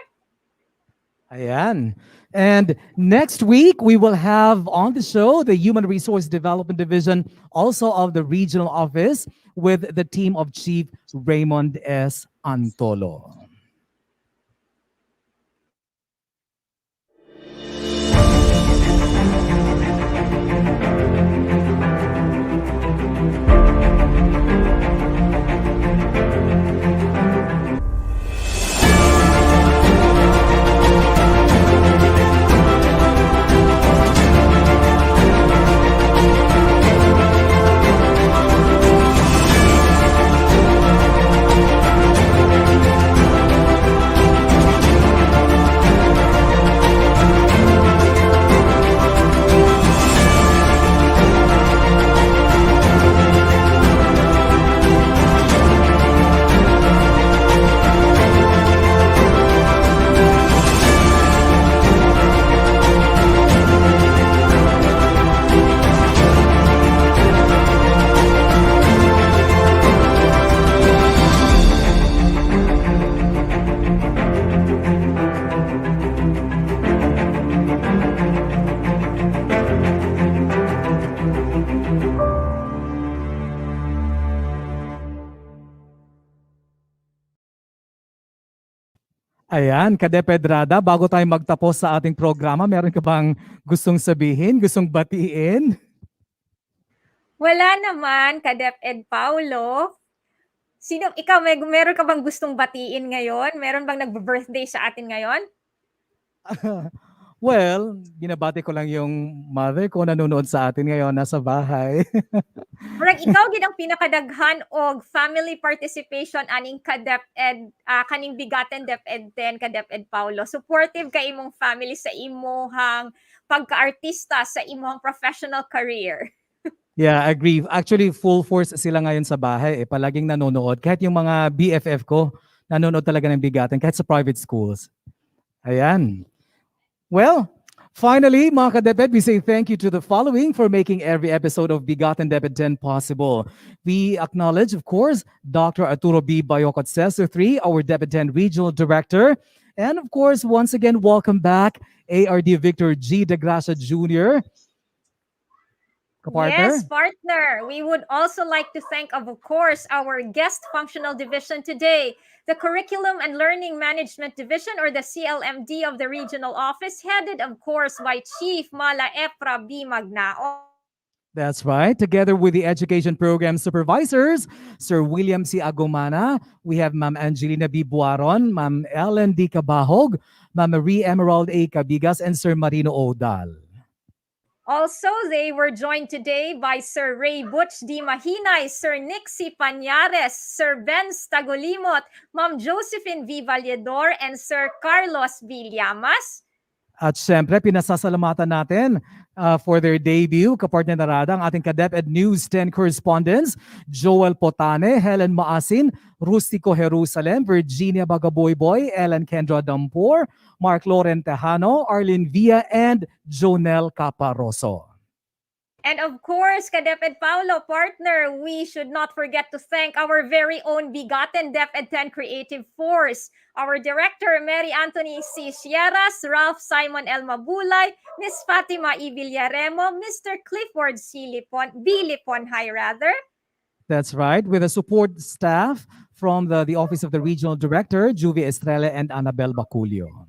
Speaker 3: Ayan. And next week, we will have on the show the Human Resource Development Division, also of the regional office, with the team of Chief Raymond S. Antolo. Ayan, Kadeped Rada, bago tayo magtapos sa ating programa, meron ka bang gustong sabihin, gustong batiin?
Speaker 2: Wala naman, Kadeped Paulo. Ikaw, meron ka bang gustong batiin ngayon? Meron bang nagbe-birthday sa atin ngayon?
Speaker 3: Well, binabati ko lang yung mother ko nanonood sa atin ngayon, nasa bahay.
Speaker 2: Murag ikaw gid ang pinakadaghan og family participation aning ka-DepEd kaning BigaTEN DepEd 10 ka-DepEd Paulo. Supportive ka imong family sa imong pagka-artista sa imong professional career.
Speaker 3: Yeah, agree. Actually, full force sila ngayon sa bahay. Palaging nanonood. Kahit yung mga BFF ko, nanonood talaga ng BigaTEN, kahit sa private schools. Ayan. Well, finally, mga ka-DepEd, we say thank you to the following for making every episode of BigaTEN DepEd 10 possible. We acknowledge, of course, Dr. Arturo B. Bayocot CESO 3, our DepEd 10 Regional Director. And of course, once again, welcome back, ARD Victor G. De Gracia Jr., Partner?
Speaker 2: Yes, partner. We would also like to thank, of course, our guest functional division today, the Curriculum and Learning Management Division, or the CLMD of the regional office, headed, of course, by Chief Mala Epra B. Magnaong.
Speaker 3: That's right. Together with the education program supervisors, Sir William C. Agumana, we have Ma'am Angelina B. Buaron, Ma'am Ellen D. Cabahog, Ma'am Marie Emerald A. Cabigas, and Sir Marino Odal.
Speaker 2: Also, they were joined today by Sir Ray Butch D. Mahinay, Sir Nixie Pañares, Sir Ben Tagolimot, Ma'am Josephine V. Valledor, and Sir Carlos V. Llamas.
Speaker 3: At syempre, pinasasalamatan natin for their debut, kapartner na rada, ang ating ka-DepEd News 10 correspondents, Joel Potane, Helen Maasin, Rustico Jerusalem, Virginia Bagaboyboy, Ellen Kendra Dampor, Mark Loren Tejano, Arlene Villa, and Jonel Caparoso.
Speaker 2: And of course, ka-DepEd Paulo, partner, we should not forget to thank our very own BigaTEN DepEd 10 Creative Force, our director, Mary Anthony C. Sierras, Ralph Simon L. Mabulay, Miss Fatima E. Villaremo, Mr. Clifford C. Lipon,
Speaker 3: That's right, with a support staff from the Office of the Regional Director, Juvie Estrella and Annabel Baculio.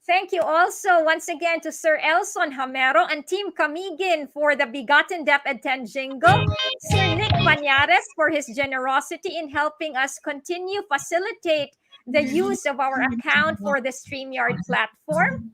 Speaker 2: Thank you also once again to Sir Elson Hamero and Team Camigin for the BigaTEN DepEd 10 jingle, Sir Nick Pañares for his generosity in helping us continue facilitate the use of our account for the StreamYard platform.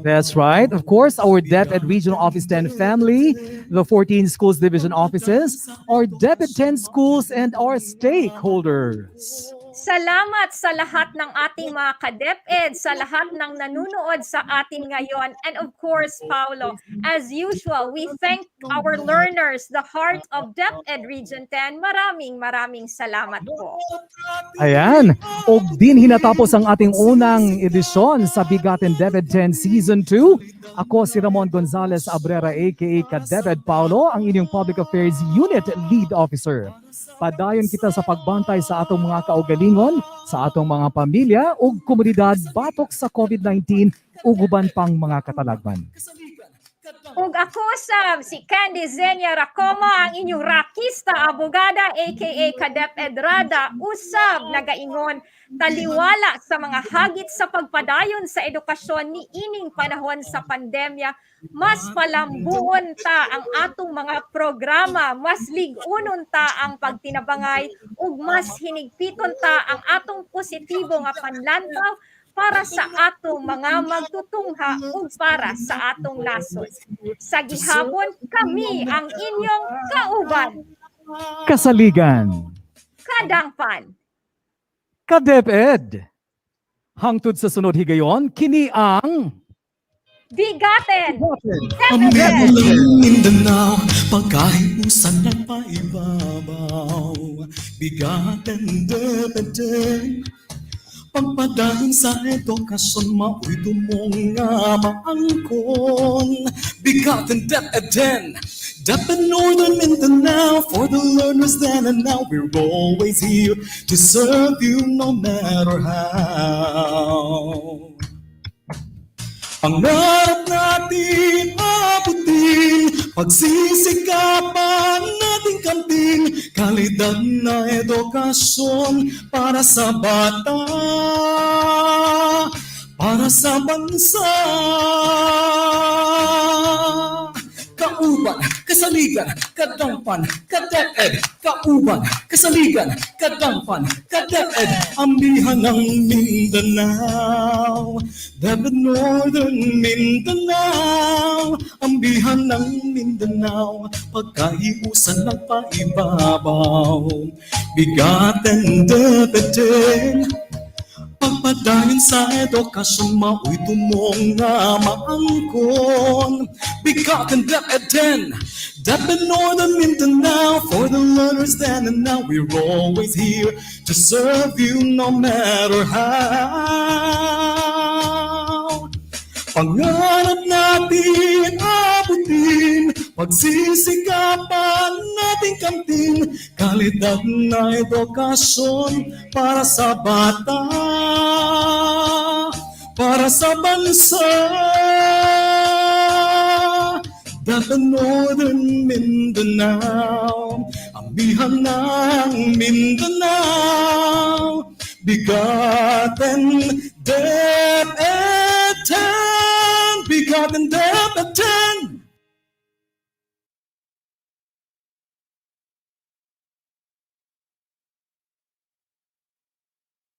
Speaker 3: That's right. Of course, our DepEd Regional Office 10 family, the 14 schools division offices, our DepEd 10 schools, and our stakeholders.
Speaker 2: Salamat sa lahat ng ating mga ka-DepEd, sa lahat ng nanunood sa atin ngayon. And of course, Paulo, as usual, we thank our learners, the heart of DepEd Region 10. Maraming salamat po.
Speaker 3: Ayan. O din hinatapos ang ating unang edisyon sa BigaTEN DepEd 10 Season 2. Ako si Ramon Gonzalez Abrera aka ka-DepEd Paulo, ang inyong Public Affairs Unit Lead Officer. Padayon kita sa pagbantay sa atong mga kaugalingon, sa atong mga pamilya ug komunidad batok sa COVID-19 ug uban pang mga katalagman.
Speaker 2: Ug ako si Candy Zenia Racoma, ang inyong rakista abogada aka ka-DepEd Rada, usab nagaingon taliwala sa mga hagit sa pagpadayon sa edukasyon ni ining panahon sa pandemya. Mas palambuon ta ang atong mga programa, mas ligunon ta ang pagtinabangay ug mas hinigpiton ta ang atong positibo nga panlantaw para sa atong mga magtutungha ug para sa atong nasod. Sa gihapon, kami ang inyong kauban,
Speaker 3: Kasaligan,
Speaker 2: kadangpan,
Speaker 3: ka-DepEd. Hangtod sa sunod higayon, kini ang
Speaker 2: BigaTEN
Speaker 1: DepEd Mindanao, pagkahiusan ng paibabaw. BigaTEN DepEd, pagpadayon sa edukasyon, mao'y tumong nga maangkon. BigaTEN DepEd 10, DepEd Northern Mindanao, for the learners then and now, we're always here to serve you no matter how. Ang narap natin abutin, pagsisikapan nating kamtin, kalidad. kalidad na edukasyon para sa bata. para sa bansa. Kauban, kasaligan, kadampan, ka-DepEd. Kauban, kasaligan, kadampan, ka-DepEd. Ambihan ng Mindanao, DepEd Northern Mindanao. Ambihan ng Mindanao, pagkaiusan nagpaibabaw. BigaTEN DepEd, pagpadayon sa edukasyon, mao'y tumong nga maangkon. BigaTEN DepEd DepEd Northern Mindanao, for the learners then and now. We're always here to serve you no matter how. Pangarap natin abutin, pagsisikapan natin kamtin, kalidad na edukasyon para sa bata, para sa bansa. DepEd Northern Mindanao, ambihan ng Mindanao. BigaTEN DepEd 10, BigaTEN DepEd